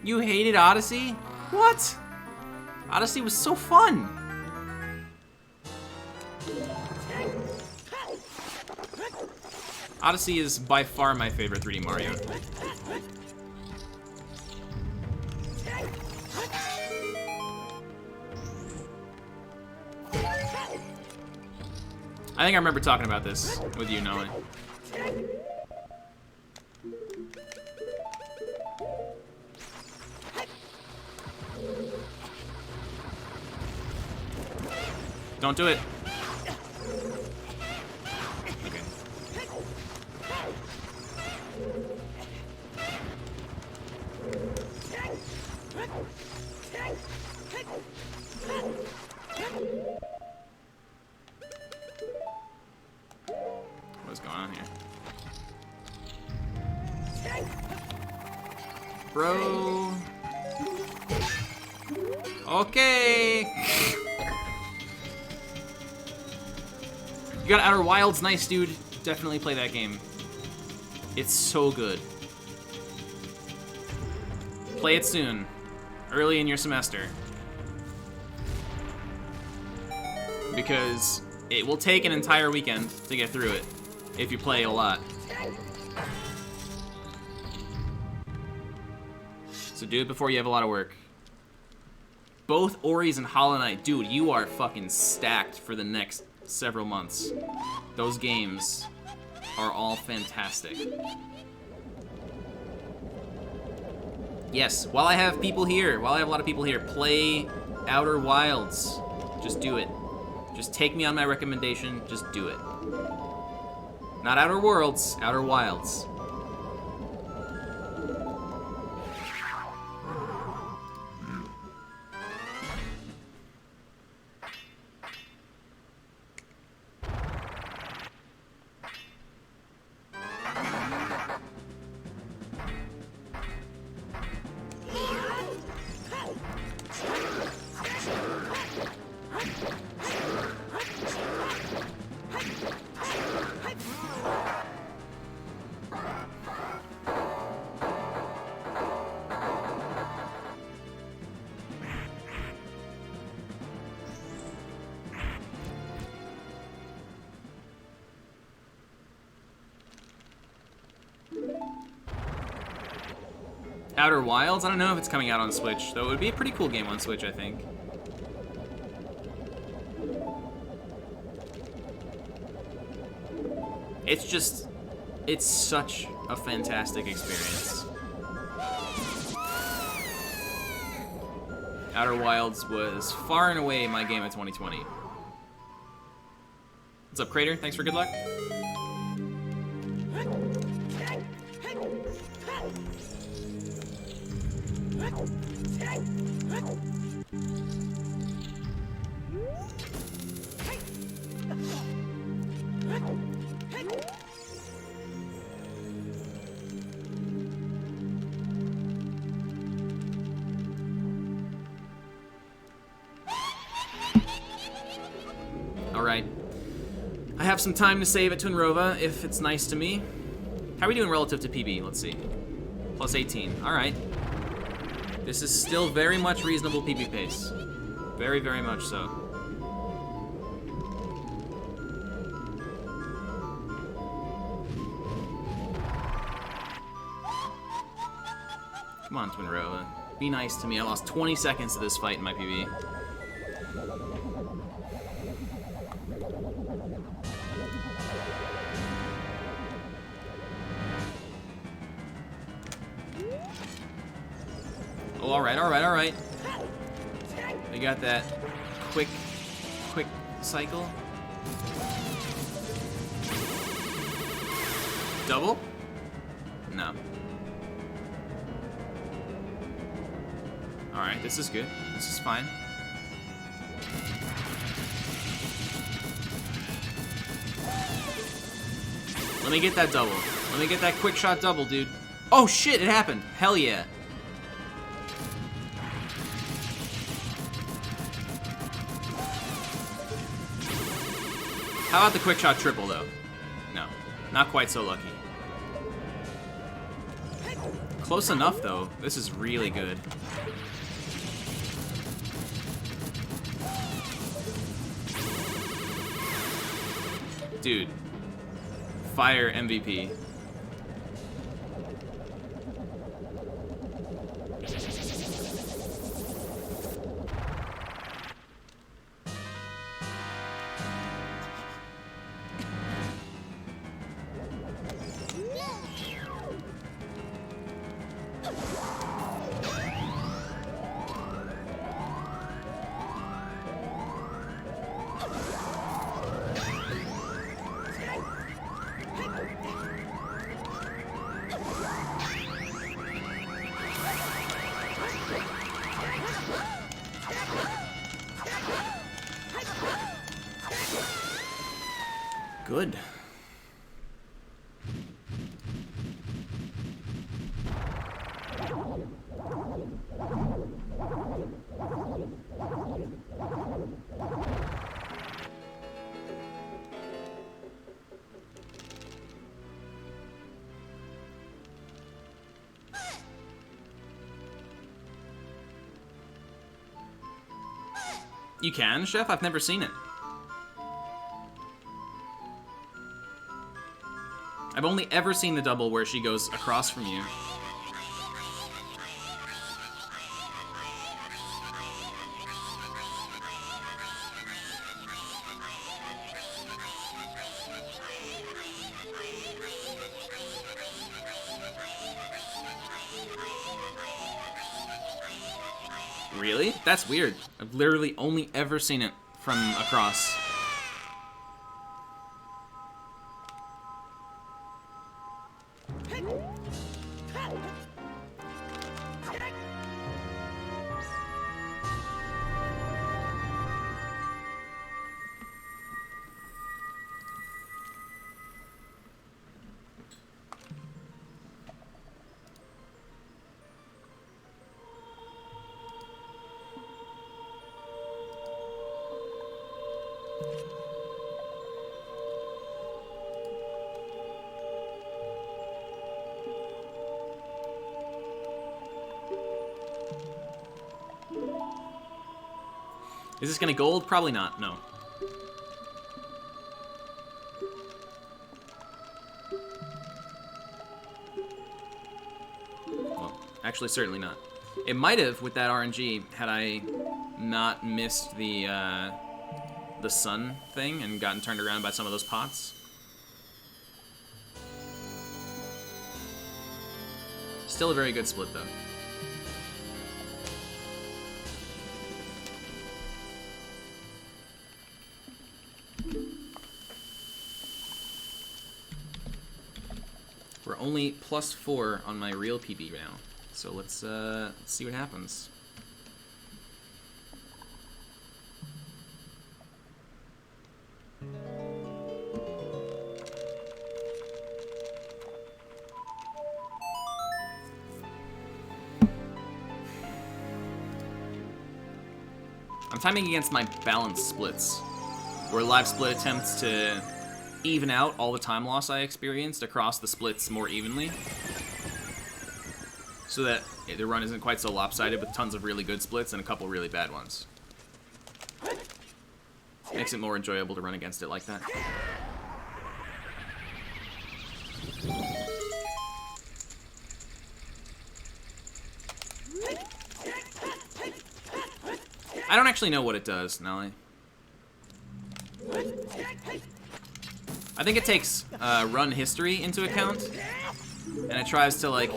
You hated Odyssey? What? Odyssey was so fun. Odyssey is by far my favorite 3D Mario. I think I remember talking about this with you, Noe. Don't do it. Okay. What's going on here? Bro. Okay. You got Outer Wilds, nice, dude. Definitely play that game. It's so good. Play it soon. Early in your semester. Because it will take an entire weekend to get through it if you play a lot. So do it before you have a lot of work. Both Ori's and Hollow Knight, dude, you are fucking stacked for the next several months. Those games are all fantastic. Yes, while I have people here, while I have a lot of people here, play Outer Wilds. Just do it. Just take me on my recommendation, just do it. Not Outer Worlds, Outer Wilds. Outer Wilds? I don't know if it's coming out on Switch, though it would be a pretty cool game on Switch, I think. It's such a fantastic experience. Outer Wilds was far and away my game of 2020. What's up, Crater? Thanks for good luck. All right. I have some time to save at Twinrova if it's nice to me. How are we doing relative to PB? Let's see. Plus 18. All right. This is still very much reasonable PB pace. Very, very much so. Come on, Twinrova. Be nice to me. I lost 20 seconds to this fight in my PB. Oh, all right. We got that quick cycle. Double? No. All right, this is good. This is fine. Let me get that double. Let me get that quick shot double, dude. Oh shit, it happened. Hell yeah. How about the quick shot triple, though? No, not quite so lucky. Close enough, though. This is really good. Dude. Fire MVP. Good. You can, Chef? I've never seen it. I've only ever seen the double where she goes across from you. Really? That's weird. I've literally only ever seen it from across. Is this gonna gold? Probably not, no. Well, actually, certainly not. It might have with that RNG had I not missed the sun thing and gotten turned around by some of those pots. Still a very good split, though. We're only +4 on my real PB now, so let's see what happens. I'm timing against my balanced splits, where live split attempts to even out all the time loss I experienced across the splits more evenly, so that the run isn't quite so lopsided with tons of really good splits and a couple really bad ones. Makes it more enjoyable to run against it like that. I don't actually know what it does, Nelly. I think it takes run history into account, and it tries to, like,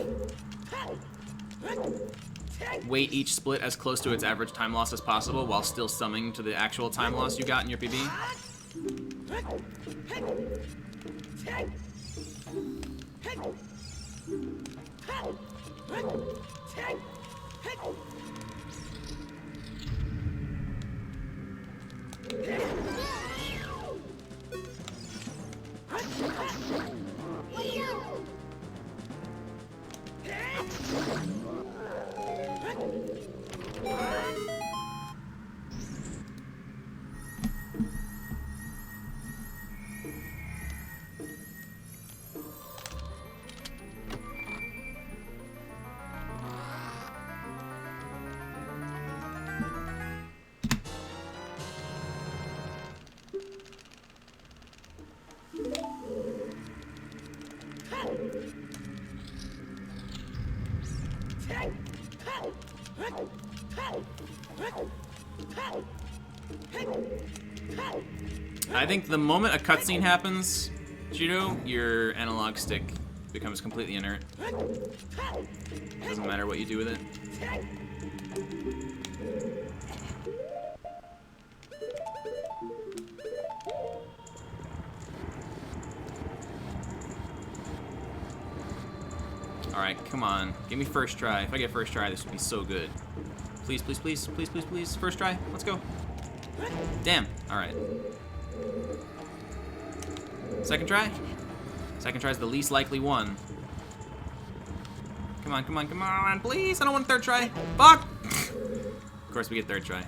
weight each split as close to its average time loss as possible while still summing to the actual time loss you got in your PB. I think the moment a cutscene happens, Judo, your analog stick becomes completely inert. Doesn't matter what you do with it. Alright, come on. Give me first try. If I get first try, this would be so good. Please, please, please, please, please, please. First try. Let's go. Damn. Alright. Second try? Second try is the least likely one. Come on, come on, come on, please. I don't want third try. Fuck! Of course we get third try.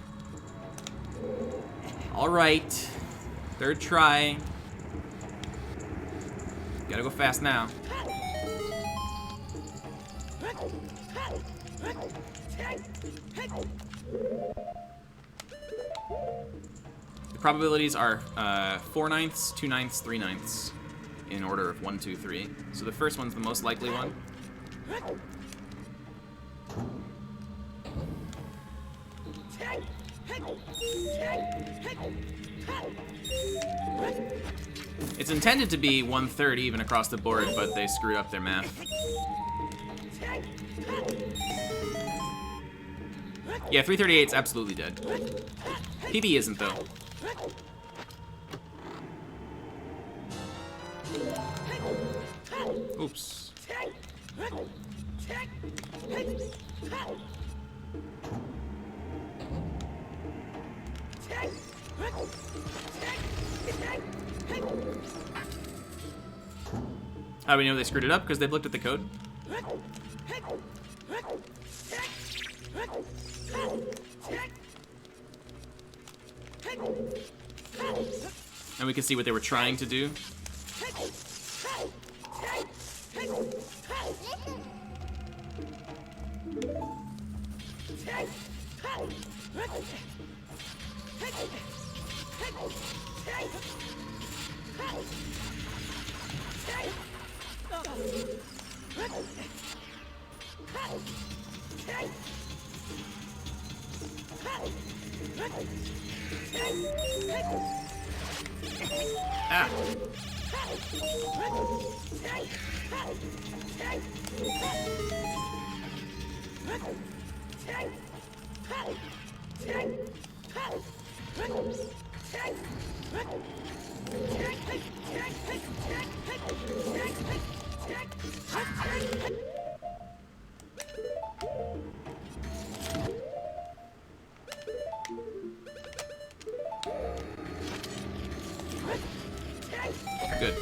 Alright. Third try. Gotta go fast now. The probabilities are 4/9, 2/9, 3/9 in order of 1, 2, 3. So the first one's the most likely one. It's intended to be 1/3 even across the board, but they screwed up their math. Yeah, 338's absolutely dead. PB isn't, though. Oops. How do we know they screwed it up? Because they've looked at the code. And we can see what they were trying to do. Ah. Good.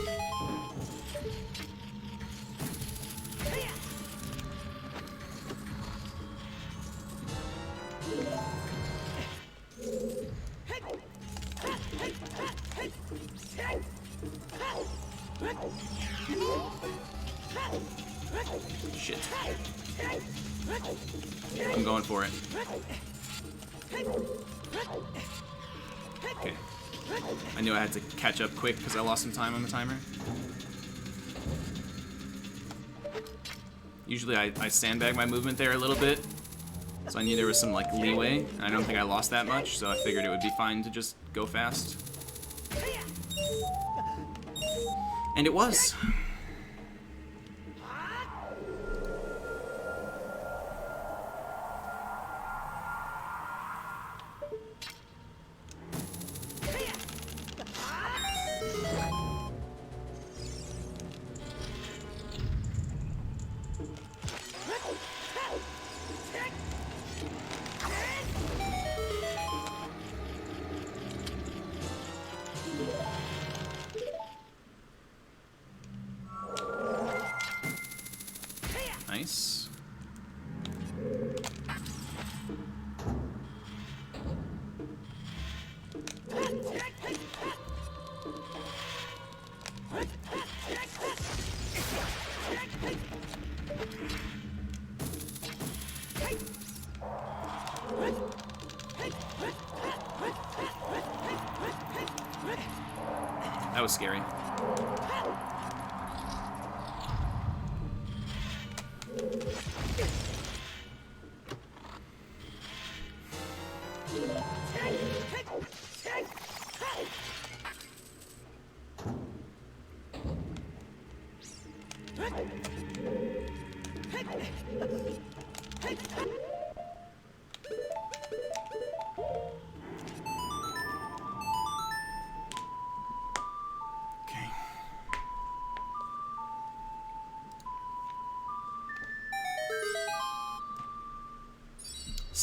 Shit. I'm going for it. Okay. I knew I had to catch up quick because I lost some time on the timer. Usually I sandbag my movement there a little bit, so I knew there was some like leeway, and I don't think I lost that much, so I figured it would be fine to just go fast. And it was. Nice. That was scary.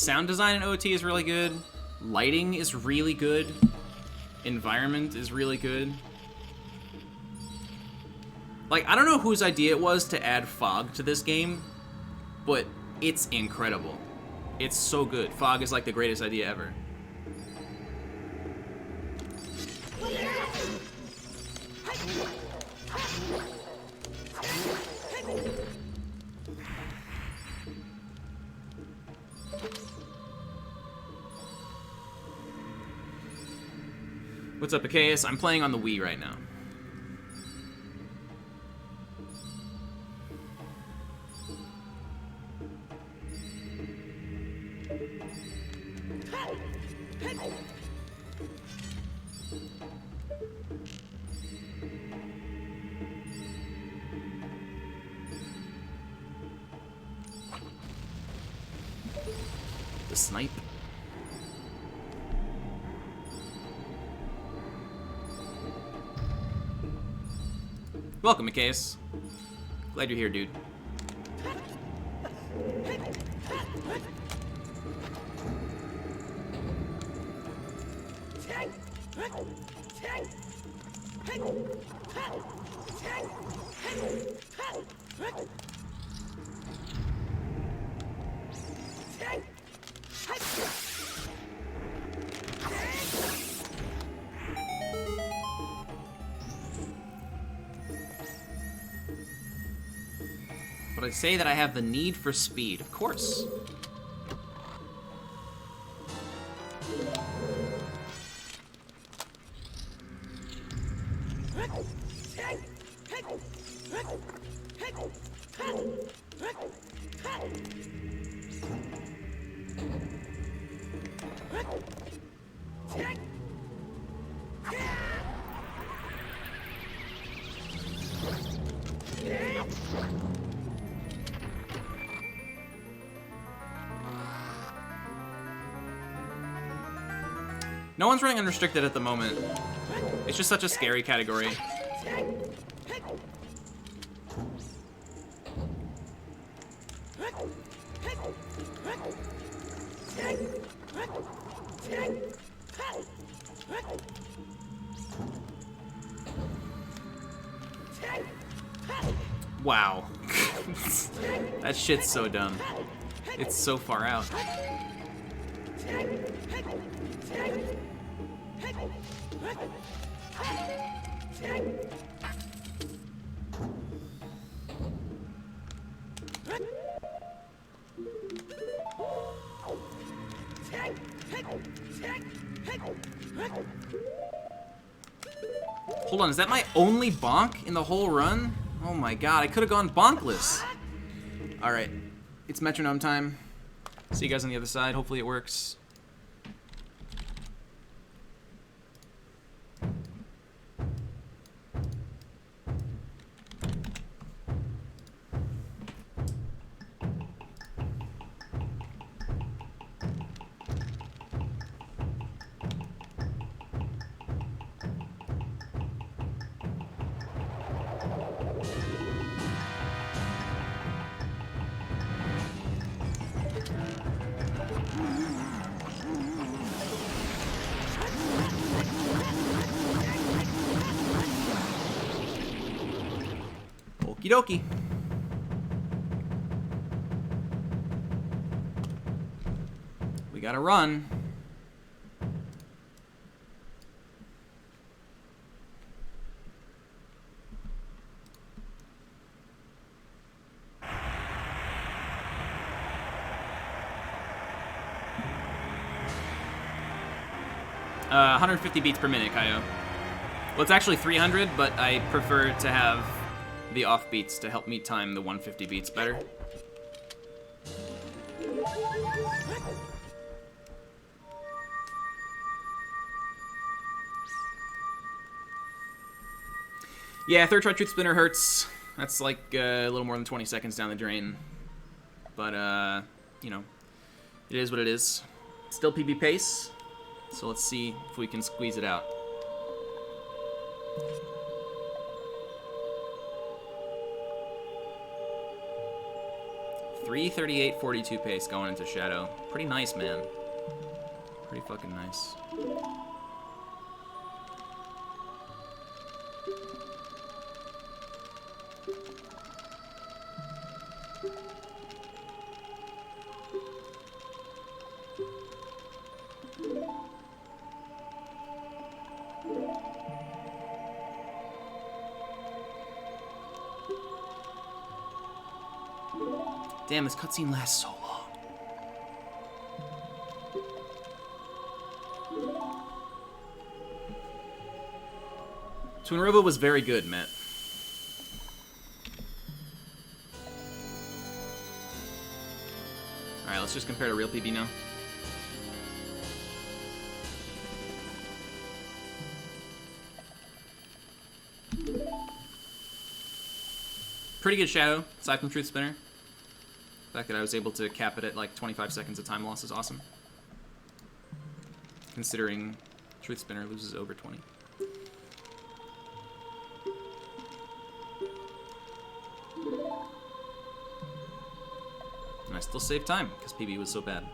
Sound design in OT is really good. Lighting is really good. Environment is really good. Like, I don't know whose idea it was to add fog to this game, but it's incredible. It's so good. Fog is like the greatest idea ever. What's up, Achaeus? I'm playing on the Wii right now. The snipe. Welcome, Achaeus. Glad you're here, dude. But I say that I have the need for speed, of course. No one's running unrestricted at the moment. It's just such a scary category. Wow. That shit's so dumb. It's so far out. Hold on, is that my only bonk in the whole run? Oh my god, I could have gone bonkless. Alright, it's metronome time. See you guys on the other side. Hopefully it works. Okie dokie. We gotta run. Uh, 150 beats per minute, Kaio. Well, it's actually 300, but I prefer to have the off beats to help me time the 150 beats better. Yeah, third try truth spinner hurts. That's like a little more than 20 seconds down the drain. But, you know, it is what it is. Still PB pace, so let's see if we can squeeze it out. .338.42 pace going into Shadow. Pretty nice, man. Pretty fucking nice. Damn, this cutscene lasts so long. Twinrova was very good, Matt. Alright, let's just compare to real PB now. Pretty good Shadow, aside from Truth Spinner. The fact that I was able to cap it at like 25 seconds of time loss is awesome. Considering Truth Spinner loses over 20. And I still saved time, because PB was so bad.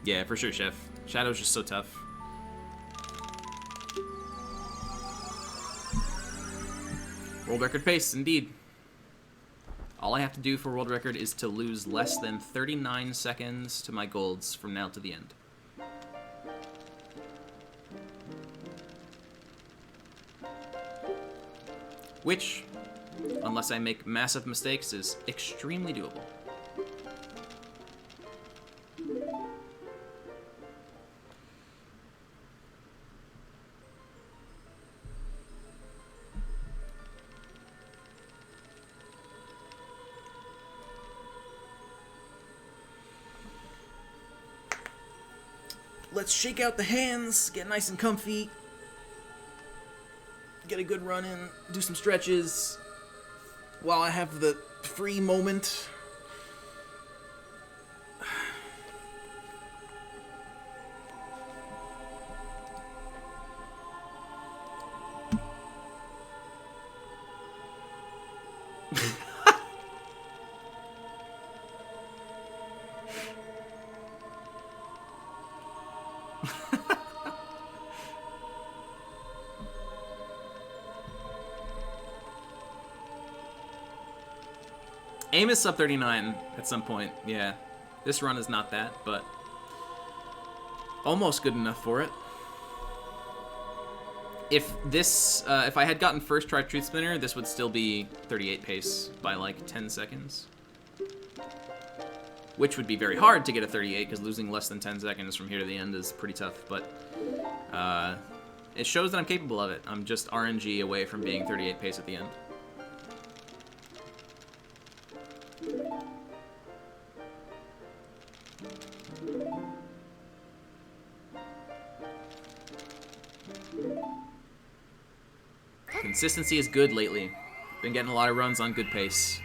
Yeah, for sure, Chef. Shadow's just so tough. World record pace, indeed. All I have to do for world record is to lose less than 39 seconds to my golds from now to the end. Which, unless I make massive mistakes, is extremely doable. Let's shake out the hands, get nice and comfy, get a good run in, do some stretches while I have the free moment. Aim is sub 39 at some point, yeah. This run is not that, but almost good enough for it. If this, if I had gotten first try Truth Spinner, this would still be 38 pace by like 10 seconds. Which would be very hard to get a 38, because losing less than 10 seconds from here to the end is pretty tough, but it shows that I'm capable of it. I'm just RNG away from being 38 pace at the end. Consistency is good lately. Been getting a lot of runs on good pace.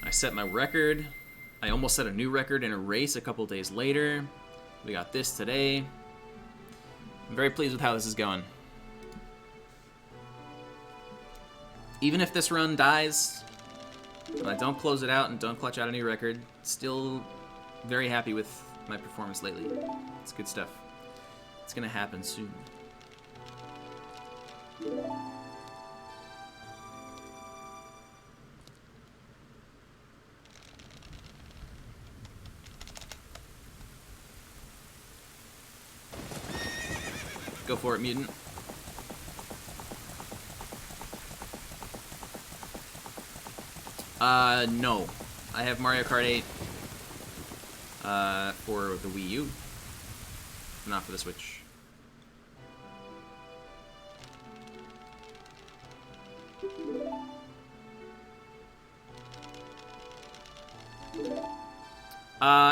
I set my record. I almost set a new record in a race a couple days later. We got this today. I'm very pleased with how this is going. Even if this run dies, and I don't close it out and don't clutch out a new record, still very happy with my performance lately. It's good stuff. It's gonna happen soon. Go for it, mutant. No. I have Mario Kart 8 for the Wii U, not for the Switch.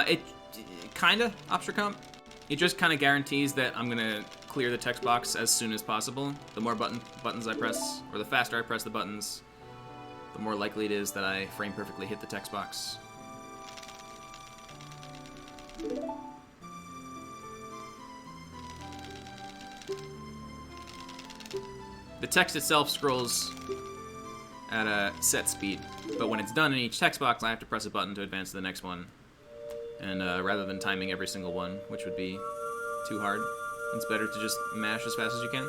It kinda option comp. It just kind of guarantees that I'm gonna clear the text box as soon as possible. The more buttons I press, or the faster I press the buttons, the more likely it is that I frame perfectly hit the text box. The text itself scrolls at a set speed, but when it's done in each text box, I have to press a button to advance to the next one. And rather than timing every single one, which would be too hard, it's better to just mash as fast as you can.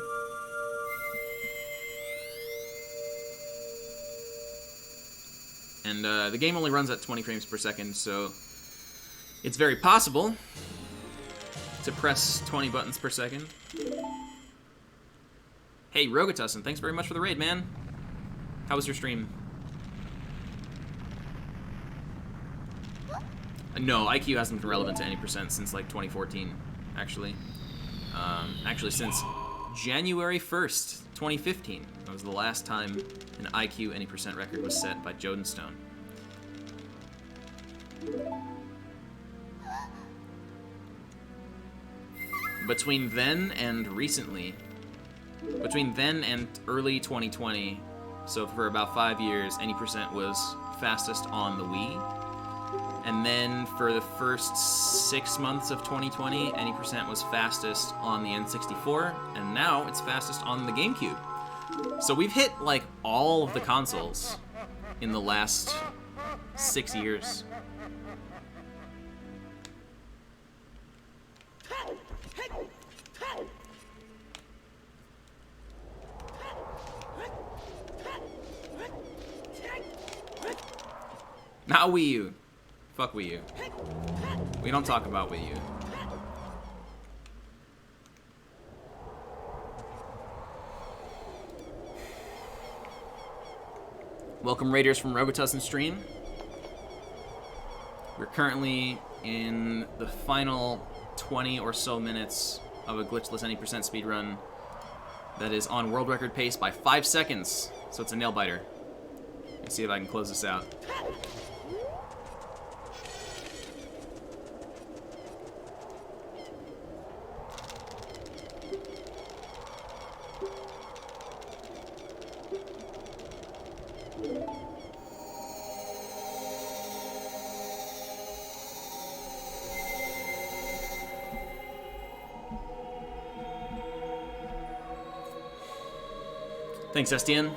And the game only runs at 20 frames per second, so it's very possible to press 20 buttons per second. Hey, Rogatussin, thanks very much for the raid, man. How was your stream? No, IQ hasn't been relevant to any percent since like 2014, actually. Actually, since January 1st, 2015. That was the last time an IQ any percent record was set by Jodenstone. Between then and recently, between then and early 2020, so for about 5 years, any percent was fastest on the Wii. And then for the first 6 months of 2020, any percent was fastest on the N64, and now it's fastest on the GameCube. So we've hit like all of the consoles in the last 6 years. Not Wii U. Fuck Wii U. We don't talk about Wii U. Welcome Raiders from Robotussin stream. We're currently in the final 20 or so minutes of a glitchless any percent speedrun that is on world record pace by 5 seconds. So it's a nail biter. Let's see if I can close this out. Thanks, Estienne.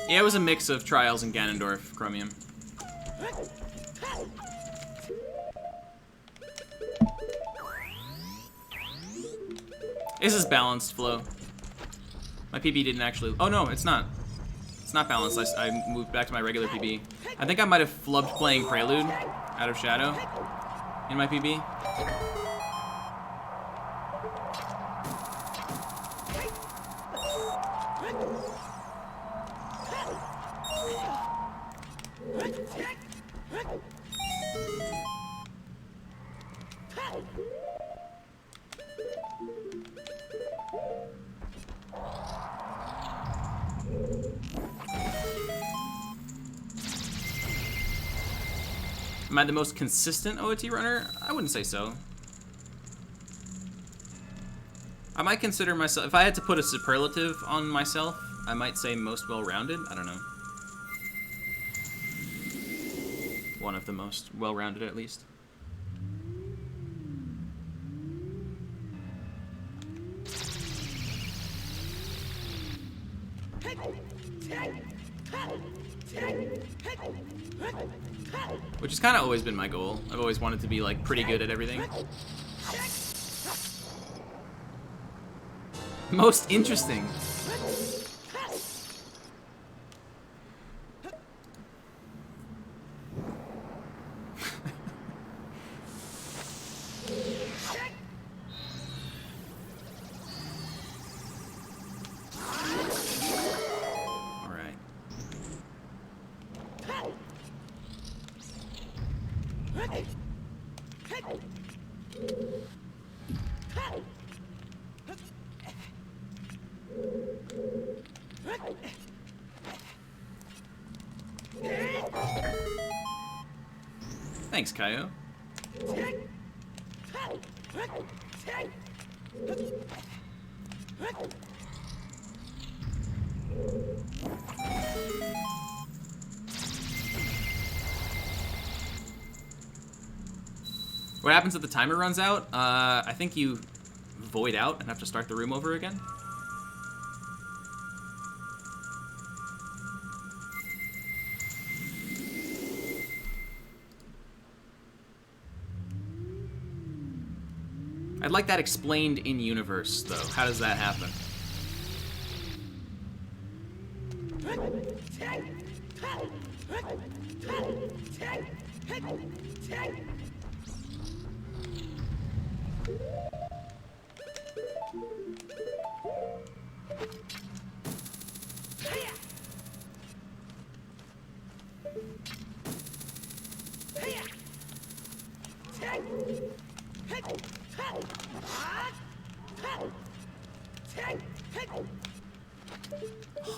Yeah, it was a mix of Trials and Ganondorf Chromium. This is balanced flow. My PB didn't actually... Oh no, it's not. It's not balanced. I moved back to my regular PB. I think I might have flubbed playing Prelude out of Shadow in my PB. Am I the most consistent OoT runner? I wouldn't say so. I might consider myself, if I had to put a superlative on myself, I might say most well-rounded. I don't know. One of the most well-rounded, at least. Which has kind of always been my goal. I've always wanted to be like pretty good at everything. Most interesting. Thanks, Kaio. What happens if the timer runs out? I think you void out and have to start the room over again. I'd like that explained in universe, though. How does that happen?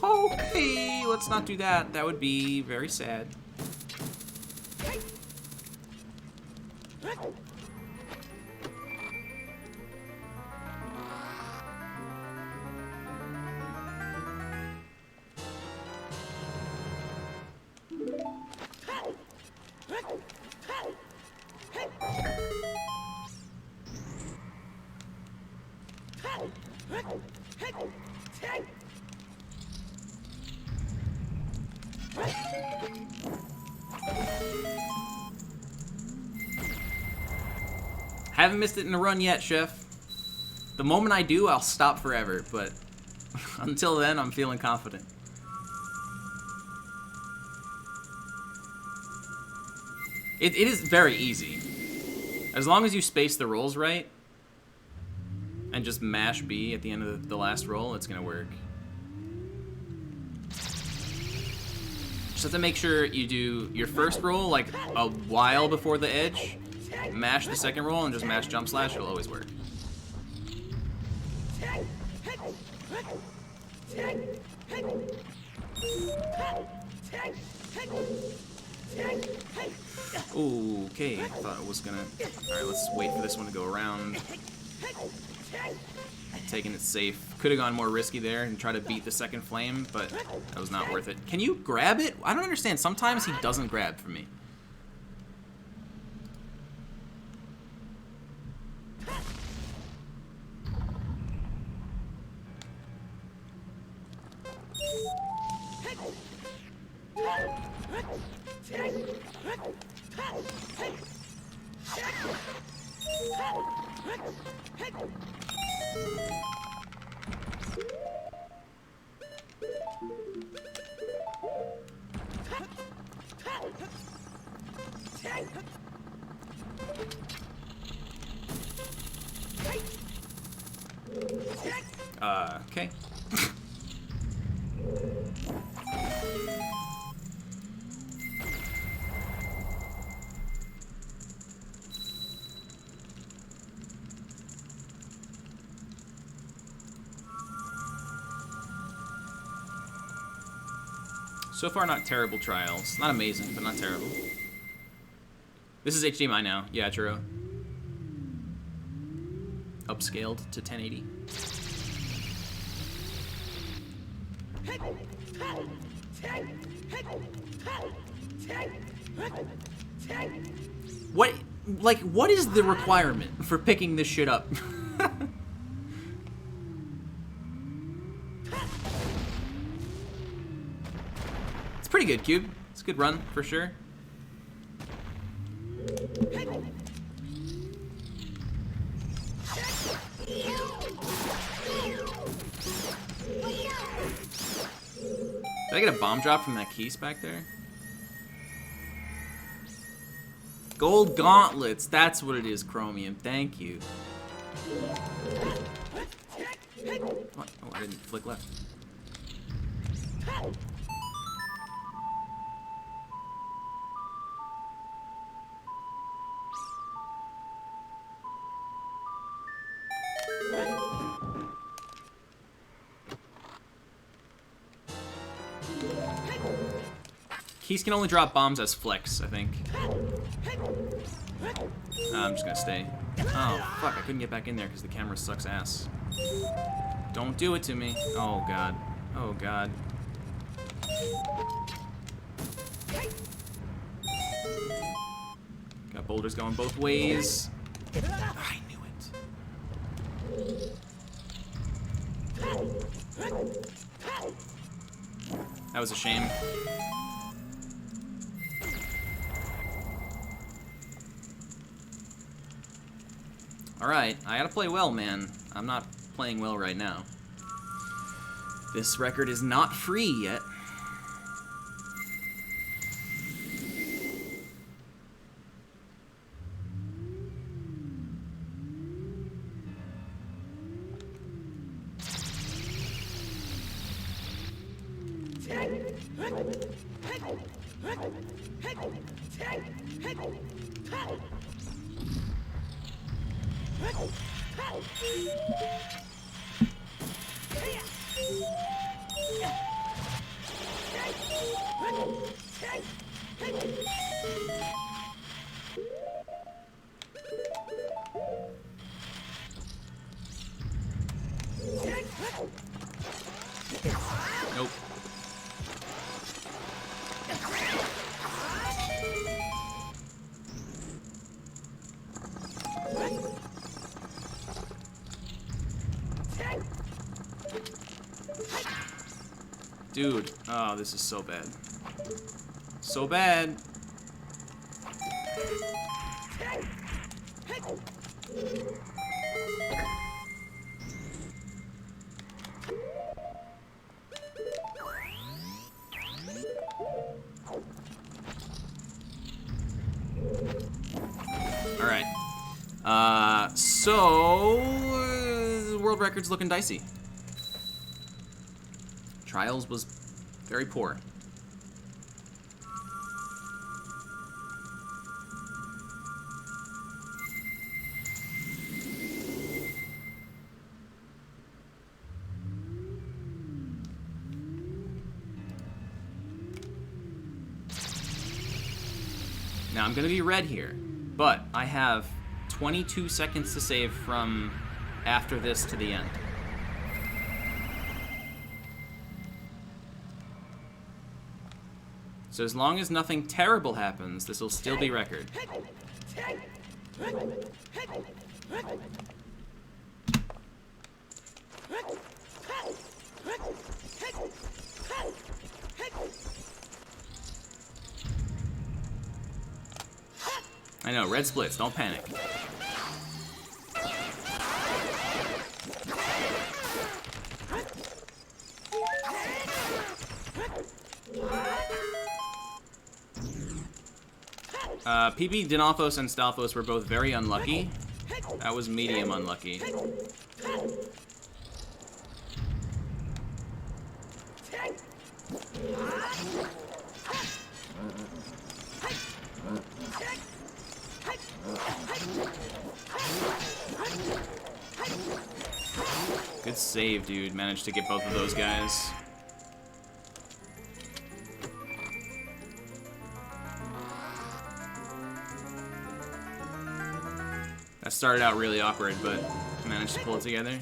Okay, let's not do that. That would be very sad. Haven't missed it in a run yet, Chef. The moment I do, I'll stop forever, but until then, I'm feeling confident. It is very easy. As long as you space the rolls right, and just mash B at the end of the last roll, it's gonna work. Just have to make sure you do your first roll like a while before the edge, mash the second roll, and just mash jump slash. It'll always work. Okay, I thought it was gonna... Alright, let's wait for this one to go around. Taking it safe. Could have gone more risky there and try to beat the second flame, but that was not worth it. Can you grab it? I don't understand. Sometimes he doesn't grab for me. Okay. So far, not terrible trials. Not amazing, but not terrible. This is HDMI now. Yeah, Churro. Upscaled to 1080. What, like, what is the requirement for picking this shit up? It's pretty good, Cube. It's a good run, for sure. Did I get a bomb drop from that Keese back there? Gold gauntlets, that's what it is, Chromium. Thank you. What? Oh, I didn't flick left. Keys can only drop bombs as flex, I think. I'm just gonna stay. Oh, fuck, I couldn't get back in there because the camera sucks ass. Don't do it to me. Oh, God. Oh, God. Got boulders going both ways. I knew it. That was a shame. Alright, I gotta play well, man. I'm not playing well right now. This record is not free yet. Nope. Dude, oh, this is so bad. So bad. Alright. So world record's looking dicey. Trials was very poor. Now I'm gonna be red here, but I have 22 seconds to save from after this to the end. So as long as nothing terrible happens, this will still be record. I know, red splits, don't panic. PB, Dinalphos, and Stalphos were both very unlucky. That was medium unlucky. Good save, dude. Managed to get both of those guys. That started out really awkward, but managed to pull it together.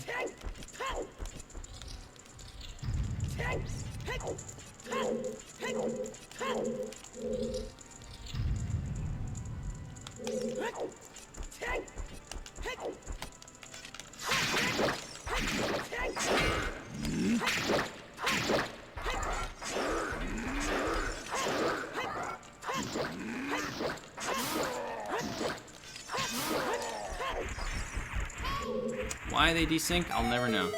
Why they desync, I'll never know.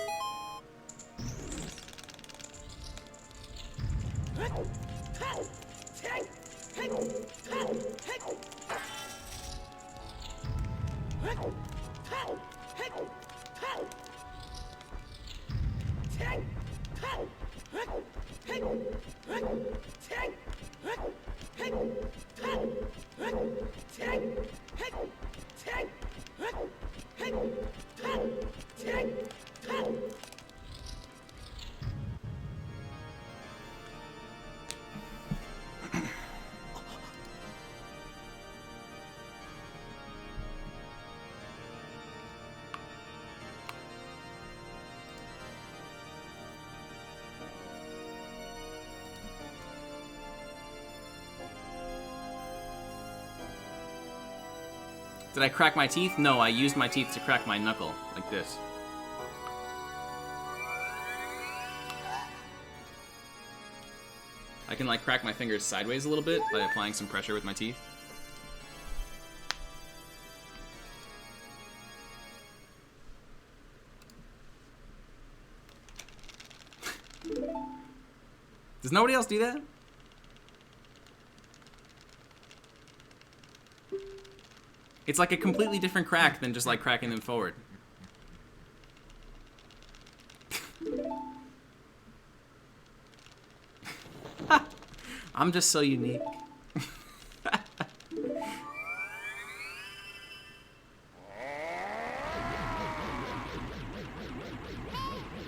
Did I crack my teeth? No, I used my teeth to crack my knuckle, like this. I can like crack my fingers sideways a little bit by applying some pressure with my teeth. Does nobody else do that? It's like a completely different crack than just like cracking them forward. I'm just so unique.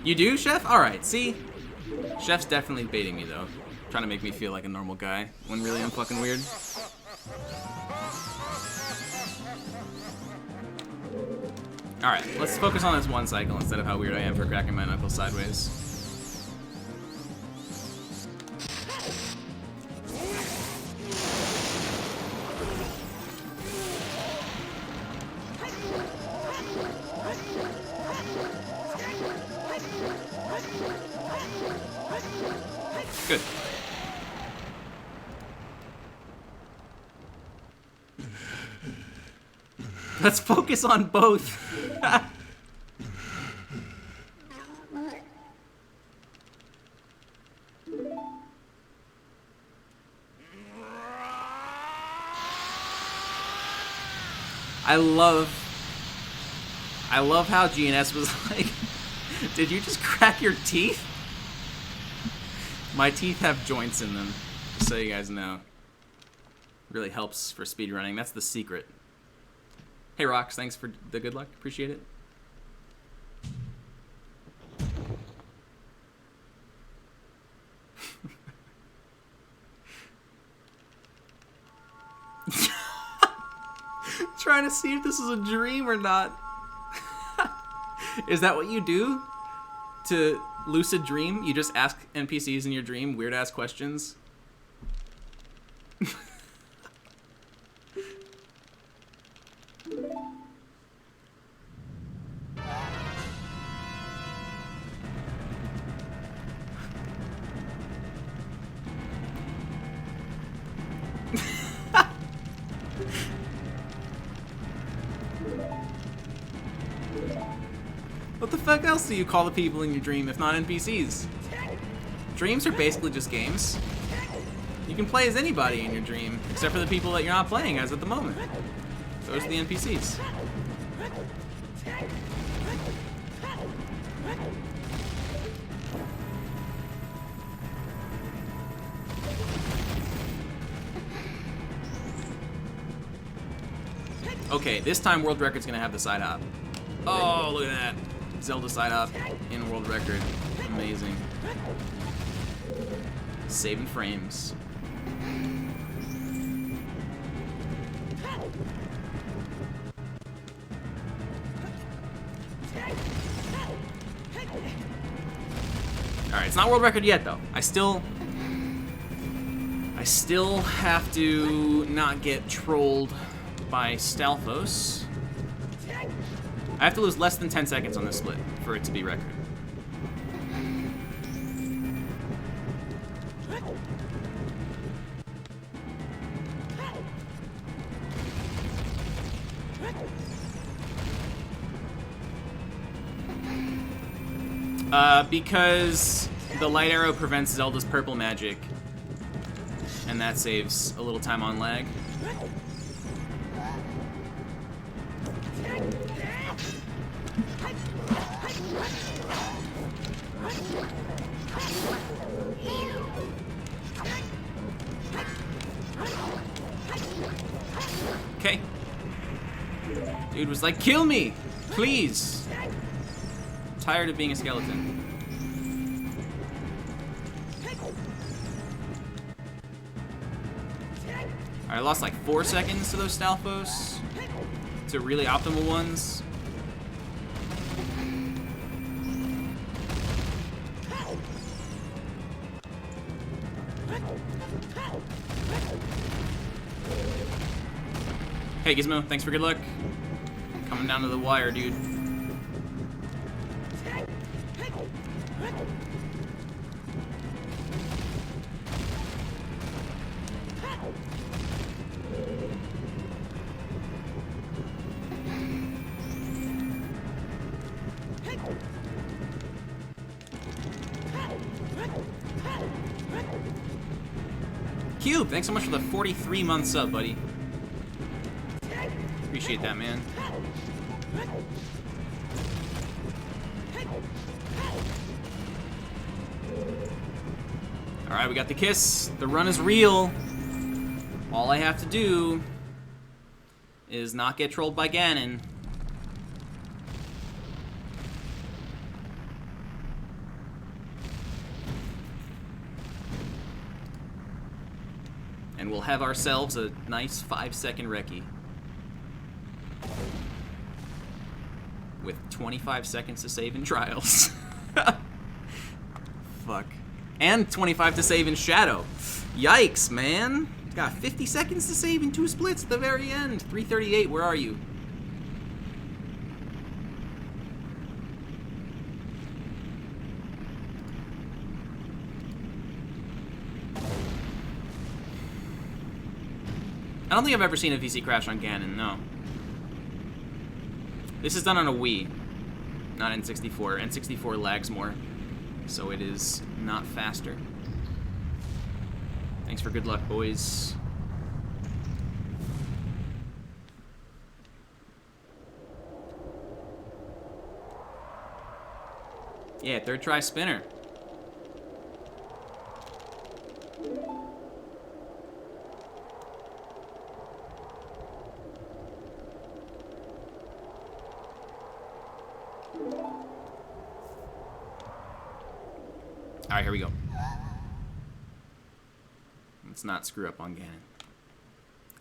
You do, Chef? Alright, see? Chef's definitely baiting me, though. Trying to make me feel like a normal guy, when really I'm fucking weird. Alright, let's focus on this one cycle instead of how weird I am for cracking my knuckles sideways. Good. Let's focus on both. I love how GNS was like, did you just crack your teeth? My teeth have joints in them, just so you guys know. Really helps for speedrunning. That's the secret. Hey, Rox, thanks for the good luck. Appreciate it. Trying to see if this is a dream or not. Is that what you do to lucid dream? You just ask NPCs in your dream weird ass questions? What the fuck else do you call the people in your dream if not NPCs? Dreams are basically just games. You can play as anybody in your dream, except for the people that you're not playing as at the moment. Those are the NPCs. Okay, this time World Record's gonna have the side hop. Oh, look at that. Zelda side hop in World Record. Amazing. Saving frames. Alright, it's not World Record yet, though. I still have to not get trolled by Stalfos. I have to lose less than 10 seconds on this split for it to be record. Because the light arrow prevents Zelda's purple magic, and that saves a little time on lag. Okay. Dude was like, kill me, please. I'm tired of being a skeleton. I lost like 4 seconds to those Stalfos, to really optimal ones. Hey, Gizmo, thanks for good luck. Coming down to the wire, dude. Cube, thanks so much for the 43-month sub, buddy. Appreciate that, man. Alright, we got the kiss. The run is real. All I have to do is not get trolled by Ganon. And we'll have ourselves a nice 5-second recce. With 25 seconds to save in trials. Fuck. And 25 to save in shadow. Yikes, man. Got 50 seconds to save in 2 splits at the very end. 338, where are you? I don't think I've ever seen a VC crash on Ganon, no. This is done on a Wii, not N64. N64 lags more, so it is not faster. Thanks for good luck, boys. Yeah, 3rd try spinner. Alright, here we go. Let's not screw up on Ganon.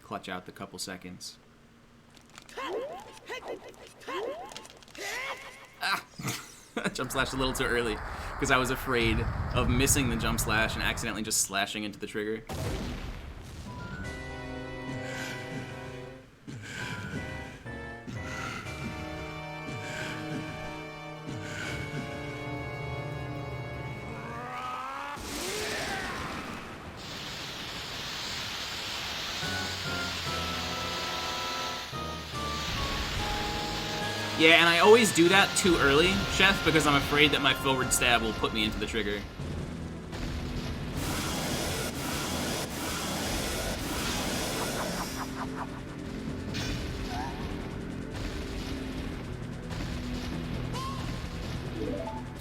Clutch out the couple seconds. Ah! Jump slash a little too early because I was afraid of missing the jump slash and accidentally just slashing into the trigger. Yeah, and I always do that too early, Chef, because I'm afraid that my forward stab will put me into the trigger.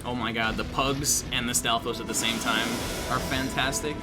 Oh my god, the pugs and the Stalfos at the same time are fantastic.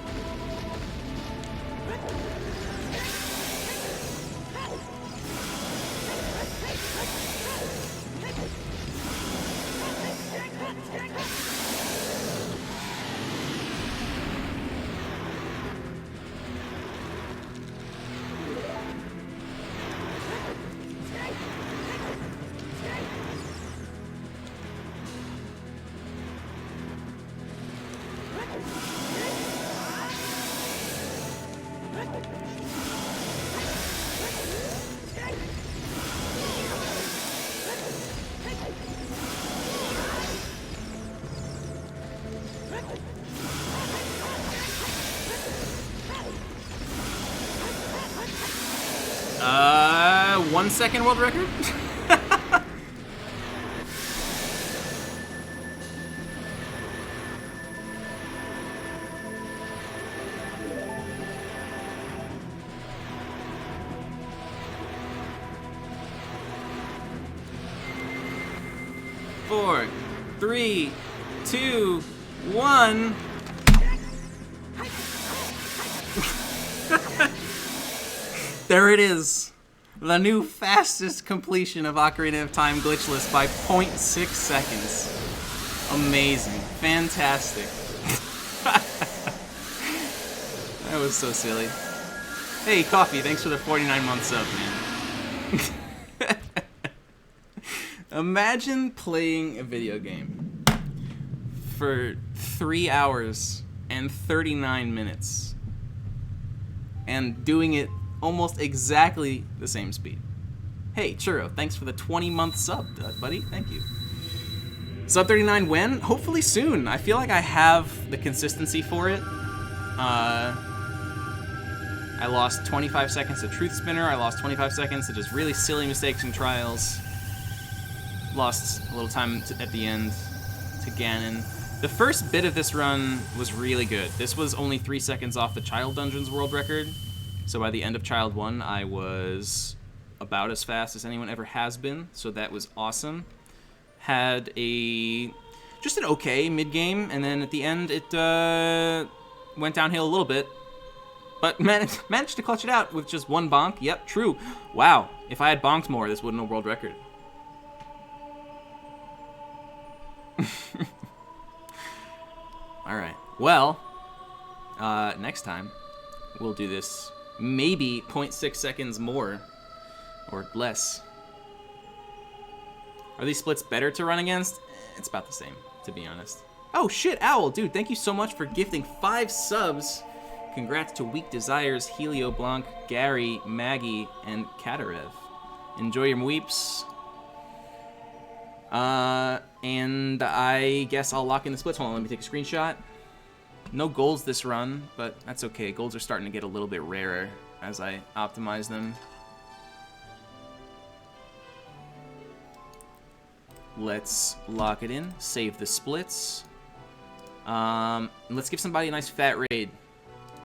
One second world record? Four, three, two, one. There it is. The new fastest completion of Ocarina of Time Glitchless by 0.6 seconds. Amazing. Fantastic. That was so silly. Hey, Coffee, thanks for the 49 months up, man. Imagine playing a video game for 3 hours and 39 minutes and doing it almost exactly the same speed. Hey, Churro, thanks for the 20-month sub, buddy. Thank you. Sub 39 when? Hopefully soon. I feel like I have the consistency for it. I lost 25 seconds to Truth Spinner. I lost 25 seconds to just really silly mistakes in trials. Lost a little time at the end to Ganon. The first bit of this run was really good. This was only 3 seconds off the Child Dungeons world record. So by the end of Child 1, I was about as fast as anyone ever has been. So that was awesome. Had just an okay mid-game, and then at the end it went downhill a little bit. But managed to clutch it out with just one bonk. Yep, true. Wow, if I had bonked more, this wouldn't have world record. Alright, well, next time we'll do this maybe 0.6 seconds more or less. Are these splits better to run against? It's about the same, to be honest. Oh shit, Owl, dude, thank you so much for gifting 5 subs. Congrats to Weak Desires, Helio Blanc, Gary, Maggie, and Katarev. Enjoy your weeps. And I guess I'll lock in the splits. Hold on, let me take a screenshot. No golds this run, but that's okay. Golds are starting to get a little bit rarer as I optimize them. Let's lock it in. Save the splits. Let's give somebody a nice fat raid.